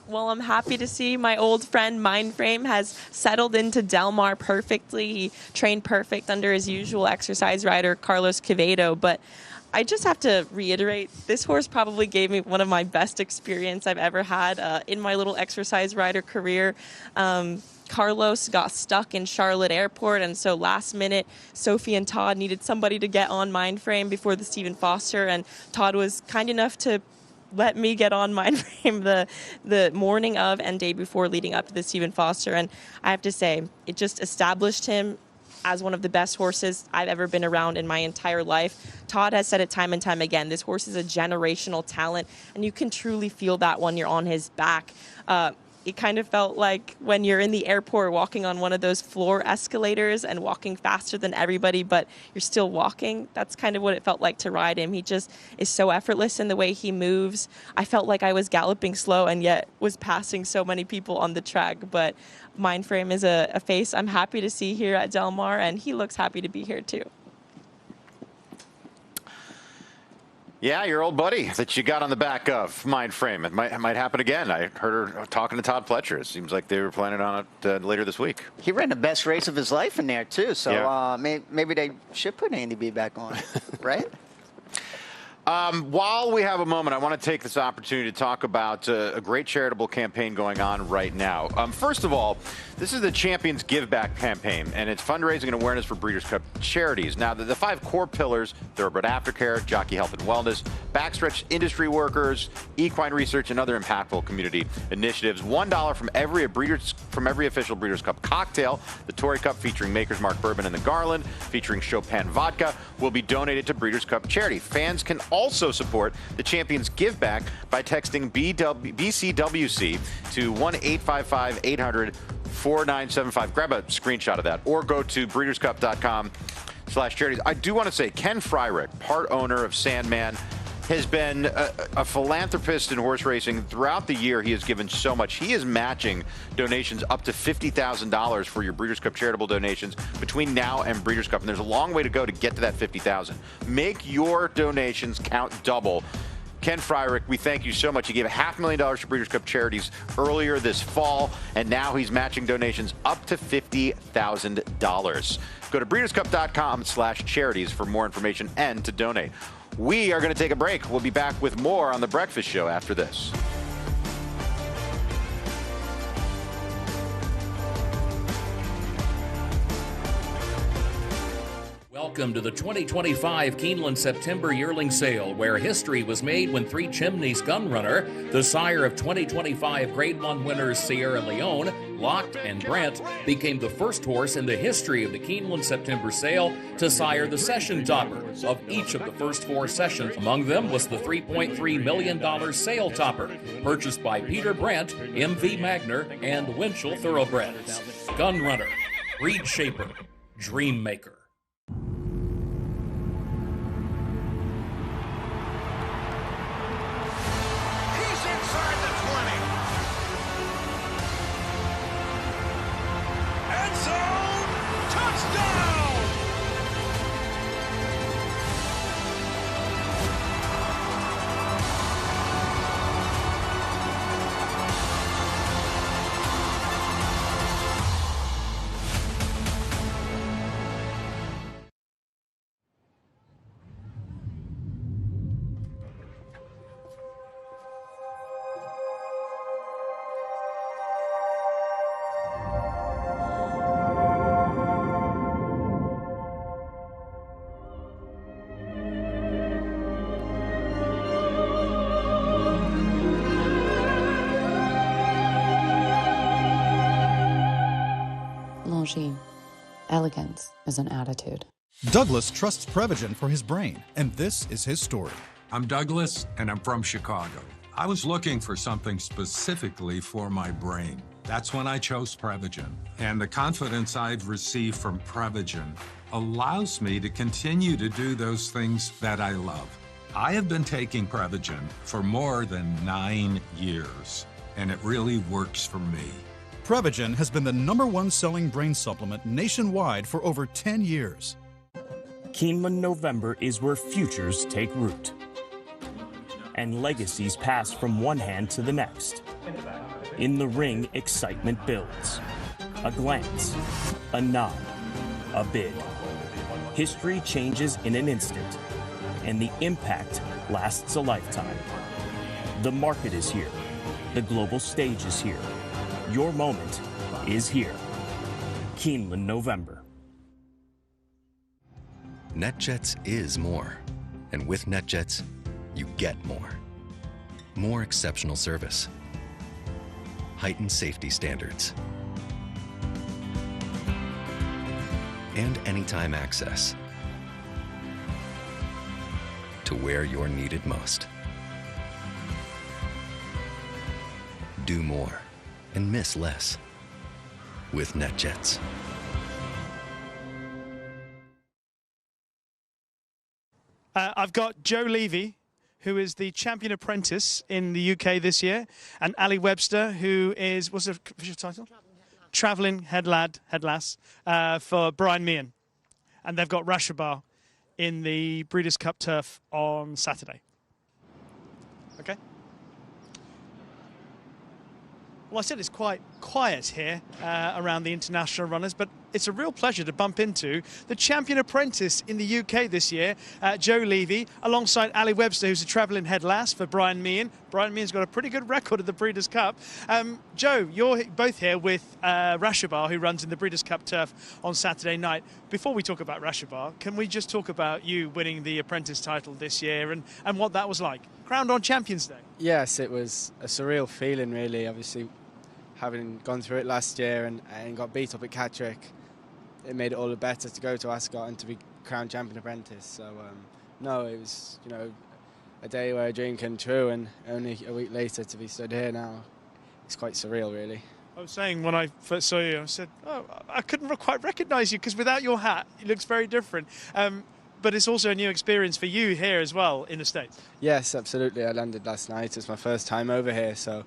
Well, I'm happy to see my old friend Mindframe has settled into Del Mar perfectly. He trained perfect under his usual exercise rider, Carlos Quevedo, but I just have to reiterate, this horse probably gave me one of my best experience I've ever had in my little exercise rider career. Carlos got stuck in Charlotte Airport, and so last minute, Sophie and Todd needed somebody to get on Mindframe before the Stephen Foster, and Todd was kind enough to let me get on Mindframe the morning of and day before leading up to the Stephen Foster, and I have to say, it just established him as one of the best horses I've ever been around in my entire life. Todd has said it time and time again, this horse is a generational talent, and you can truly feel that when you're on his back. It kind of felt like when you're in the airport walking on one of those floor escalators and walking faster than everybody, but you're still walking. That's kind of what it felt like to ride him. He just is so effortless in the way he moves. I felt like I was galloping slow and yet was passing so many people on the track, but Mindframe is a face I'm happy to see here at Del Mar, and he looks happy to be here too. Yeah, your old buddy that you got on the back of Mindframe. It might happen again. I heard her talking to Todd Pletcher. It seems like they were planning on it later this week. He ran the best race of his life in there, too. So yeah. maybe they should put Andy B back on, right? While we have a moment, I want to take this opportunity to talk about a great charitable campaign going on right now. First of all, this is the Champions Give Back campaign, and it's fundraising and awareness for Breeders' Cup charities. Now, the 5 core pillars, thoroughbred aftercare, jockey health and wellness, backstretch industry workers, equine research, and other impactful community initiatives. $1 from every official Breeders' Cup cocktail. The Tory Cup, featuring Maker's Mark Bourbon and the Garland, featuring Chopin Vodka, will be donated to Breeders' Cup charity. Fans can also support the Champions Give Back by texting BCWC to 1-855-800-4975. Grab a screenshot of that, or go to breederscup.com/charities. I do want to say Ken Fryrick, part owner of Sandman, has been a philanthropist in horse racing. Throughout the year, he has given so much. He is matching donations up to $50,000 for your Breeders' Cup charitable donations between now and Breeders' Cup. And there's a long way to go to get to that $50,000. Make your donations count double. Ken Fryrick, we thank you so much. He gave $500,000 to Breeders' Cup charities earlier this fall, and now he's matching donations up to $50,000. Go to breederscup.com/charities for more information and to donate. We are going to take a break. We'll be back with more on The Breakfast Show after this. Welcome to the 2025 Keeneland September Yearling Sale, where history was made when Three Chimneys Gunrunner, the sire of 2025 Grade 1 winners Sierra Leone, Locked, and Brent, became the first horse in the history of the Keeneland September Sale to sire the session topper of each of the first 4 sessions. Among them was the $3.3 million sale topper, purchased by Peter Brent, MV Magner, and Winchell Thoroughbreds. Gunrunner, Breed Shaper, Dream Maker. Elegance is an attitude. Douglas trusts Prevagen for his brain, and this is his story. I'm Douglas, and I'm from Chicago. I was looking for something specifically for my brain. That's when I chose Prevagen. And the confidence I've received from Prevagen allows me to continue to do those things that I love. I have been taking Prevagen for more than 9 years, and it really works for me. Prevagen has been the #1 selling brain supplement nationwide for over 10 years. Keeneland November is where futures take root and legacies pass from one hand to the next. In the ring, excitement builds. A glance, a nod, a bid. History changes in an instant, and the impact lasts a lifetime. The market is here. The global stage is here. Your moment is here. Keeneland November. NetJets is more. And with NetJets, you get more. More exceptional service. Heightened safety standards. And anytime access to where you're needed most. Do more and miss less with NetJets. I've got Joe Levy, who is the champion apprentice in the UK this year, and Ali Webster, who is, what's the official title? Travelling head lass for Brian Meehan. And they've got Rashabar in the Breeders' Cup Turf on Saturday. Okay. Well, I said it's quite quiet here around the international runners, but it's a real pleasure to bump into the champion apprentice in the UK this year, Joe Levy, alongside Ali Webster, who's a travelling head last for Brian Meehan. Brian Meehan's got a pretty good record at the Breeders' Cup. Joe, you're both here with Rashabar, who runs in the Breeders' Cup turf on Saturday night. Before we talk about Rashabar, can we just talk about you winning the apprentice title this year and what that was like? Crowned on Champions Day. Yes, it was a surreal feeling, really. Obviously, having gone through it last year and got beat up at Catterick, it made it all the better to go to Ascot and to be crowned champion apprentice. So, no, it was, a day where a dream came true, and only a week later to be stood here now, it's quite surreal, really. I was saying when I first saw you, I said, oh, I couldn't quite recognise you because without your hat, it looks very different. But it's also a new experience for you here as well in the States. Yes, absolutely. I landed last night. It's my first time over here, so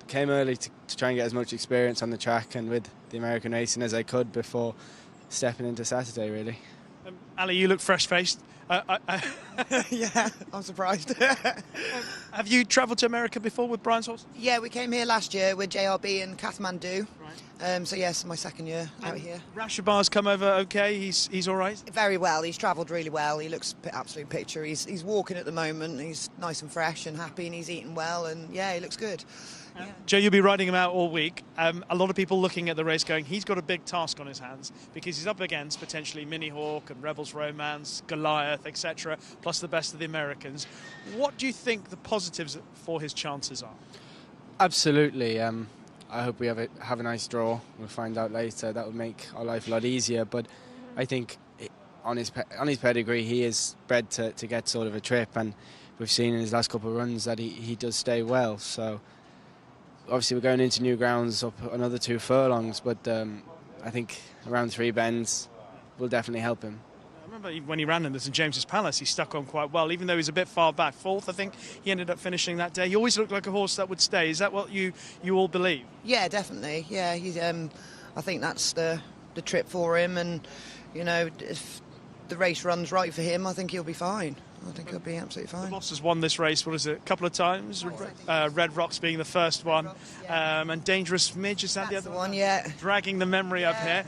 came early to try and get as much experience on the track and with the American racing as I could before stepping into Saturday, really. Ali, you look fresh-faced. Yeah, I'm surprised. Have you travelled to America before with Brian's horse? Yeah, we came here last year with JRB in Kathmandu. Right. So yes, my second year out here. Rashabar's come over okay. He's all right. Very well. He's travelled really well. He looks absolute picture. He's walking at the moment. He's nice and fresh and happy, and he's eating well. And yeah, he looks good. Yeah. Joe, you'll be riding him out all week. A lot of people looking at the race going, he's got a big task on his hands because he's up against potentially Mini Hawk and Rebels Romance, Goliath, etc., plus the best of the Americans. What do you think the positives for his chances are? Absolutely. I hope we have a nice draw. We'll find out later. That would make our life a lot easier. But I think on his pedigree, he is bred to get sort of a trip, and we've seen in his last couple of runs that he does stay well. So obviously we're going into new grounds up another 2 furlongs, but I think around 3 bends will definitely help him. I remember when he ran in the St James's Palace, he stuck on quite well, even though he was a bit far back. 4th, I think he ended up finishing that day. He always looked like a horse that would stay. Is that what you all believe? Yeah, definitely. Yeah, he's. I think that's the trip for him, and if the race runs right for him, I think he'll be fine. I think he'll be absolutely fine. The boss has won this race, what is it, a couple of times? Red Rocks being the first one, and Dangerous Midge, is that the other one? Yeah. Dragging the memory up here.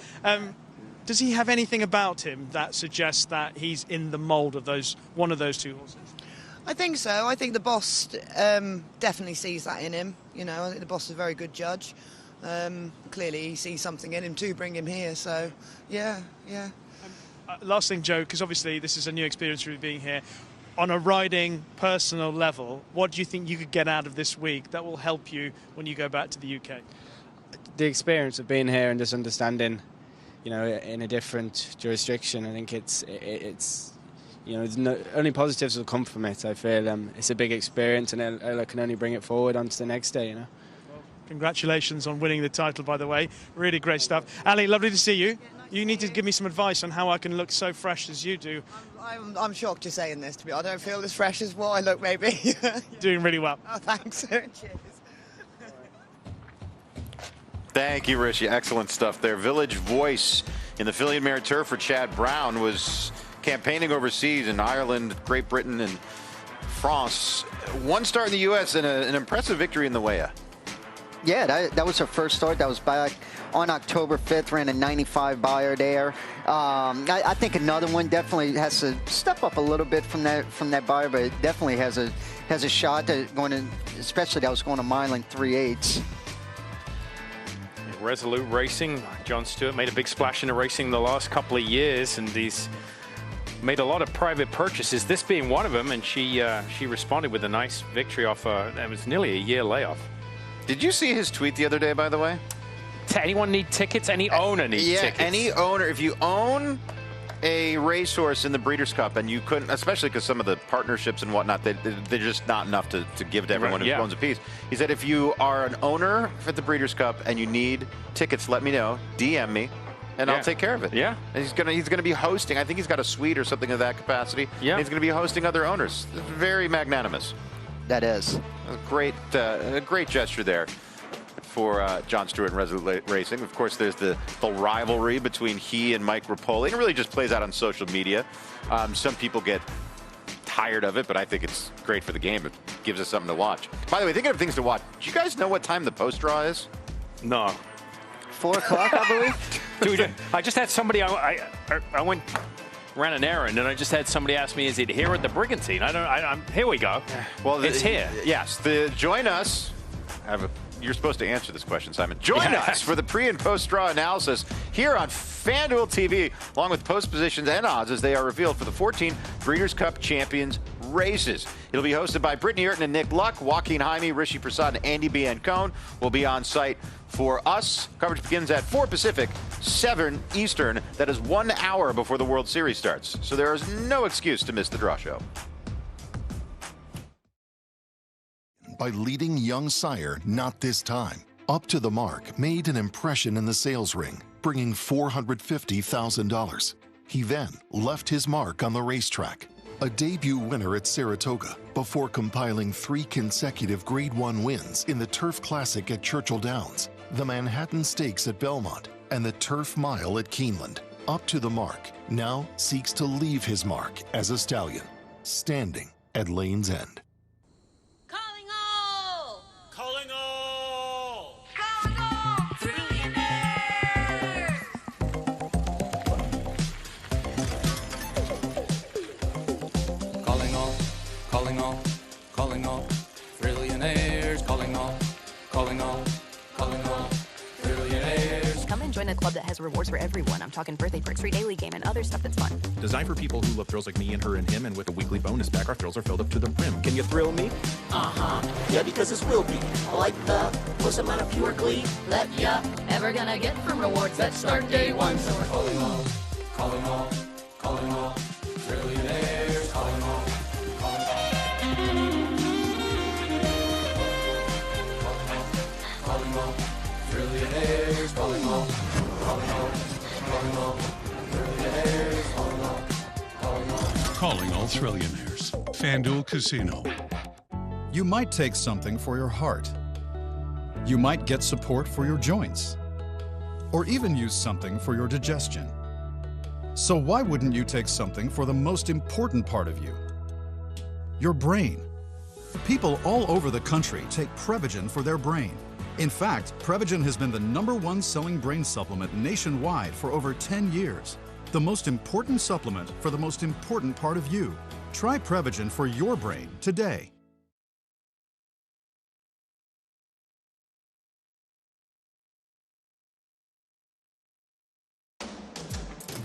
Does he have anything about him that suggests that he's in the mould of one of those 2 horses? I think so. I think the boss definitely sees that in him. I think the boss is a very good judge. Clearly he sees something in him to bring him here, so yeah. Last thing, Joe, because obviously this is a new experience for you being here. On a riding, personal level, what do you think you could get out of this week that will help you when you go back to the UK? The experience of being here and just understanding, in a different jurisdiction, I think it's only positives will come from it. I feel it's a big experience, and I can only bring it forward onto the next day, Congratulations on winning the title, by the way. Really great stuff. Ali, lovely to see you. You need to give me some advice on how I can look so fresh as you do. I'm shocked you're saying this, to be honest. I don't feel as fresh as what I look, maybe. Doing really well. Oh, thanks. Cheers. Thank you, Richie. Excellent stuff there. Village voice in the Fillion Mare Turf for Chad Brown was campaigning overseas in Ireland, Great Britain, and France. 1 start in the U.S. and an impressive victory in the Weah. Yeah, that was her first start. That was back on October 5th, ran a 95 Beyer there. I think another one definitely has to step up a little bit from that Beyer, but it definitely has a shot at going to, especially that was going to Milan 3/8. Resolute Racing, John Stewart made a big splash into racing the last couple of years, and he's made a lot of private purchases, this being one of them, and she responded with a nice victory off that was nearly a year layoff. Did you see his tweet the other day, by the way? Anyone need tickets? Any owner need tickets? Yeah, any owner. If you own a racehorse in the Breeders' Cup and you couldn't, especially because some of the partnerships and whatnot, they're just not enough to give to everyone who owns a piece. He said, if you are an owner at the Breeders' Cup and you need tickets, let me know. DM me, and I'll take care of it. Yeah. And he's gonna be hosting. I think he's got a suite or something of that capacity. Yeah. He's gonna be hosting other owners. Very magnanimous. That is a great gesture there for John Stewart and Resolute Racing. Of course, there's the rivalry between he and Mike Rapoli. It really just plays out on social media. Some people get tired of it, but I think it's great for the game. It gives us something to watch. By the way, thinking of things to watch, do you guys know what time the post draw is? No. 4 o'clock, I believe. Dude, I just had somebody, I went, ran an errand, and I just had somebody ask me, is it here at the Brigantine? Here we go. Well, it's here. Yes. Join us. You're supposed to answer this question, Simon. Join us for the pre- and post-draw analysis here on FanDuel TV, along with post positions and odds as they are revealed for the 14 Breeders' Cup Champions races. It'll be hosted by Brittany Urton and Nick Luck. Joaquin Jaime, Rishi Prasad, and Andy Biancone will be on site for us. Coverage begins at 4 Pacific, 7 Eastern. That is 1 hour before the World Series starts. So there is no excuse to miss the draw show. By leading young sire, Not This Time. Up to the Mark made an impression in the sales ring, bringing $450,000. He then left his mark on the racetrack, a debut winner at Saratoga, before compiling 3 consecutive Grade 1 wins in the Turf Classic at Churchill Downs, the Manhattan Stakes at Belmont, and the Turf Mile at Keeneland. Up to the Mark now seeks to leave his mark as a stallion, standing at Lane's End. Calling all, trillionaires, calling all, trillionaires. Come and join a club that has rewards for everyone. I'm talking birthday perks, free daily game, and other stuff that's fun. Designed for people who love thrills like me and her and him, and with a weekly bonus pack, our thrills are filled up to the brim. Can you thrill me? Yeah, because this will be like the most amount of pure glee that ya ever gonna get from rewards that start day one. So we're calling all, trillionaires, calling all. Trillionaires, calling all, trillionaires, Calling all trillionaires. FanDuel Casino. You might take something for your heart. You might get support for your joints. Or even use something for your digestion. So why wouldn't you take something for the most important part of you? Your brain. People all over the country take Prevagen for their brain. In fact, Prevagen has been the #1 selling brain supplement nationwide for over 10 years. The most important supplement for the most important part of you. Try Prevagen for your brain today.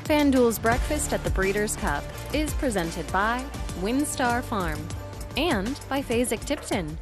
FanDuel's Breakfast at the Breeders' Cup is presented by WinStar Farm and by Phasic Tipton.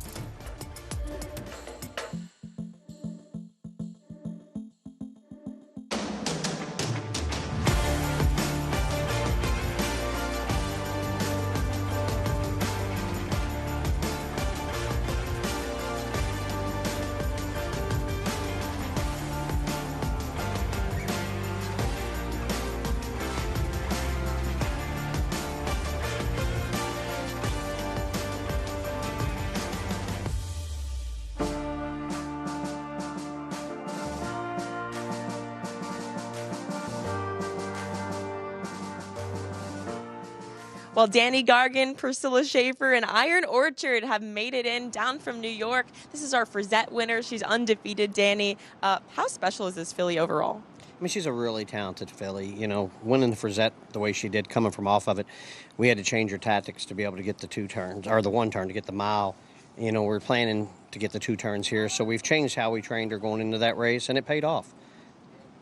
Well, Danny Gargan, Priscilla Schaefer, and Iron Orchard have made it in down from New York. This is our Frizette winner. She's undefeated, Danny. How special is this filly overall? I mean, she's a really talented filly. You know, winning the Frizette the way she did, coming from off of it, we had to change her tactics to be able to get the 2 turns, or the 1 turn to get the mile. You know, we're planning to get the 2 turns here, so we've changed how we trained her going into that race, and it paid off.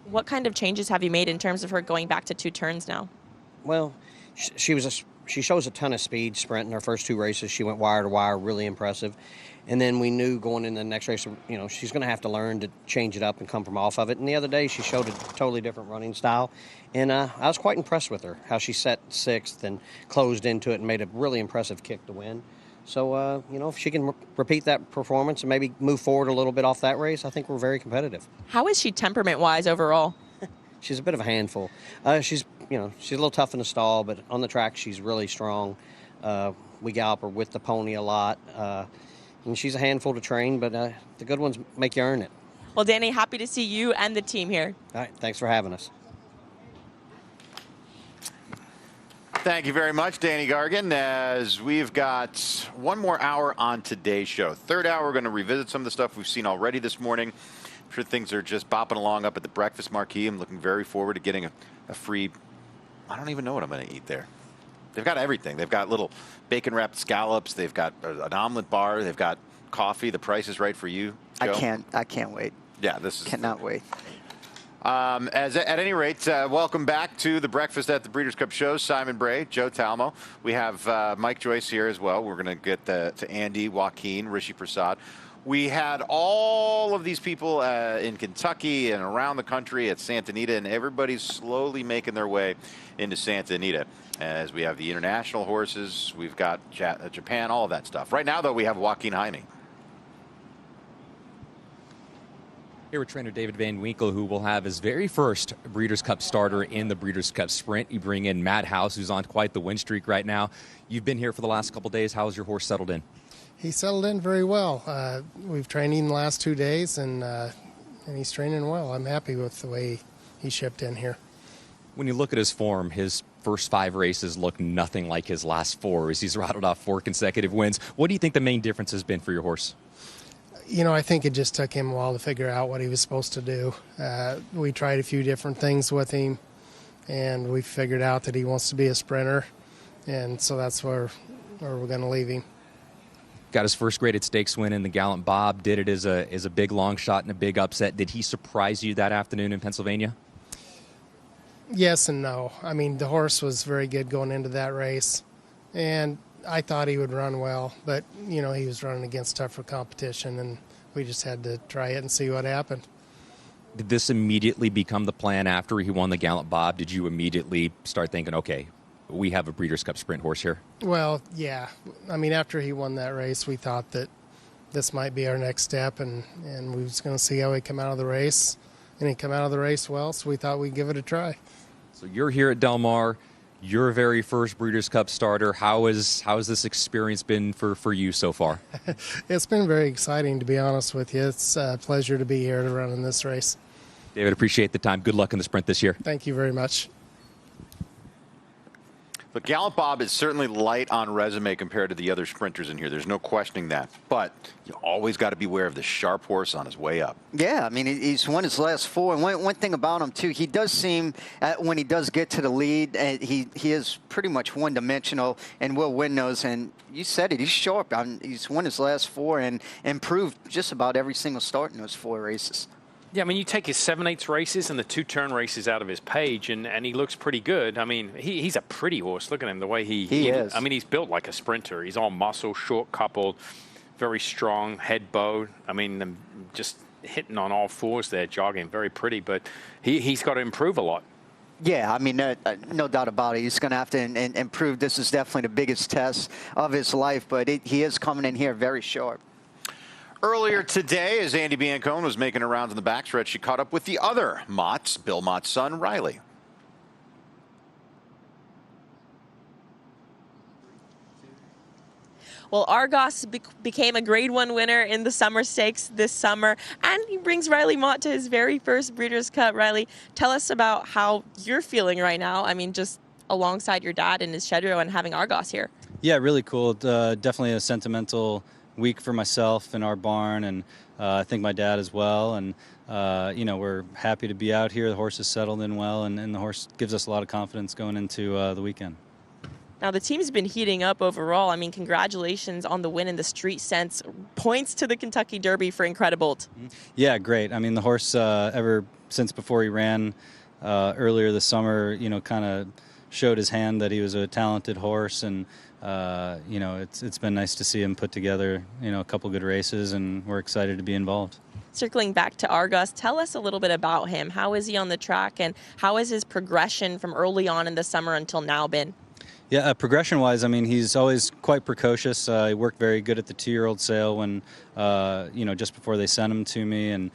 What kind of changes have you made in terms of her going back to 2 turns now? Well, she shows a ton of speed sprinting her first 2 races. She went wire to wire, really impressive. And then we knew going into the next race, you know, she's going to have to learn to change it up and come from off of it. And the other day, she showed a totally different running style. And I was quite impressed with her, how she set 6th and closed into it and made a really impressive kick to win. So, you know, if she can repeat that performance and maybe move forward a little bit off that race, I think we're very competitive. How is she temperament-wise overall? She's a bit of a handful. She's a little tough in the stall, but on the track she's really strong. We gallop her with the pony a lot. And she's a handful to train, but the good ones make you earn it. Well, Danny, happy to see you and the team here. All right, thanks for having us. Thank you very much, Danny Gargan. As we've got 1 more hour on today's show. 3rd hour, we're going to revisit some of the stuff we've seen already this morning. sure things are just bopping along up at the breakfast marquee. I'm looking very forward to getting a free, I don't even know what I'm going to eat there. They've got everything. They've got little bacon-wrapped scallops. They've got an omelet bar. They've got coffee. The price is right for you, Joe. I can't wait. Yeah, this is... Cannot wait. At any rate, welcome back to the Breakfast at the Breeders' Cup show. Simon Bray, Joe Talmo. We have Mike Joyce here as well. We're going to get to Andy, Joaquin, Rishi Prasad. We had all of these people in Kentucky and around the country at Santa Anita, and everybody's slowly making their way into Santa Anita. As we have the international horses, we've got Japan, all of that stuff. Right now, though, we have Joaquin Jaime. Here with trainer David Van Winkle, who will have his very first Breeders' Cup starter in the Breeders' Cup Sprint. You bring in Matt House, who's on quite the win streak right now. You've been here for the last couple days. How has your horse settled in? He settled in very well. We've trained him the last 2 days, and he's training well. I'm happy with the way he shipped in here. When you look at his form, his first 5 races look nothing like his last 4 as he's rattled off 4 consecutive wins. What do you think the main difference has been for your horse? You know, I think it just took him a while to figure out what he was supposed to do. We tried a few different things with him, and we figured out that he wants to be a sprinter, and so that's where we're going to leave him. Got his first graded stakes win in the Gallant Bob. Did it as a big long shot and a big upset. Did he surprise you that afternoon in Pennsylvania? Yes and no. I mean, the horse was very good going into that race, and I thought he would run well, but, you know, he was running against tougher competition, and we just had to try it and see what happened. Did this immediately become the plan after he won the Gallant Bob? Did you immediately start thinking, okay, we have a Breeders' Cup Sprint horse here? Well, yeah. I mean, after he won that race, we thought that this might be our next step, and we was going to see how he come out of the race, and he come out of the race well, so we thought we'd give it a try. So you're here at Del Mar. Your very first Breeders' Cup starter. How has this experience been for you so far? It's been very exciting, to be honest with you. It's a pleasure to be here to run in this race. David, appreciate the time. Good luck in the sprint this year. Thank you very much. The Gallant Bob is certainly light on resume compared to the other sprinters in here. There's no questioning that. But you always got to beware of the sharp horse on his way up. Yeah, I mean, he's won his last 4. And one thing about him, too, he does seem, when he does get to the lead, he is pretty much one-dimensional and will win those. And you said it, he's sharp. He's won his last 4 and improved just about every single start in those 4 races. Yeah, I mean, you take his 7/8 races and the 2 turn races out of his page, and he looks pretty good. I mean, he's a pretty horse. Look at him, the way he is. I mean, he's built like a sprinter. He's all muscle, short coupled, very strong, head bowed. I mean, just hitting on all 4s there, jogging, very pretty. But he's got to improve a lot. Yeah, I mean, no doubt about it. He's going to have to improve. This is definitely the biggest test of his life, but he is coming in here very sharp. Earlier today, as Andy Biancone was making her rounds in the backstretch, she caught up with the other Mott's, Bill Mott's son, Riley. Well, Argos became a Grade 1 winner in the Summer Stakes this summer, and he brings Riley Mott to his very first Breeders' Cup. Riley, tell us about how you're feeling right now. I mean, just alongside your dad in his schedule and having Argos here. Yeah, really cool. Definitely a sentimental week for myself and our barn, and I think my dad as well. And you know, we're happy to be out here. The horse has settled in well, and the horse gives us a lot of confidence going into the weekend. Now, the team's been heating up overall. I mean, congratulations on the win in the Street Sense. Points to the Kentucky Derby for Incredibolt. Yeah, great. I mean, the horse, ever since before he ran earlier this summer, you know, kind of showed his hand that he was a talented horse, and you know, it's been nice to see him put together, you know, a couple good races, and we're excited to be involved. Circling back to Argos, tell us a little bit about him. How is he on the track, and how has his progression from early on in the summer until now been? Yeah, progression-wise, I mean, he's always quite precocious. He worked very good at the 2-year-old sale when, you know, just before they sent him to me, and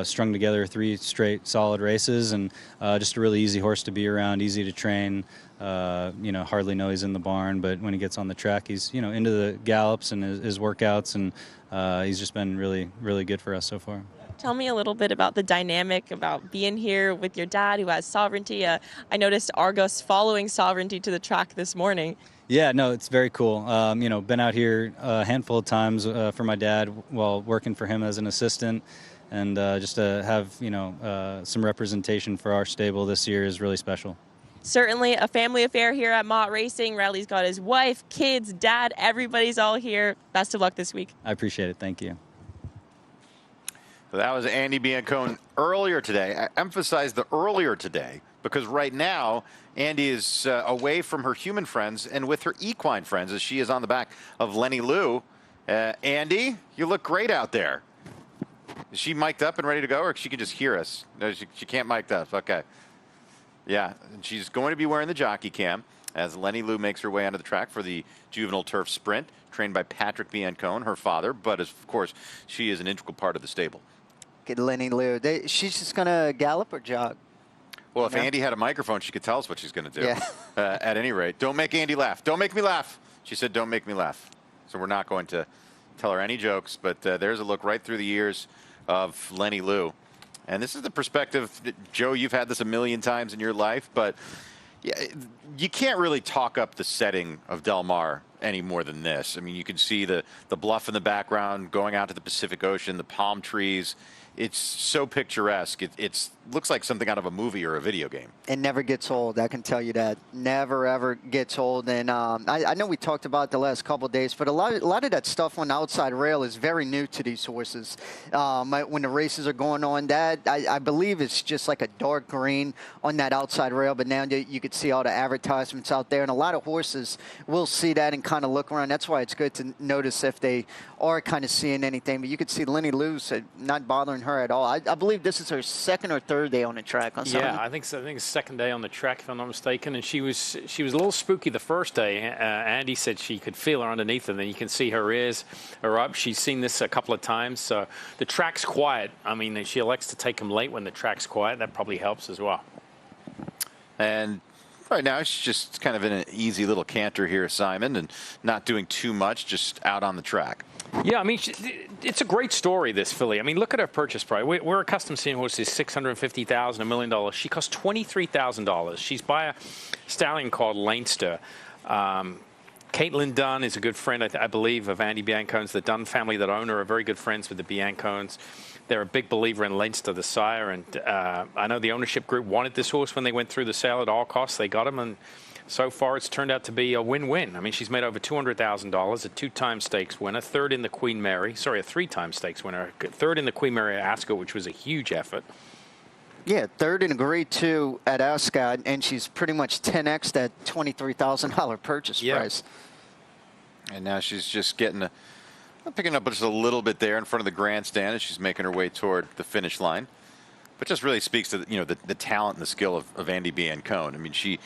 strung together 3 straight solid races, and just a really easy horse to be around, easy to train. You know, hardly know he's in the barn, but when he gets on the track, he's, you know, into the gallops and his workouts, and he's just been really, really good for us so far. Tell me a little bit about the dynamic about being here with your dad, who has Sovereignty. I noticed Argos following Sovereignty to the track this morning. Yeah, no, it's very cool. You know, been out here a handful of times for my dad while working for him as an assistant. and just to have some representation for our stable this year is really special. Certainly a family affair here at Mott Racing. Riley's got his wife, kids, dad, everybody's all here. Best of luck this week. I appreciate it. Thank you. So that was Andy Biancone earlier today. I emphasize the earlier today because right now Andy is away from her human friends and with her equine friends as she is on the back of Lenny Lou. Andy, you look great out there. Is she mic'd up and ready to go, or she can just hear us? No, she can't mic up. Okay. Yeah, and she's going to be wearing the jockey cam as Lenny Lou makes her way onto the track for the juvenile turf sprint, trained by Patrick Biancone, her father, but of course she is an integral part of the stable. Get Lenny Lou. She's just going to gallop or jog? Well, if Andy had a microphone, she could tell us what she's going to do. Yeah. At any rate, don't make Andy laugh. Don't make me laugh. She said, don't make me laugh. So we're not going to tell her any jokes, but there's a look right through the years of Lenny Lou. And this is the perspective, Joe, you've had this a million times in your life, but yeah, you can't really talk up the setting of Del Mar any more than this. I mean, you can see the bluff in the background going out to the Pacific Ocean, the palm trees. It's so picturesque. It looks like something out of a movie or a video game. It never gets old, I can tell you that. Never, ever gets old. And I know we talked about it the last couple of days, but a lot of that stuff on the outside rail is very new to these horses. When the races are going on, I believe it's just like a dark green on that outside rail, but now you could see all the advertisements out there, and a lot of horses will see that and kind of look around. That's why it's good to notice if they are kind of seeing anything. But you could see Lenny Lou's not bothering her at all. I believe this is her second or third day on the track. Yeah, I think so. I think it's second day on the track, if I'm not mistaken. And she was a little spooky the first day. Andy said she could feel her underneath her, and then you can see her ears are up. She's seen this a couple of times. So the track's quiet. I mean, she elects to take them late when the track's quiet. That probably helps as well. And right now she's just kind of in an easy little canter here, Simon, and not doing too much, just out on the track. Yeah, I mean, it's a great story, this filly. I mean, look at her purchase price. We're accustomed to seeing horses $650,000, $1 million. She costs $23,000. She's by a stallion called Leinster. Caitlin Dunn is a good friend, I believe, of Andy Biancone's. The Dunn family that own her are very good friends with the Biancones. They're a big believer in Leinster, the sire, and I know the ownership group wanted this horse when they went through the sale at all costs. They got him, and so far it's turned out to be a win-win. I mean, she's made over $200,000, a two-time stakes winner, third in the Queen Mary, sorry, a three-time stakes winner, third in the Queen Mary at Ascot, which was a huge effort. Yeah, third in a grade 2 at Ascot, and she's pretty much 10x that $23,000 purchase price. And now she's just getting picking up just a little bit there in front of the grandstand as she's making her way toward the finish line. But just really speaks to the talent and the skill of Andy Biancone. I mean,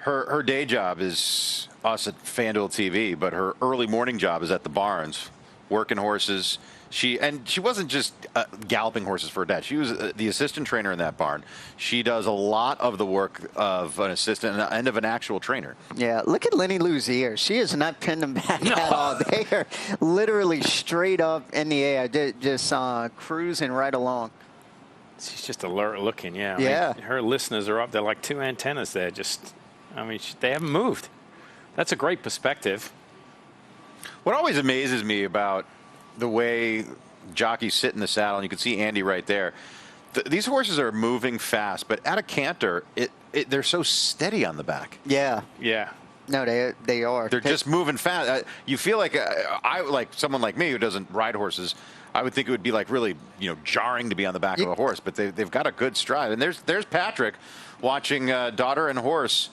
her day job is us at FanDuel TV, but her early morning job is at the barns, working horses. She wasn't just galloping horses for her dad. She was the assistant trainer in that barn. She does a lot of the work of an assistant and of an actual trainer. Yeah, look at Lenny Lou's ears. She is not pinned them back at all. They are literally straight up in the air, just cruising right along. She's just alert looking, yeah. Yeah. I mean, her listeners are up. They're like two antennas there. They haven't moved. That's a great perspective. What always amazes me about the way jockeys sit in the saddle, and you can see Andy right there. These horses are moving fast, but at a canter, they're so steady on the back. Yeah. Yeah. No, they are. They're just moving fast. You feel like like someone like me who doesn't ride horses, I would think it would be like really jarring to be on the back of a horse, but they've got a good stride. And there's Patrick watching daughter and horse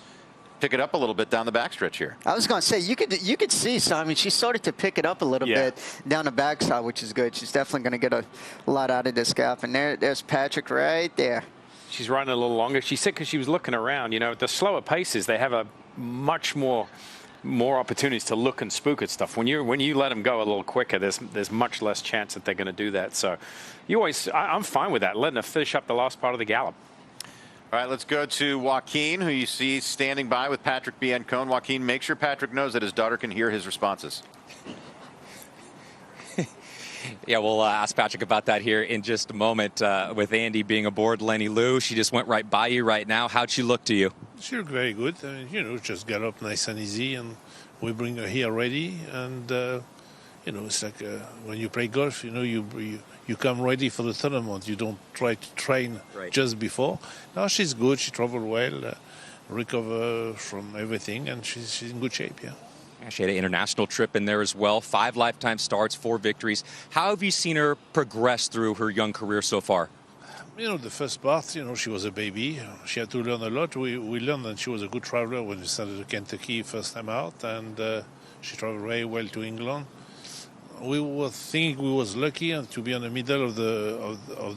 pick it up a little bit down the backstretch here. I was going to say, you could see, Simon, she started to pick it up a little bit down the backside, which is good. She's definitely going to get a lot out of this gap. And there's Patrick right there. She's riding a little longer. She said because she was looking around, the slower paces, they have a much more opportunities to look and spook at stuff. When you let them go a little quicker, there's much less chance that they're going to do that. So I'm fine with that, letting her finish up the last part of the gallop. All right, let's go to Joaquin, who you see standing by with Patrick Biancone. Joaquin, make sure Patrick knows that his daughter can hear his responses. Yeah, we'll ask Patrick about that here in just a moment. With Andy being aboard Lenny Lou, she just went right by you right now. How'd she look to you? She looked very good. Just got up nice and easy, and we bring her here ready. And, you know, it's like when you play golf, you know, you come ready for the tournament. You don't try to train just before. No, she's good. She traveled well, recover from everything, and she's in good shape, yeah. She had an international trip in there as well. 5 lifetime starts, 4 victories. How have you seen her progress through her young career so far? You know, the first part, you know, she was a baby. She had to learn a lot. We learned that she was a good traveler when we started to Kentucky first time out, and she traveled very well to England. We were thinking we was lucky to be in the middle of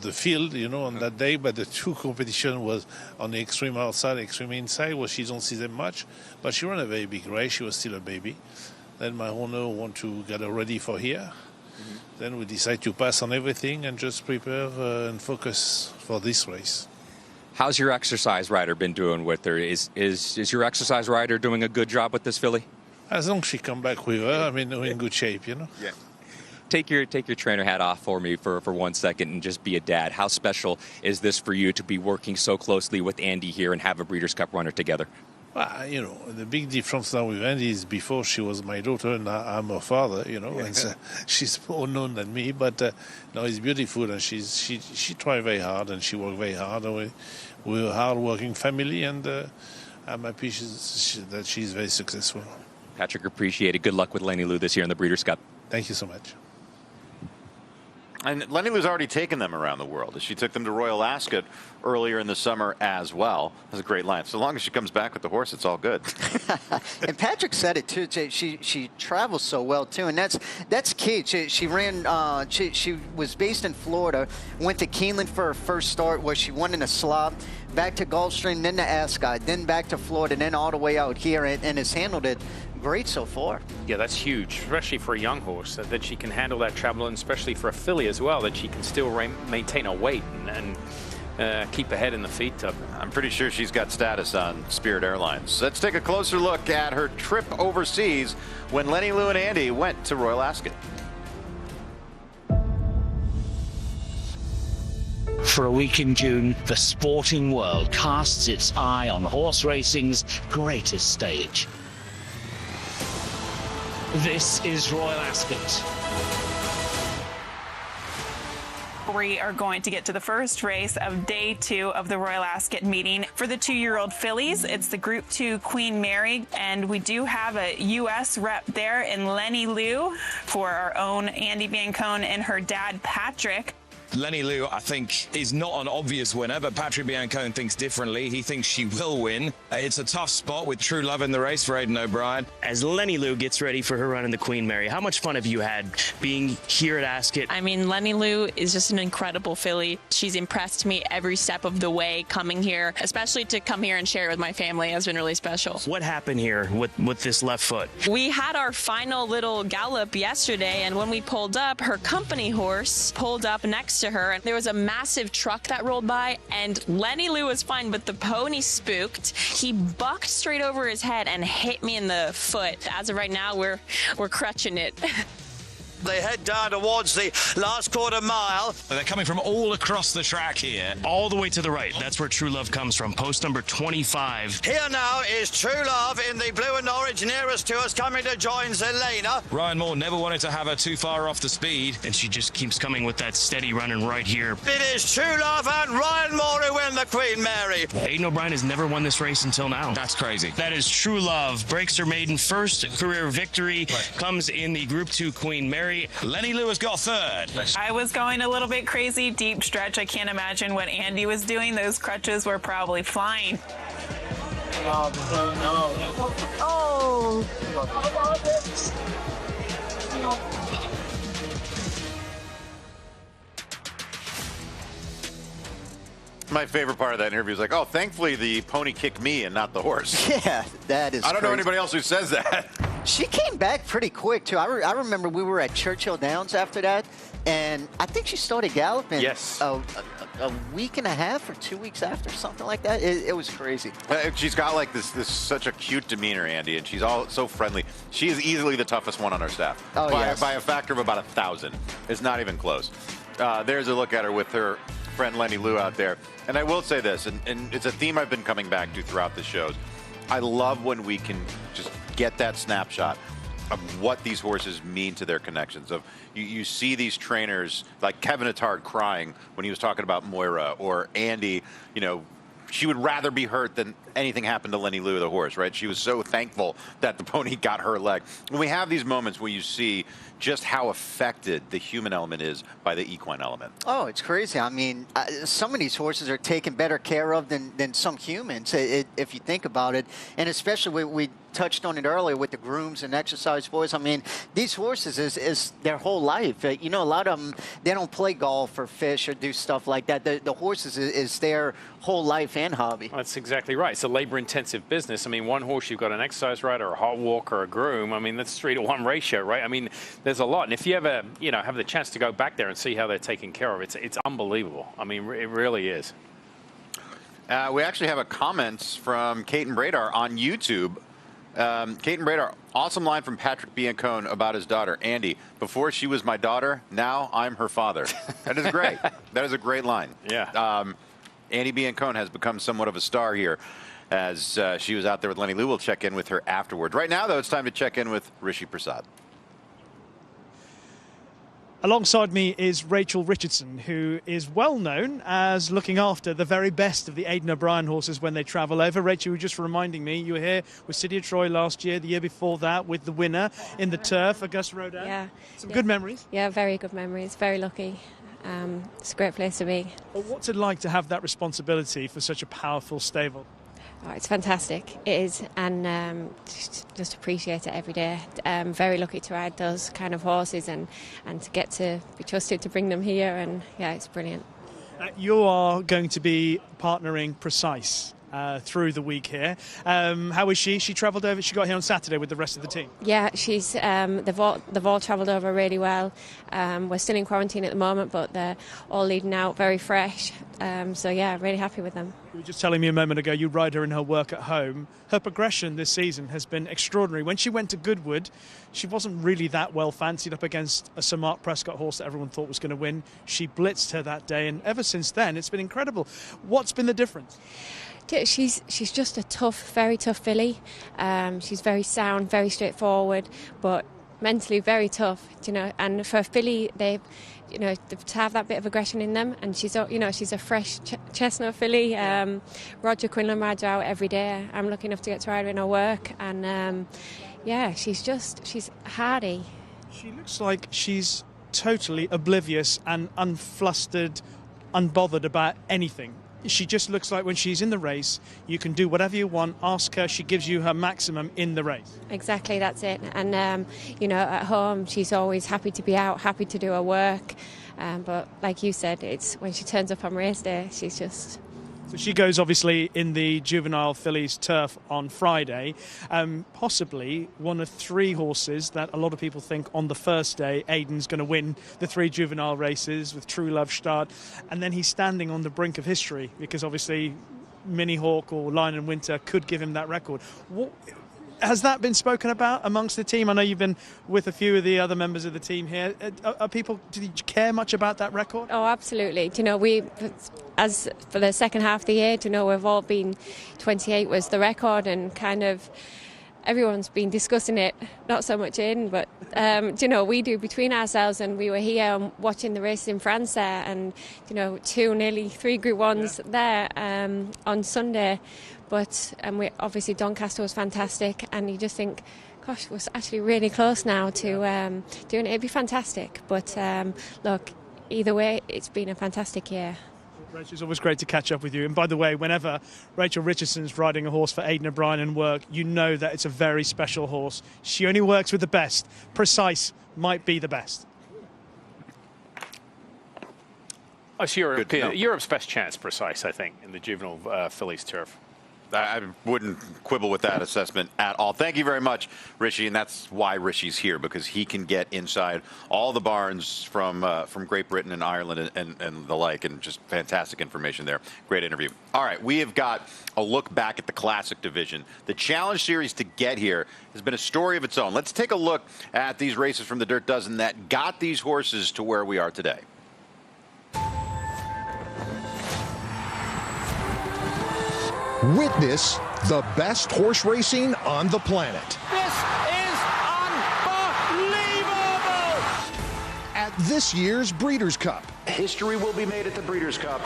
the field, you know, on that day. But the 2 competition was on the extreme outside, extreme inside, where she don't see them much. But she ran a very big race. She was still a baby. Then my owner want to get her ready for here. Then we decide to pass on everything and just prepare and focus for this race. How's your exercise rider been doing with her? Is your exercise rider doing a good job with this filly? As long as she come back with her, I mean, we're in good shape, you know. Yeah. Take your trainer hat off for me for 1 second and just be a dad. How special is this for you to be working so closely with Andy here and have a Breeders' Cup runner together? Well, you know, the big difference now with Andy is before she was my daughter and now I'm her father, you know, and she's more known than me, but no, it's beautiful, and she tried very hard and she worked very hard. We're a hard-working family, and I'm happy that she's very successful. Patrick, appreciate it. Good luck with Lenny Lou this year in the Breeders' Cup. Thank you so much. And Lenny Lou's already taken them around the world. She took them to Royal Ascot earlier in the summer as well. That's a great line. So long as she comes back with the horse, it's all good. And Patrick said it too. She travels so well too, and that's key. She ran. She was based in Florida. Went to Keeneland for her first start, where she won in a slop. Back to Gulfstream, then to Ascot, then back to Florida, then all the way out here, and has handled it great so far. Yeah, that's huge, especially for a young horse, that she can handle that travel, and especially for a filly as well, that she can still maintain her weight and keep her head in the feed tub. I'm pretty sure she's got status on Spirit Airlines. Let's take a closer look at her trip overseas when Lenny Lou and Andy went to Royal Ascot. For a week in June, the sporting world casts its eye on horse racing's greatest stage. This is Royal Ascot. We are going to get to the first race of day 2 of the Royal Ascot meeting. For the 2-year-old fillies, it's the Group 2 Queen Mary, and we do have a U.S. rep there in Lenny Lou for our own Andy Biancone and her dad, Patrick. Lenny Lou, I think, is not an obvious winner, but Patrick Biancone thinks differently. He thinks she will win. It's a tough spot with True Love in the race for Aidan O'Brien. As Lenny Lou gets ready for her run in the Queen Mary, how much fun have you had being here at Ascot? I mean, Lenny Lou is just an incredible filly. She's impressed me every step of the way coming here, especially to come here and share it with my family has been really special. What happened here with this left foot? We had our final little gallop yesterday, and when we pulled up, her company horse pulled up next to her, and there was a massive truck that rolled by, and Lenny Lou was fine, but the pony spooked. He bucked straight over his head and hit me in the foot. As of right now, we're crutching it. They head down towards the last quarter mile. They're coming from all across the track here. All the way to the right. That's where True Love comes from. Post number 25. Here now is True Love in the blue and orange nearest to us, coming to join Zelena. Ryan Moore never wanted to have her too far off the speed, and she just keeps coming with that steady running right here. It is True Love and Ryan Moore who win the Queen Mary. Aidan O'Brien has never won this race until now. That's crazy. That is True Love. Breaks her maiden first career victory. Comes in the Group 2 Queen Mary. Lenny Lou has got third. I was going a little bit crazy, deep stretch. I can't imagine what Andy was doing. Those crutches were probably flying. Oh. My favorite part of that interview is like, oh, thankfully the pony kicked me and not the horse. Yeah, that is I don't know crazy. anybody else who says that. She came back pretty quick, too. I remember we were at Churchill Downs after that, and I think she started galloping a week and a half or 2 weeks after, something like that. It was crazy. She's got like this such a cute demeanor, Andy, and she's all so friendly. She is easily the toughest one on our staff. Oh, yes. By a factor of about 1,000. It's not even close. There's a look at her with her friend Lenny Lou out there. And I will say this, and it's a theme I've been coming back to throughout the shows. I love when we can just get that snapshot of what these horses mean to their connections. Of you see these trainers like Kevin Attard crying when he was talking about Moira, or Andy, she would rather be hurt than anything happened to Lenny Lou, the horse, right? She was so thankful that the pony got her leg. When we have these moments where you see just how affected the human element is by the equine element. Oh, it's crazy. I mean, some of these horses are taken better care of than some humans, if you think about it. And especially we touched on it earlier with the grooms and exercise boys. I mean, these horses is their whole life. A lot of them, they don't play golf or fish or do stuff like that. The horses is their whole life and hobby. That's exactly right. It's a labor-intensive business. I mean, one horse, you've got an exercise rider, a hot walker, a groom. I mean, that's 3-to-1 ratio, right? I mean, there's a lot. And if you ever, have the chance to go back there and see how they're taken care of, it's unbelievable. I mean, it really is. We actually have a comments from Caton Bradar on YouTube. Caton Bradar, awesome line from Patrick Biancone about his daughter, Andy. Before she was my daughter, now I'm her father. That is great. That is a great line. Yeah. Andy Biancone has become somewhat of a star here as she was out there with Lenny Lou. We'll check in with her afterwards. Right now, though, it's time to check in with Rishi Prasad. Alongside me is Rachel Richardson, who is well known as looking after the very best of the Aidan O'Brien horses when they travel over. Rachel, you were just reminding me, you were here with City of Troy last year, the year before that with the winner in the turf, Augusta Rodin. Yeah. Some good memories? Yeah, very good memories. Very lucky. It's a great place to be. Well, what's it like to have that responsibility for such a powerful stable? Oh, it's fantastic. It is, and just appreciate it every day. Very lucky to ride those kind of horses and to get to be trusted to bring them here, and yeah, it's brilliant. You are going to be partnering Precise through the week here. How is she? She travelled over. She got here on Saturday with the rest of the team. Yeah, she's they've all travelled over really well. We're still in quarantine at the moment, but they're all leading out very fresh. So yeah, really happy with them. You were just telling me a moment ago you ride her in her work at home. Her progression this season has been extraordinary. When she went to Goodwood, she wasn't really that well fancied up against a Sir Mark Prescott horse that everyone thought was going to win. She blitzed her that day, and ever since then, it's been incredible. What's been the difference? She's just a very tough filly. She's very sound, very straightforward, but mentally very tough. And for a filly, to have that bit of aggression in them, and she's a fresh chestnut filly. Roger Quinlan rides her out every day. I'm lucky enough to get to ride her in her work, and she's hardy. She looks like she's totally oblivious and unflustered, unbothered about anything. She just looks like when she's in the race, you can do whatever you want, ask her, she gives you her maximum in the race. Exactly, that's it. And, at home, she's always happy to be out, happy to do her work. But like you said, it's when she turns up on race day, she's just... So she goes, obviously, in the juvenile fillies turf on Friday. Possibly one of 3 horses that a lot of people think on the first day Aidan's going to win the 3 juvenile races with True Love start. And then he's standing on the brink of history because, obviously, Mini Hawk or Lion and Winter could give him that record. Has that been spoken about amongst the team? I know you've been with a few of the other members of the team here. Do you care much about that record? Oh, absolutely. As for the second half of the year, we've all been 28 was the record, and kind of everyone's been discussing it, not so much in, but we do between ourselves, and we were here watching the race in France there, and 2, nearly 3 Group 1s there on Sunday. But obviously Doncaster was fantastic, and you just think, gosh, we're actually really close now to doing it. It'd be fantastic. But look, either way, it's been a fantastic year. Rachel, it's always great to catch up with you. And by the way, whenever Rachel Richardson's riding a horse for Aidan O'Brien and work, you know that it's a very special horse. She only works with the best. Precise might be the best. It's Europe's best chance, Precise, I think, in the juvenile fillies turf. I wouldn't quibble with that assessment at all. Thank you very much, Rishi, and that's why Rishi's here, because he can get inside all the barns from Great Britain and Ireland and the like, and just fantastic information there. Great interview. All right, we have got a look back at the Classic division. The Challenge Series to get here has been a story of its own. Let's take a look at these races from the Dirt Dozen that got these horses to where we are today. Witness the best horse racing on the planet. This is at this year's Breeders' Cup. History will be made at the Breeders' Cup.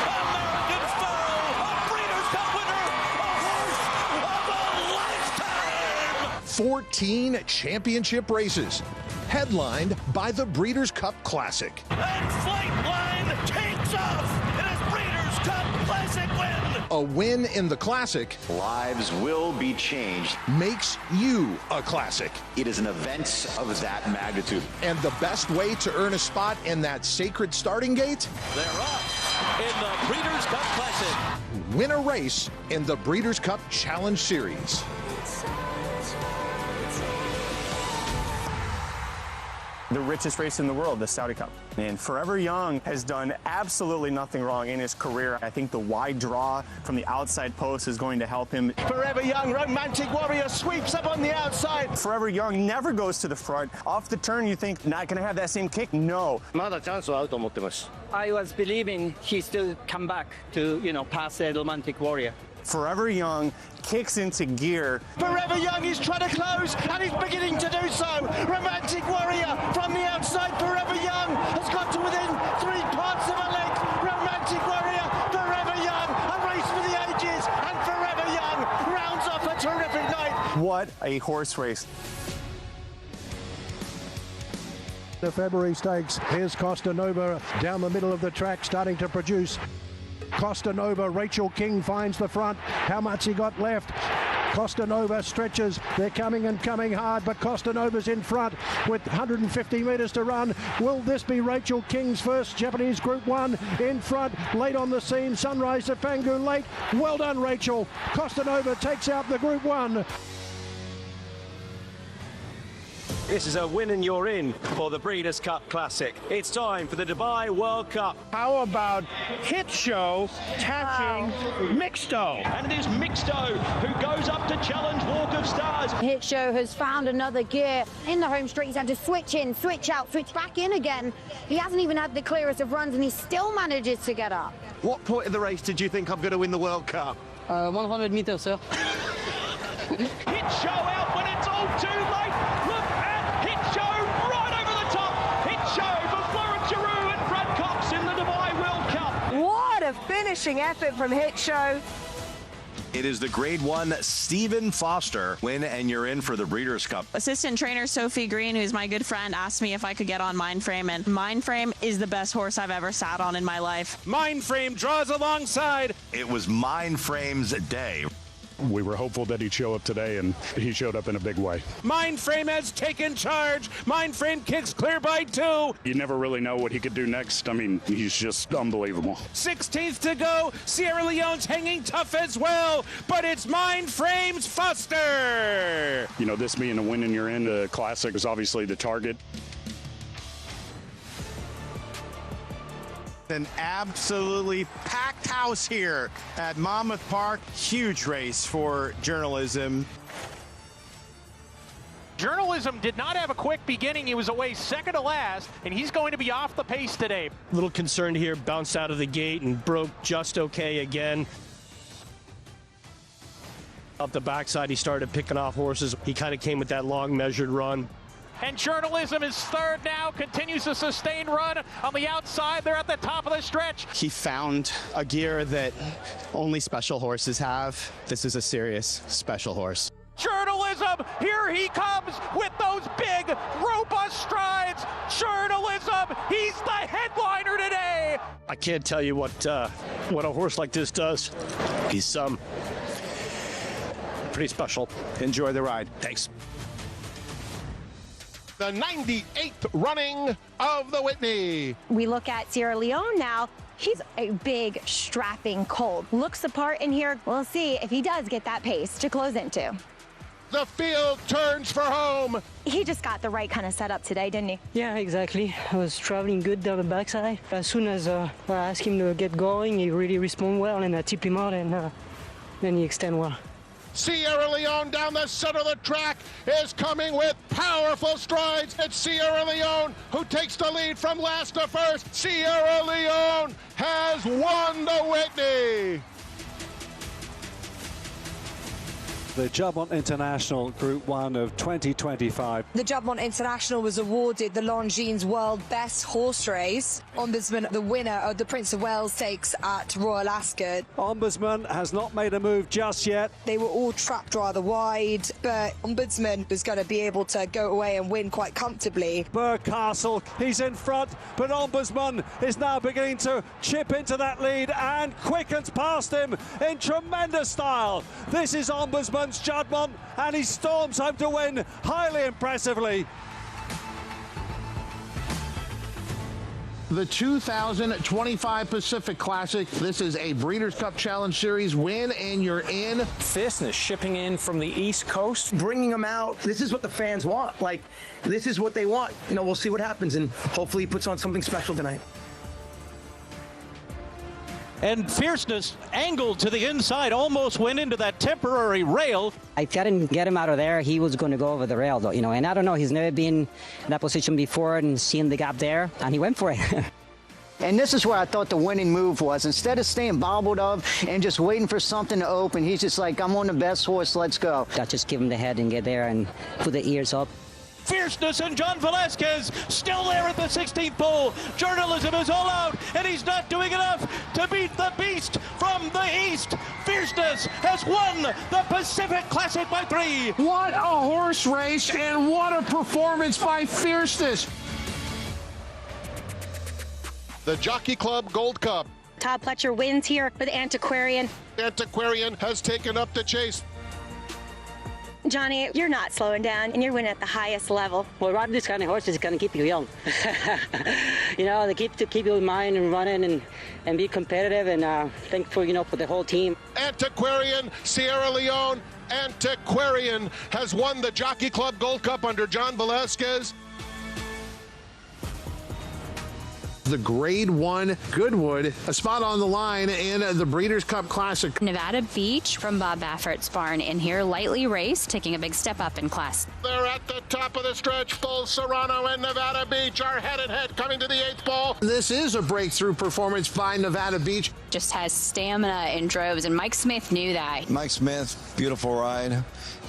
14 championship races, headlined by the Breeders' Cup Classic. And Flightline takes off in his Breeders' Cup Classic win. A win in the Classic. Lives will be changed. Makes you a Classic. It is an event of that magnitude. And the best way to earn a spot in that sacred starting gate? They're up in the Breeders' Cup Classic. Win a race in the Breeders' Cup Challenge Series. The richest race in the world, the Saudi Cup. And Forever Young has done absolutely nothing wrong in his career. I think the wide draw from the outside post is going to help him. Forever Young, Romantic Warrior sweeps up on the outside. Forever Young never goes to the front. Off the turn, you think, not going to have that same kick? No. I was believing he still come back to, pass the Romantic Warrior. Forever Young kicks into gear. Forever Young is trying to close, and he's beginning to do so. Romantic Warrior from the outside. Forever Young has got to within 3 parts of a length. Romantic Warrior, Forever Young, a race for the ages, and Forever Young rounds off a terrific night. What a horse race. The February Stakes. Here's Costa Nova down the middle of the track, starting to produce. Costa Nova, Rachel King finds the front. How much he got left? Costa Nova stretches. They're coming and coming hard, but Costa Nova's in front with 150 metres to run. Will this be Rachel King's first Japanese Group 1 in front? Late on the scene, Sunrise to Pangu late. Well done, Rachel. Costa Nova takes out the Group 1. This is a win and you're in for the Breeders' Cup Classic. It's time for the Dubai World Cup. How about Hit Show catching Mixto? And it is Mixto who goes up to challenge Walk of Stars. Hit Show has found another gear in the home straight. He's had to switch in, switch out, switch back in again. He hasn't even had the clearest of runs and he still manages to get up. What point of the race did you think I'm going to win the World Cup? 100 meters, sir. Hit Show out when it's all too late. Look at Hit Show right over the top. Hit Show for Florence Giroux and Brad Cox in the Dubai World Cup. What a finishing effort from Hit Show. It is the Grade 1 Stephen Foster win, and you're in for the Breeders' Cup. Assistant trainer Sophie Green, who's my good friend, asked me if I could get on Mindframe, and Mindframe is the best horse I've ever sat on in my life. Mindframe draws alongside. It was Mindframe's day. We were hopeful that he'd show up today, and he showed up in a big way. Mindframe has taken charge. Mindframe kicks clear by 2. You never really know what he could do next. I mean, he's just unbelievable. 16th to go. Sierra Leone's hanging tough as well, but it's Mindframe's Foster. You know, this being a win and you're in the Classic is obviously the target. An absolutely packed house here at Monmouth Park. Huge race for journalism. Journalism did not have a quick beginning. He was away second to last, and he's going to be off the pace today. A little concerned here, bounced out of the gate and broke just okay again. Up the backside, he started picking off horses. He kind of came with that long measured run. And Journalism is third now, continues a sustained run on the outside. They're at the top of the stretch. He found a gear that only special horses have. This is a serious special horse. Journalism, here he comes with those big, robust strides. Journalism, he's the headliner today. I can't tell you what a horse like this does. He's pretty special. Enjoy the ride. Thanks. The 98th running of the Whitney. We look at Sierra Leone now. He's a big, strapping colt. Looks the part in here. We'll see if he does get that pace to close into. The field turns for home. He just got the right kind of setup today, didn't he? Yeah, exactly. I was traveling good down the backside. As soon as I asked him to get going, he really responded well, and I tip him out, and then he extend well. Sierra Leone down the center of the track is coming with powerful strides. It's Sierra Leone who takes the lead from last to first. Sierra Leone has won the Whitney. the Juddmonte International Group 1 of 2025. The Juddmonte International was awarded the Longines World Best Horse Race. Ombudsman, the winner of the Prince of Wales Stakes at Royal Ascot. Ombudsman has not made a move just yet. They were all trapped rather wide, but Ombudsman was going to be able to go away and win quite comfortably. Burcastle, he's in front, but Ombudsman is now beginning to chip into that lead and quickens past him in tremendous style. This is Ombudsman's Juddmonte, and he storms home to win highly impressively. The 2025 Pacific Classic. This is a Breeders' Cup Challenge Series win, and you're in. Fitness shipping in from the East Coast. Bringing them out. This is what the fans want. Like, this is what they want. You know, we'll see what happens, and hopefully he puts on something special tonight. And Fierceness angled to the inside, almost went into that temporary rail. I didn't get him out of there. He was going to go over the rail, though, you know, and I don't know. He's never been in that position before and seen the gap there, and he went for it. And this is where I thought the winning move was. Instead of staying bobbled up and just waiting for something to open, he's just like, I'm on the best horse, let's go. I just give him the head and get there and put the ears up. Fierceness and John Velasquez still there at the 16th pole. Journalism is all out, and he's not doing enough to beat the beast from the east. Fierceness has won the Pacific Classic by 3. What a horse race, and what a performance by Fierceness. The Jockey Club Gold Cup. Todd Pletcher wins here with Antiquarian. Antiquarian has taken up the chase. Johnny, you're not slowing down, and you're winning at the highest level. Well, riding this kind of horse is going to keep you young. You know, they keep you in mind and running and be competitive, and thankful, you know, for the whole team. Antiquarian, Sierra Leone. Antiquarian has won the Jockey Club Gold Cup under John Velasquez. The Grade 1 Goodwood, a spot on the line in the Breeders' Cup Classic. Nevada Beach from Bob Baffert's barn in here, lightly raced, taking a big step up in class. They're at the top of the stretch. Full Serrano and Nevada Beach are head-and-head coming to the 8th pole. This is a breakthrough performance by Nevada Beach. Just has stamina in droves, and Mike Smith knew that. Mike Smith, beautiful ride,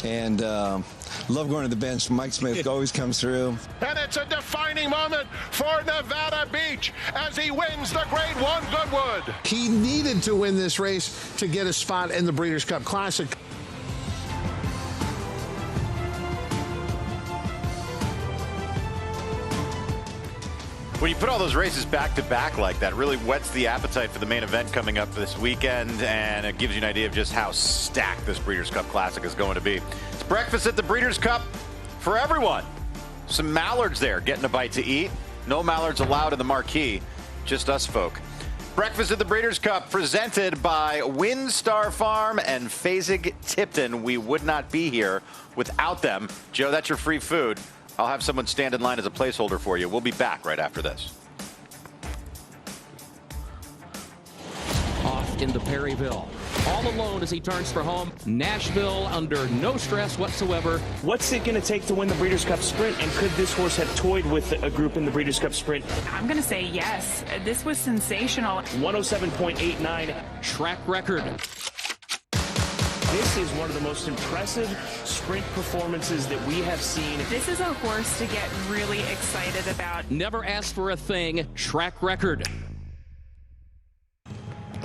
and love going to the bench. Mike Smith always comes through. And it's a defining moment for Nevada Beach as he wins the Grade 1 Goodwood. He needed to win this race to get a spot in the Breeders' Cup Classic. When you put all those races back to back like that, really whets the appetite for the main event coming up this weekend, and it gives you an idea of just how stacked this Breeders' Cup Classic is going to be. It's breakfast at the Breeders' Cup for everyone. Some mallards there getting a bite to eat. No mallards allowed in the marquee, just us folk. Breakfast at the Breeders' Cup presented by Windstar Farm and Fasig-Tipton. We would not be here without them. Joe, that's your free food. I'll have someone stand in line as a placeholder for you. We'll be back right after this. Off into Perryville. All alone as he turns for home. Nashville under no stress whatsoever. What's it going to take to win the Breeders' Cup Sprint, and could this horse have toyed with a group in the Breeders' Cup Sprint? I'm going to say yes. This was sensational. 107.89 track record. This is one of the most impressive sprint performances that we have seen. This is a horse to get really excited about. Never asked for a thing. Track record.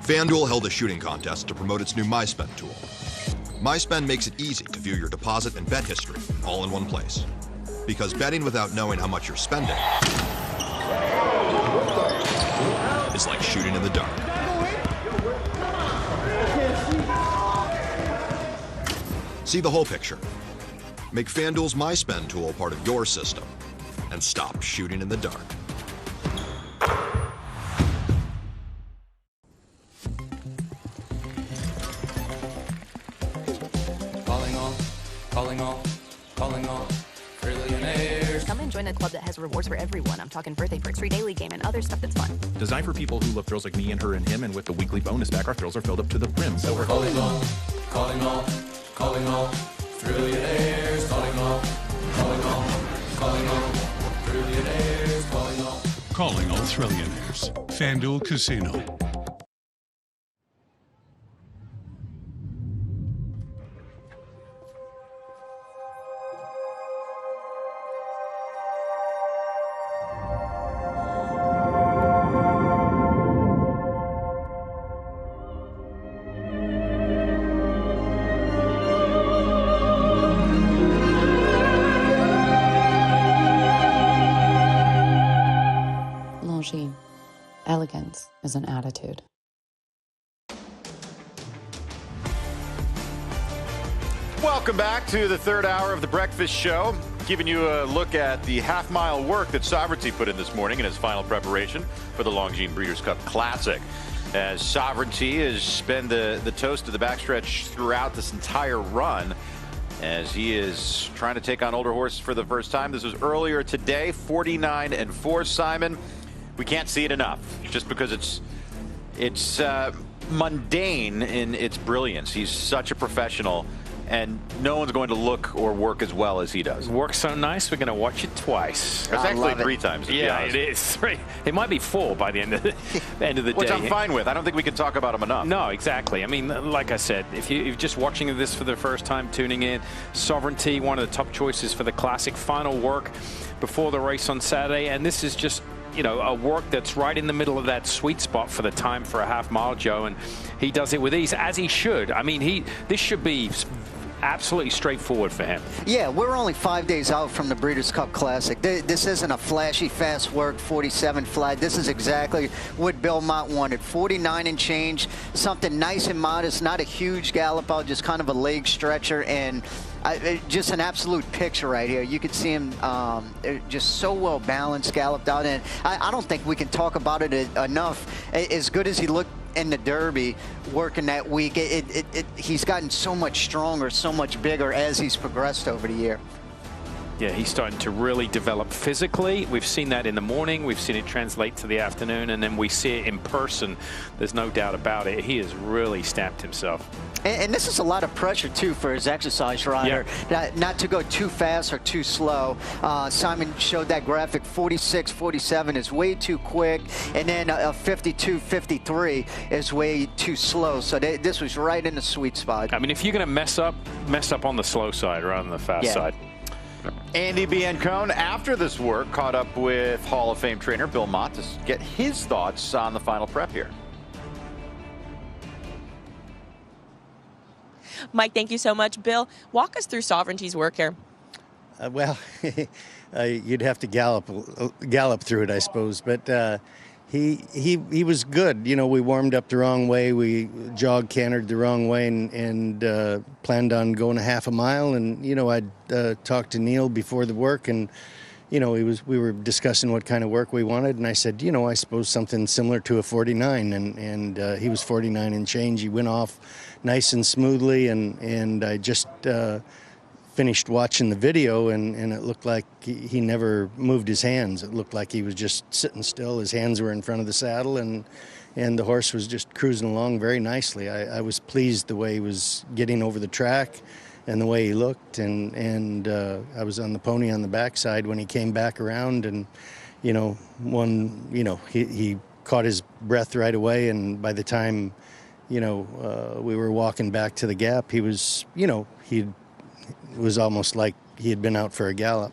FanDuel held a shooting contest to promote its new MySpend tool. MySpend makes it easy to view your deposit and bet history all in one place. Because betting without knowing how much you're spending is like shooting in the dark. See the whole picture. Make FanDuel's MySpend tool part of your system and stop shooting in the dark. Calling all trillionaires. Come and join a club that has rewards for everyone. I'm talking birthday perks, free daily game, and other stuff that's fun. Designed for people who love thrills like me and her and him, and with the weekly bonus back, our thrills are filled up to the brim. So we're calling all trillionaires. Calling all trillionaires. FanDuel Casino. difference is an attitude. Welcome back to the third hour of the Breakfast Show, giving you a look at the half-mile work that Sovereignty put in this morning in his final preparation for the Longines Breeders' Cup Classic. As Sovereignty has been the toast of the backstretch throughout this entire run, as he is trying to take on older horses for the first time. This was earlier today, 49-4, Simon. We can't see it enough, just because it's mundane in its brilliance. He's such a professional, and no one's going to look or work as well as he does. It works so nice, we're going to watch it twice. It's actually 3 times, to be honest. It is 3. It might be 4 by the end of the day. Which I'm fine with. I don't think we can talk about him enough. No, exactly. I mean, like I said, if you're just watching this for the first time, tuning in, Sovereignty, one of the top choices for the Classic, final work before the race on Saturday, and this is just, you know, a work that's right in the middle of that sweet spot for the time for a half mile, Joe, and he does it with ease, as he should. I mean, this should be absolutely straightforward for him. Yeah, we're only 5 days out from the Breeders' Cup Classic. This isn't a flashy, fast work, 47 flat. This is exactly what Bill Mott wanted. 49 and change, something nice and modest, not a huge gallop out, just kind of a leg stretcher, and just an absolute picture right here. You could see him just so well balanced, galloped out, and I don't think we can talk about it enough. As good as he looked in the Derby working that week, he's gotten so much stronger, so much bigger as he's progressed over the year. Yeah, he's starting to really develop physically. We've seen that in the morning. We've seen it translate to the afternoon, and then we see it in person. There's no doubt about it. He has really stamped himself. And this is a lot of pressure, too, for his exercise rider. Yeah. Not to go too fast or too slow. Simon showed that graphic. 46, 47 is way too quick. And then a 52, 53 is way too slow. So this was right in the sweet spot. I mean, if you're going to mess up on the slow side rather than the fast side. Andy Biancone, after this work, caught up with Hall of Fame trainer Bill Mott to get his thoughts on the final prep here. Mike, thank you so much. Bill, walk us through Sovereignty's work here. Well, you'd have to gallop through it, I suppose. But he was good. You know, we warmed up the wrong way. We cantered the wrong way, and planned on going a half a mile. And you know, I'd talked to Neil before the work, and you know, we were discussing what kind of work we wanted, and I said, you know, I suppose something similar to a 49, and he was 49 and change. He went off nice and smoothly, and I just finished watching the video, and it looked like he never moved his hands. It looked like he was just sitting still. His hands were in front of the saddle, and the horse was just cruising along very nicely. I was pleased the way he was getting over the track and the way he looked, and I was on the pony on the backside when he came back around, and you know, he caught his breath right away, and by the time, you know, we were walking back to the gap, he was, you know, it was almost like he had been out for a gallop.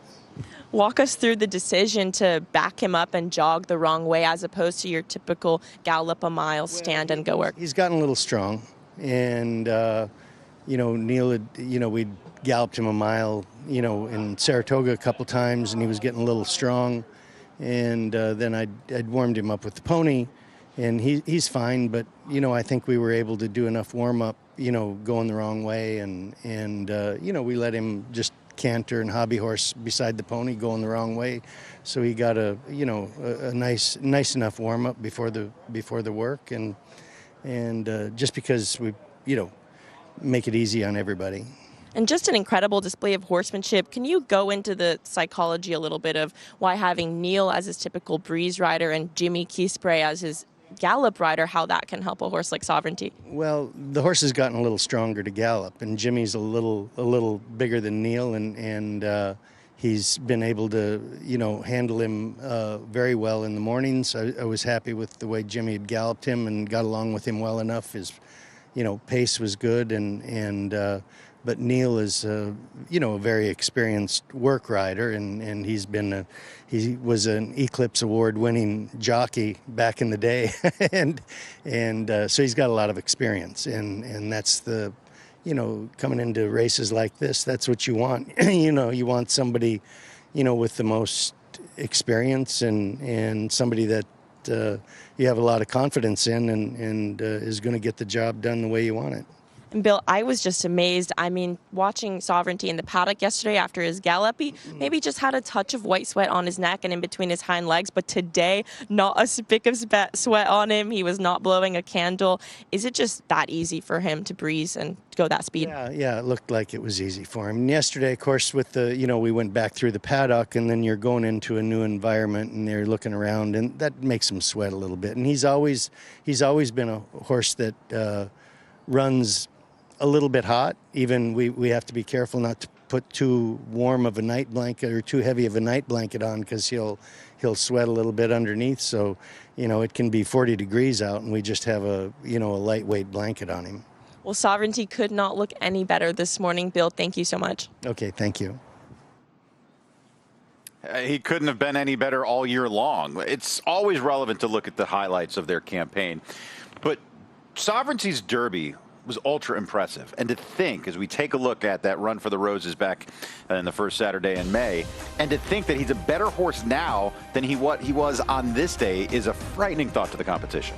Walk us through the decision to back him up and jog the wrong way as opposed to your typical gallop a mile, stand and go work. He's gotten a little strong, and you know, Neil had, you know, we'd galloped him a mile, you know, in Saratoga a couple times, and he was getting a little strong. And then I'd warmed him up with the pony, and he's fine. But, you know, I think we were able to do enough warm-up, you know, going the wrong way. And you know, we let him just canter and hobby horse beside the pony going the wrong way. So he got a nice enough warm-up before the work. And just because we, you know, make it easy on everybody. And just an incredible display of horsemanship. Can you go into the psychology a little bit of why having Neil as his typical breeze rider and Jimmy Keyspray as his gallop rider, how that can help a horse like Sovereignty? Well, the horse has gotten a little stronger to gallop, and Jimmy's a little bigger than Neil, and he's been able to, you know, handle him very well in the mornings. I was happy with the way Jimmy had galloped him and got along with him well enough. His, you know, pace was good, but Neil is, you know, a very experienced work rider, and he was an Eclipse Award-winning jockey back in the day, and so he's got a lot of experience, and that's the, you know, coming into races like this, that's what you want. You know, you want somebody, you know, with the most experience and somebody that you have a lot of confidence in, and is going to get the job done the way you want it. And Bill, I was just amazed. I mean, watching Sovereignty in the paddock yesterday after his gallop, he maybe just had a touch of white sweat on his neck and in between his hind legs, but today, not a spick of sweat on him. He was not blowing a candle. Is it just that easy for him to breeze and go that speed? Yeah, it looked like it was easy for him. And yesterday, of course, with the, we went back through the paddock, and then you're going into a new environment, and they're looking around, and that makes him sweat a little bit. And he's always been a horse that runs a little bit hot. Even we have to be careful not to put too warm of a night blanket or too heavy of a night blanket on, because he'll sweat a little bit underneath. So, it can be 40 degrees out, and we just have a lightweight blanket on him. Well, Sovereignty could not look any better this morning. Bill, thank you so much. Okay, thank you. He couldn't have been any better all year long. It's always relevant to look at the highlights of their campaign. But Sovereignty's Derby was ultra impressive. And to think, as we take a look at that run for the Roses back in the first Saturday in May, and to think that he's a better horse now than what he was on this day is a frightening thought to the competition.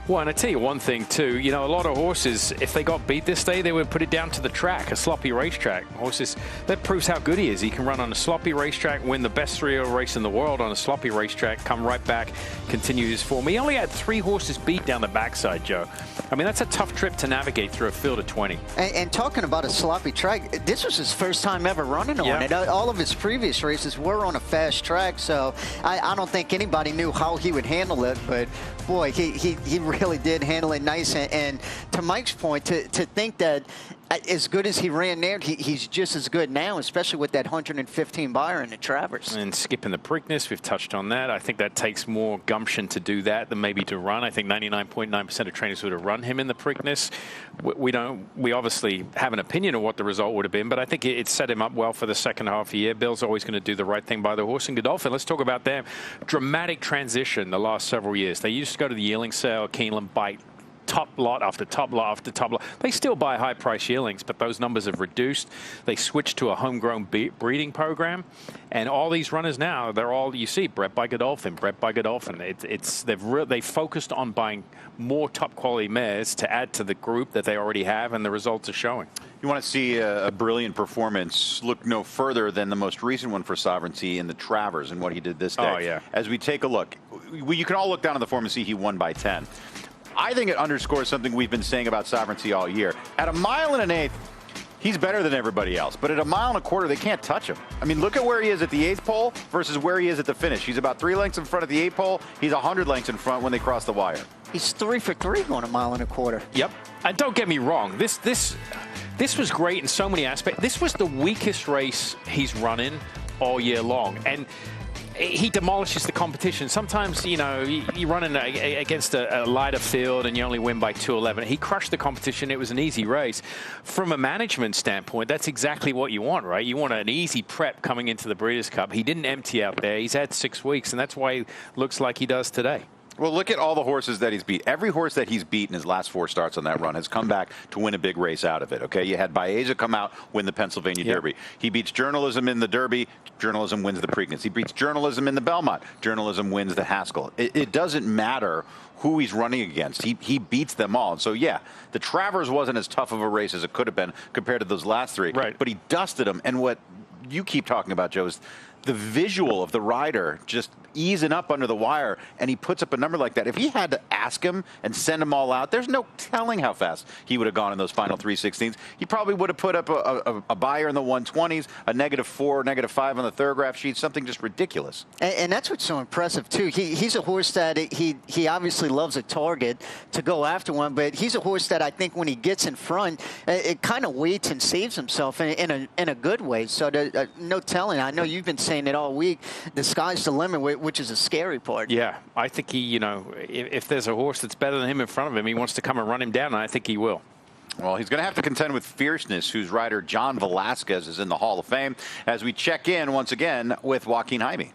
Well, and I tell you one thing, too. A lot of horses, if they got beat this day, they would put it down to the track, a sloppy racetrack. Horses, that proves how good he is. He can run on a sloppy racetrack, win the best 3-year-old race in the world on a sloppy racetrack, come right back, continue his form. He only had 3 horses beat down the backside, Joe. I mean, that's a tough trip to navigate through a field of 20. And talking about a sloppy track, this was his first time ever running on it. All of his previous races were on a fast track, so I don't think anybody knew how he would handle it, but boy, he really did handle it nice. And to Mike's point, to think that as good as he ran there, he's just as good now, especially with that 115 buyer in the Travers. And skipping the Preakness, we've touched on that. I think that takes more gumption to do that than maybe to run. I think 99.9% of trainers would have run him in the Preakness. We obviously have an opinion of what the result would have been, but I think it set him up well for the second half of the year. Bill's always going to do the right thing by the horse. And Godolphin, let's talk about them. Dramatic transition the last several years. They used to go to the yearling sale, Keeneland bite, top lot after top lot after top lot. They still buy high price yearlings, but those numbers have reduced. They switched to a homegrown breeding program, and all these runners now, they're all, you see, bred by Godolphin, bred by Godolphin. They've focused on buying more top quality mares to add to the group that they already have, and the results are showing. You want to see a brilliant performance, look no further than the most recent one for Sovereignty in the Travers and what he did this day. Oh, yeah. As we take a look, you can all look down on the form and see he won by 10. I think it underscores something we've been saying about Sovereignty all year. At 1 1/8, he's better than everybody else. But at 1 1/4, they can't touch him. I mean, look at where he is at the 8th pole versus where he is at the finish. He's about 3 lengths in front of the 8th pole. He's 100 lengths in front when they cross the wire. He's 3 for 3 going 1 1/4. Yep. And don't get me wrong. This was great in so many aspects. This was the weakest race he's running all year long. And he demolishes the competition. Sometimes, you're running against a lighter field and you only win by 2:11. He crushed the competition. It was an easy race. From a management standpoint, that's exactly what you want, right? You want an easy prep coming into the Breeders' Cup. He didn't empty out there. He's had 6 weeks, and that's why he looks like he does today. Well, look at all the horses that he's beat. Every horse that he's beat in his last 4 starts on that run has come back to win a big race out of it, okay? You had Baeza come out, win the Pennsylvania Derby. He beats Journalism in the Derby. Journalism wins the Preakness. He beats Journalism in the Belmont. Journalism wins the Haskell. It doesn't matter who he's running against. He beats them all. And so, yeah, the Travers wasn't as tough of a race as it could have been compared to those last 3. Right. But he dusted them. And what you keep talking about, Joe, is the visual of the rider just easing up under the wire, and he puts up a number like that. If he had to ask him and send them all out, there's no telling how fast he would have gone in those final 3/16. He probably would have put up a buyer in the 120s, a -4, -5 on the Thorograph sheet, something just ridiculous. And that's what's so impressive, too. He's a horse that he obviously loves a target to go after one, but he's a horse that I think when he gets in front, it kind of waits and saves himself in a good way. So no telling. I know you've been saying it all week. The sky's the limit, which is a scary part. Yeah, I think he, if there's a horse that's better than him in front of him, he wants to come and run him down, and I think he will. Well, he's going to have to contend with Fierceness, whose rider John Velasquez is in the Hall of Fame, as we check in once again with Joaquin Jaime.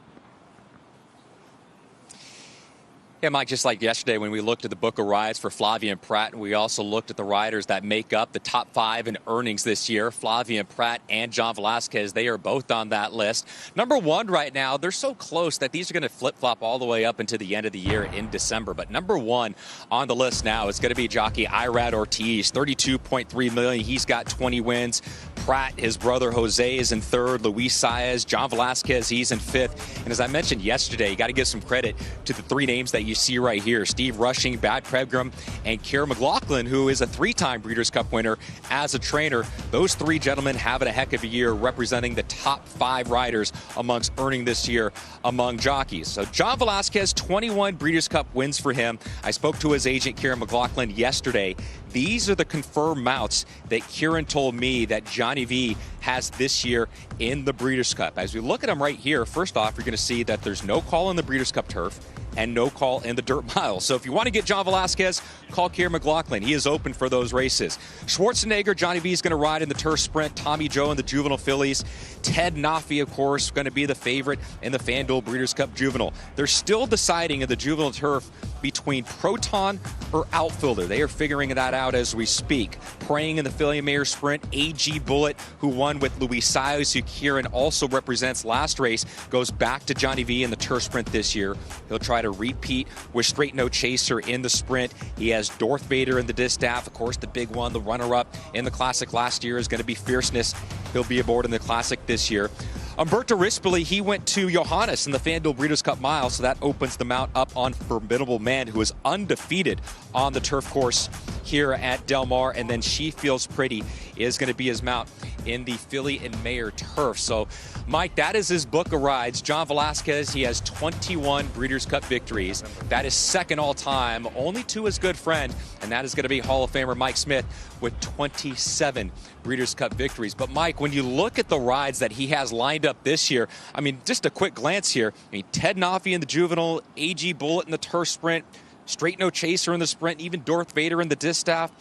Yeah, Mike, just like yesterday when we looked at the book of rides for Flavien Prat, and we also looked at the riders that make up the top 5 in earnings this year, Flavien Prat and John Velazquez, they are both on that list. Number 1 right now, they're so close that these are going to flip-flop all the way up into the end of the year in December. But number 1 on the list now is going to be jockey Irad Ortiz, $32.3 million. He's got 20 wins. Prat, his brother Jose, is in 3rd. Luis Saez, John Velazquez, he's in 5th. And as I mentioned yesterday, you got to give some credit to the 3 names that you see right here: Steve Rushing, Brad Prebgram, and Kieran McLaughlin, who is a 3-time Breeders' Cup winner as a trainer. Those 3 gentlemen having a heck of a year, representing the top 5 riders amongst earning this year among jockeys. So John Velazquez, 21 Breeders' Cup wins for him. I spoke to his agent, Kieran McLaughlin, yesterday. These are the confirmed mounts that Kieran told me that Johnny V has this year in the Breeders' Cup. As we look at them right here, first off, you're going to see that there's no call in the Breeders' Cup turf and no call in the dirt mile. So if you want to get John Velazquez, call Kieran McLaughlin. He is open for those races. Schwarzenegger, Johnny V is going to ride in the turf sprint. Tommy Joe in the juvenile fillies. Ted Naffy, of course, going to be the favorite in the FanDuel Breeders' Cup Juvenile. They're still deciding in the juvenile turf between Proton or Outfielder. They are figuring that out as we speak. Praying in the Philly Mayer Sprint, AG Bullet, who won with Luis Saez, who Kieran also represents last race, goes back to Johnny V in the turf sprint this year. He'll try to repeat with Straight No Chaser in the sprint. He has Darth Vader in the distaff. Of course, the big one, the runner-up in the Classic last year, is going to be Fierceness. He'll be aboard in the Classic this year. Umberto Rispoli, he went to Johannes in the FanDuel Breeders' Cup Mile, so that opens the mount up on Formidable Man, who is undefeated on the turf course here at Del Mar. And then She Feels Pretty is going to be his mount in the Philly and Mayer turf. So, Mike, that is his book of rides. John Velazquez, he has 21 Breeders' Cup victories. That is second all-time, only to his good friend, and that is going to be Hall of Famer Mike Smith with 27 Breeders' Cup victories. But, Mike, when you look at the rides that he has lined up this year, I mean, just a quick glance here. I mean, Ted Naffy in the juvenile, AG Bullet in the turf sprint, Straight No Chaser in the sprint, even Darth Vader in the distaff,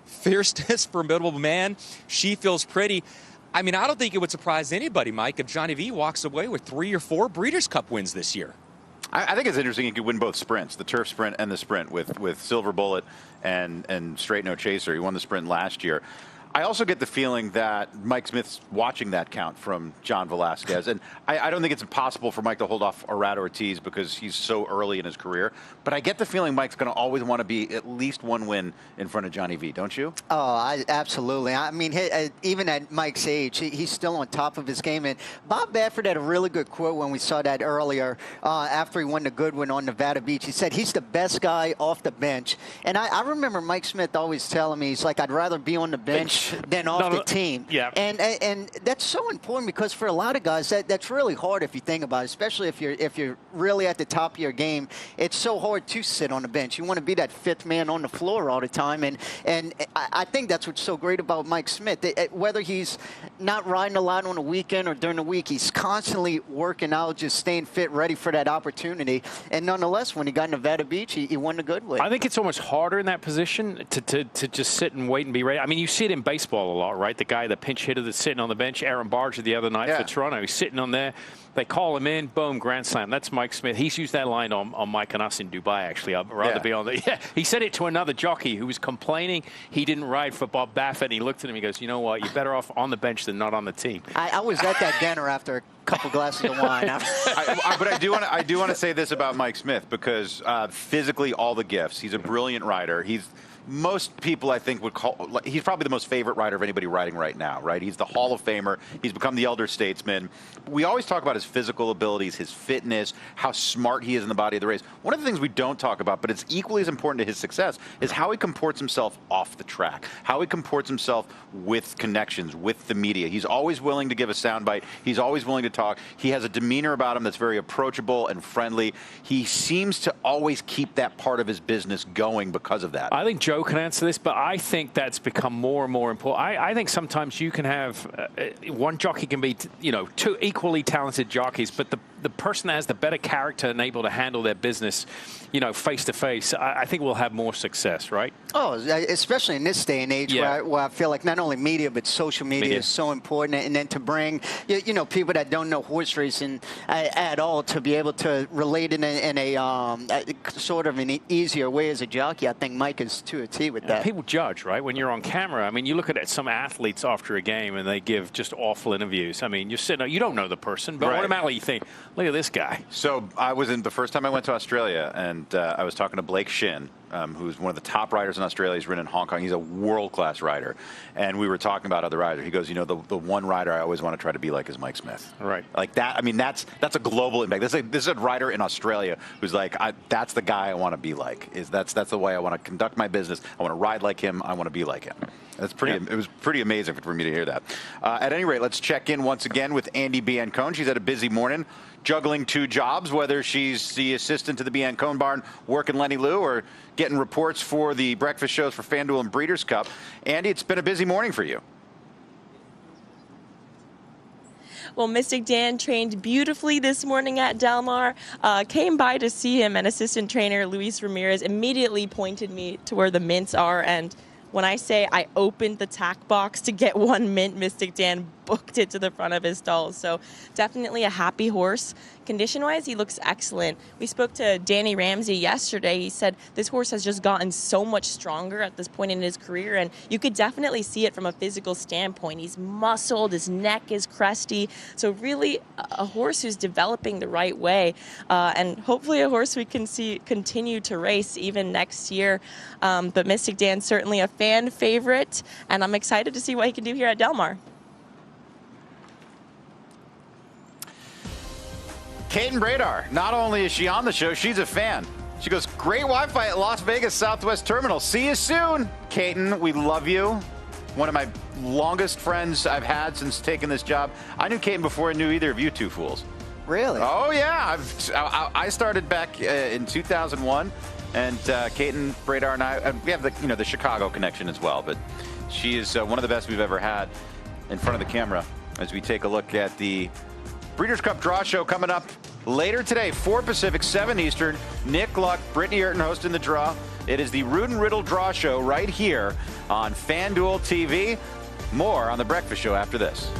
Fierceness, Formidable Man, She Feels Pretty. I mean, I don't think it would surprise anybody, Mike, if Johnny V walks away with 3 or 4 Breeders' Cup wins this year. I think it's interesting he could win both sprints, the turf sprint and the sprint, with Silver Bullet and Straight No Chaser. He won the sprint last year. I also get the feeling that Mike Smith's watching that count from John Velazquez. And I don't think it's impossible for Mike to hold off Irad Ortiz because he's so early in his career. But I get the feeling Mike's going to always want to be at least 1 win in front of Johnny V, don't you? Oh, absolutely. I mean, even at Mike's age, he's still on top of his game. And Bob Baffert had a really good quote when we saw that earlier after he won the Goodwin on Nevada Beach. He said he's the best guy off the bench. And I remember Mike Smith always telling me, he's like, I'd rather be on the bench than off the team. Yeah. And that's so important because for a lot of guys, that's really hard if you think about it, especially if you're really at the top of your game. It's so hard to sit on the bench. You want to be that 5th man on the floor all the time. And I think that's what's so great about Mike Smith. Whether he's not riding a lot on the weekend or during the week, he's constantly working out, just staying fit, ready for that opportunity. And nonetheless, when he got Nevada Beach, he won the Goodwin. I think it's almost harder in that position to just sit and wait and be ready. I mean, you see it in baseball a lot, right? The guy, the pinch hitter that's sitting on the bench, Aaron Barger the other night for Toronto, he's sitting on there. They call him in, boom, grand slam. That's Mike Smith. He's used that line on Mike and us in Dubai, actually. I'd rather be on the. Yeah, he said it to another jockey who was complaining he didn't ride for Bob Baffert. And he looked at him, he goes, you know what, you're better off on the bench than not on the team. I was at that dinner after a couple glasses of wine. But I do want to say this about Mike Smith because physically all the gifts. He's a brilliant rider. Most people, I think, would call, he's probably the most favorite rider of anybody riding right now, right? He's the Hall of Famer. He's become the elder statesman. We always talk about his physical abilities, his fitness, how smart he is in the body of the race. One of the things we don't talk about, but it's equally as important to his success, is how he comports himself off the track, how he comports himself with connections, with the media. He's always willing to give a soundbite. He's always willing to talk. He has a demeanor about him that's very approachable and friendly. He seems to always keep that part of his business going because of that. I think Joe Joe can answer this, but I think that's become more and more important. I think sometimes you can have one jockey can be, two equally talented jockeys, but the person that has the better character and able to handle their business, face to face, I think will have more success, right? Oh, especially in this day and age where I feel like not only media, but social media is so important. And then to bring, people that don't know horse racing at all to be able to relate in a sort of an easier way as a jockey, I think Mike is to a T with that. People judge, right, when you're on camera. I mean, you look at some athletes after a game and they give just awful interviews. I mean, you're sitting, you don't know the person, but automatically you think, look at this guy. So I was the first time I went to Australia, and I was talking to Blake Shin, who's one of the top riders in Australia. He's ridden in Hong Kong. He's a world-class rider. And we were talking about other riders. He goes, the one rider I always want to try to be like is Mike Smith. Right. Like that. I mean, that's a global impact. This is a rider in Australia who's like, that's the guy I want to be like. That's the way I want to conduct my business. I want to ride like him. I want to be like him. That's pretty. It was pretty amazing for me to hear that. At any rate, let's check in once again with Andy Biancone. She's had a busy morning, juggling 2 jobs, whether she's the assistant to the Biancone barn working Lenny Lou or getting reports for the breakfast shows for FanDuel and Breeders' Cup. Andy, it's been a busy morning for you. Well, Mystic Dan trained beautifully this morning at Del Mar. Came by to see him, and assistant trainer Luis Ramirez immediately pointed me to where the mints are. And when I say I opened the tack box to get 1 mint, Mystic Dan booked it to the front of his stalls. So definitely a happy horse. Condition-wise, he looks excellent. We spoke to Danny Ramsey yesterday. He said this horse has just gotten so much stronger at this point in his career, and you could definitely see it from a physical standpoint. He's muscled, his neck is cresty, so really a horse who's developing the right way, and hopefully a horse we can see continue to race even next year. But Mystic Dan's certainly a fan favorite, and I'm excited to see what he can do here at Del Mar. Kaiten Bradar, not only is she on the show, she's a fan. She goes, great Wi-Fi at Las Vegas Southwest Terminal. See you soon. Kaiten, we love you. One of my longest friends I've had since taking this job. I knew Kaiten before I knew either of you two fools. Really? Oh, yeah. I started back in 2001, and Kaiten Bradar and I, we have the Chicago connection as well, but she is one of the best we've ever had in front of the camera as we take a look at the Breeders' Cup Draw Show coming up later today, 4 Pacific, 7 Eastern. Nick Luck, Brittany Ayrton hosting the draw. It is the Rudin Riddle Draw Show right here on FanDuel TV. More on The Breakfast Show after this.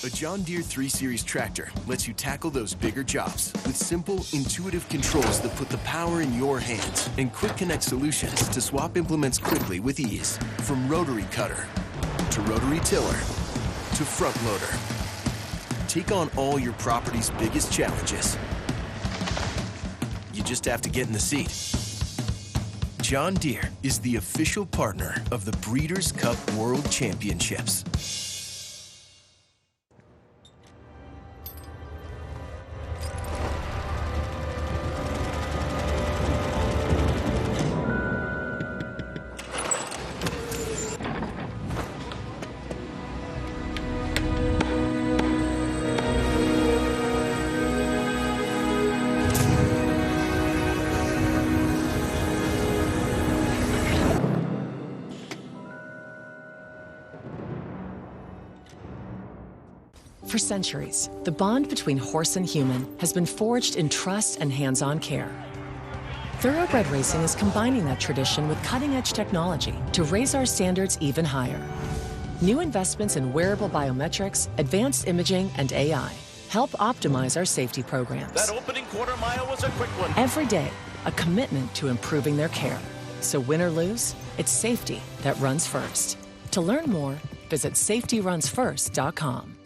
A John Deere 3 Series tractor lets you tackle those bigger jobs with simple, intuitive controls that put the power in your hands and quick connect solutions to swap implements quickly with ease. From rotary cutter to rotary tiller to front loader. Take on all your property's biggest challenges. You just have to get in the seat. John Deere is the official partner of the Breeders' Cup World Championships. For centuries, the bond between horse and human has been forged in trust and hands-on care. Thoroughbred racing is combining that tradition with cutting-edge technology to raise our standards even higher. New investments in wearable biometrics, advanced imaging, and AI help optimize our safety programs. That opening quarter mile was a quick one. Every day, a commitment to improving their care. So win or lose, it's safety that runs first. To learn more, visit safetyrunsfirst.com.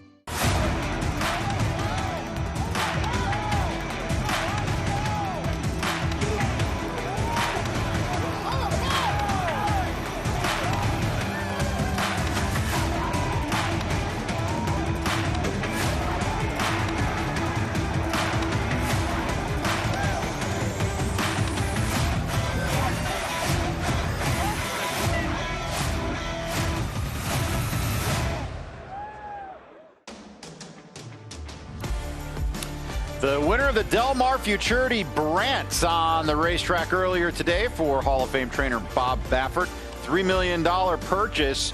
The winner of the Del Mar Futurity Brant on the racetrack earlier today for Hall of Fame trainer Bob Baffert. $3 million purchase.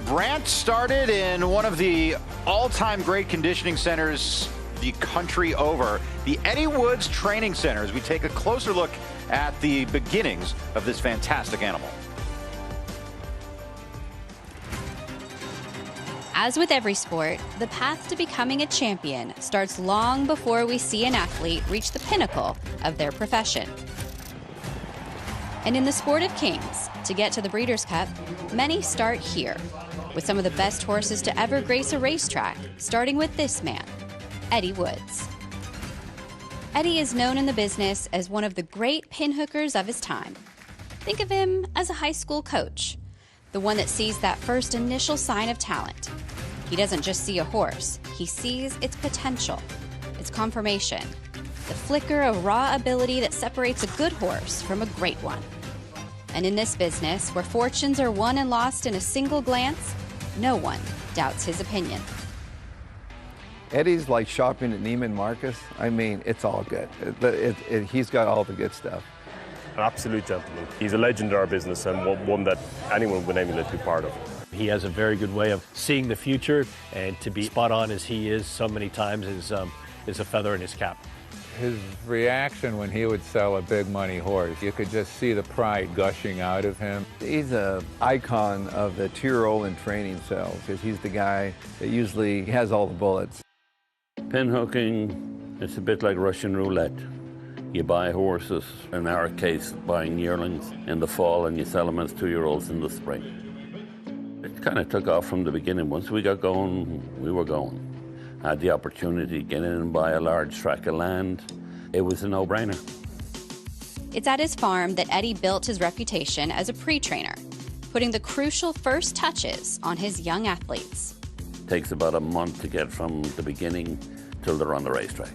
Brant started in one of the all-time great conditioning centers the country over, the Eddie Woods Training Center, as we take a closer look at the beginnings of this fantastic animal. As with every sport, the path to becoming a champion starts long before we see an athlete reach the pinnacle of their profession. And in the sport of kings, to get to the Breeders' Cup, many start here, with some of the best horses to ever grace a racetrack, starting with this man, Eddie Woods. Eddie is known in the business as one of the great pinhookers of his time. Think of him as a high school coach, the one that sees that first initial sign of talent. He doesn't just see a horse, he sees its potential, its confirmation, the flicker of raw ability that separates a good horse from a great one. And in this business, where fortunes are won and lost in a single glance, no one doubts his opinion. Eddie's like shopping at Neiman Marcus. I mean, it's all good. He's got all the good stuff. An absolute gentleman. He's a legend in our business and one that anyone would emulate to be part of. He has a very good way of seeing the future, and to be spot on as he is so many times is a feather in his cap. His reaction when he would sell a big money horse, you could just see the pride gushing out of him. He's an icon of the two-year-old in training cells, because he's the guy that usually has all the bullets. Pinhooking, it's a bit like Russian roulette. You buy horses, in our case, buying yearlings in the fall, and you sell them as two-year-olds in the spring. It kind of took off from the beginning. Once we got going, we were going. I had the opportunity to get in and buy a large tract of land. It was a no-brainer. It's at his farm that Eddie built his reputation as a pre-trainer, putting the crucial first touches on his young athletes. It takes about a month to get from the beginning till they're on the racetrack.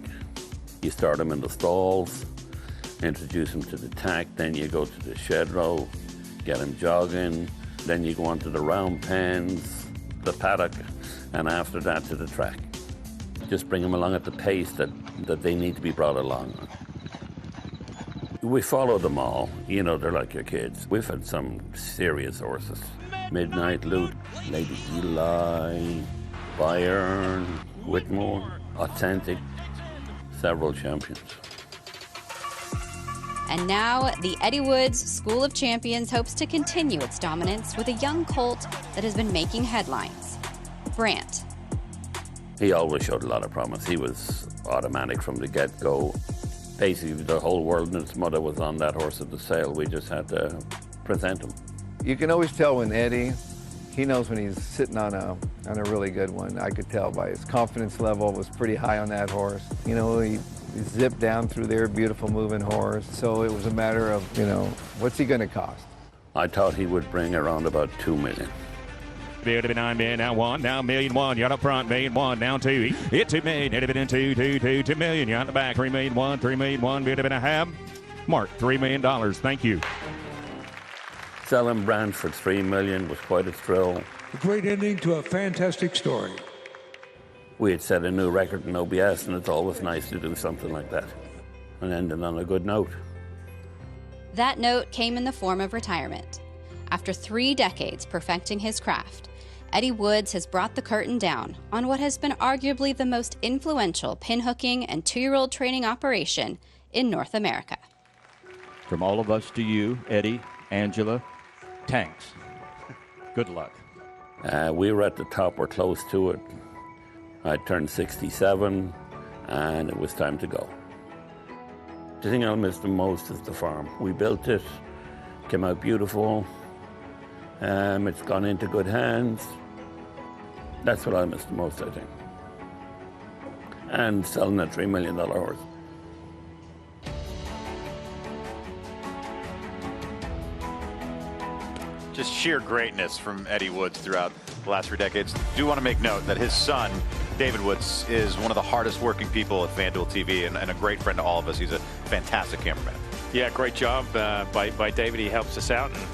You start them in the stalls, introduce them to the tack, then you go to the shed row, get them jogging, then you go on to the round pens, the paddock, and after that to the track. Just bring them along at the pace that they need to be brought along. We follow them all. You know, they're like your kids. We've had some serious horses. Midnight Loot, Lady Eli, Bayern, Whitmore, Authentic, several champions. And now, the Eddie Woods School of Champions hopes to continue its dominance with a young colt that has been making headlines, Brant. He always showed a lot of promise. He was automatic from the get-go. Basically, the whole world and its mother was on that horse at the sale. We just had to present him. You can always tell when Eddie, he knows when he's sitting on a really good one. I could tell by his confidence level was pretty high on that horse. You know, he zipped down through there, beautiful moving horse. So it was a matter of, you know, what's he going to cost? I thought he would bring around about $2 million. Bid to be 9 million, now 1, now $1,000,000. You're up front, $1,000,000, down 2. It's $2 million, it'd have been 2 million. You're on the back, $3,000,000, $3,000,000. Bid to be a half. Mark, $3 million. Thank you. Selling Brant for $3 million was quite a thrill. A great ending to a fantastic story. We had set a new record in OBS, and it's always nice to do something like that and ending on a good note. That note came in the form of retirement. After 3 decades perfecting his craft, Eddie Woods has brought the curtain down on what has been arguably the most influential pinhooking and 2-year-old training operation in North America. From all of us to you, Eddie, Angela, Tanks, good luck. We were at the top, we're close to it. I turned 67, and it was time to go. The thing I'll miss the most is the farm. We built it, came out beautiful. It's gone into good hands. That's what I miss the most, I think. And selling a $3 million horse. Just sheer greatness from Eddie Woods throughout the last 3 decades. Do want to make note that his son, David Woods, is one of the hardest working people at FanDuel TV and a great friend to all of us. He's a fantastic cameraman. Yeah, great job by David. He helps us out. And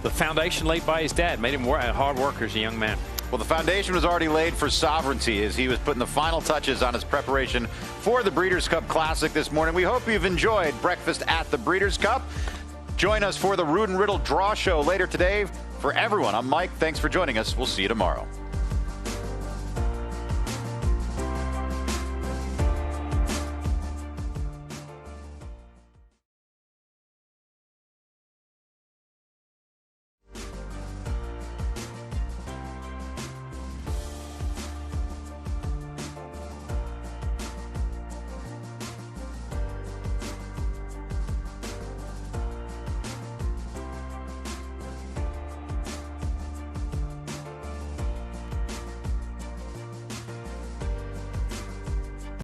the foundation laid by his dad made him a hard worker as a young man. Well, the foundation was already laid for Sovereignty as he was putting the final touches on his preparation for the Breeders' Cup Classic this morning. We hope you've enjoyed breakfast at the Breeders' Cup. Join us for the Root and Riddle Draw Show later today. For everyone, I'm Mike. Thanks for joining us. We'll see you tomorrow.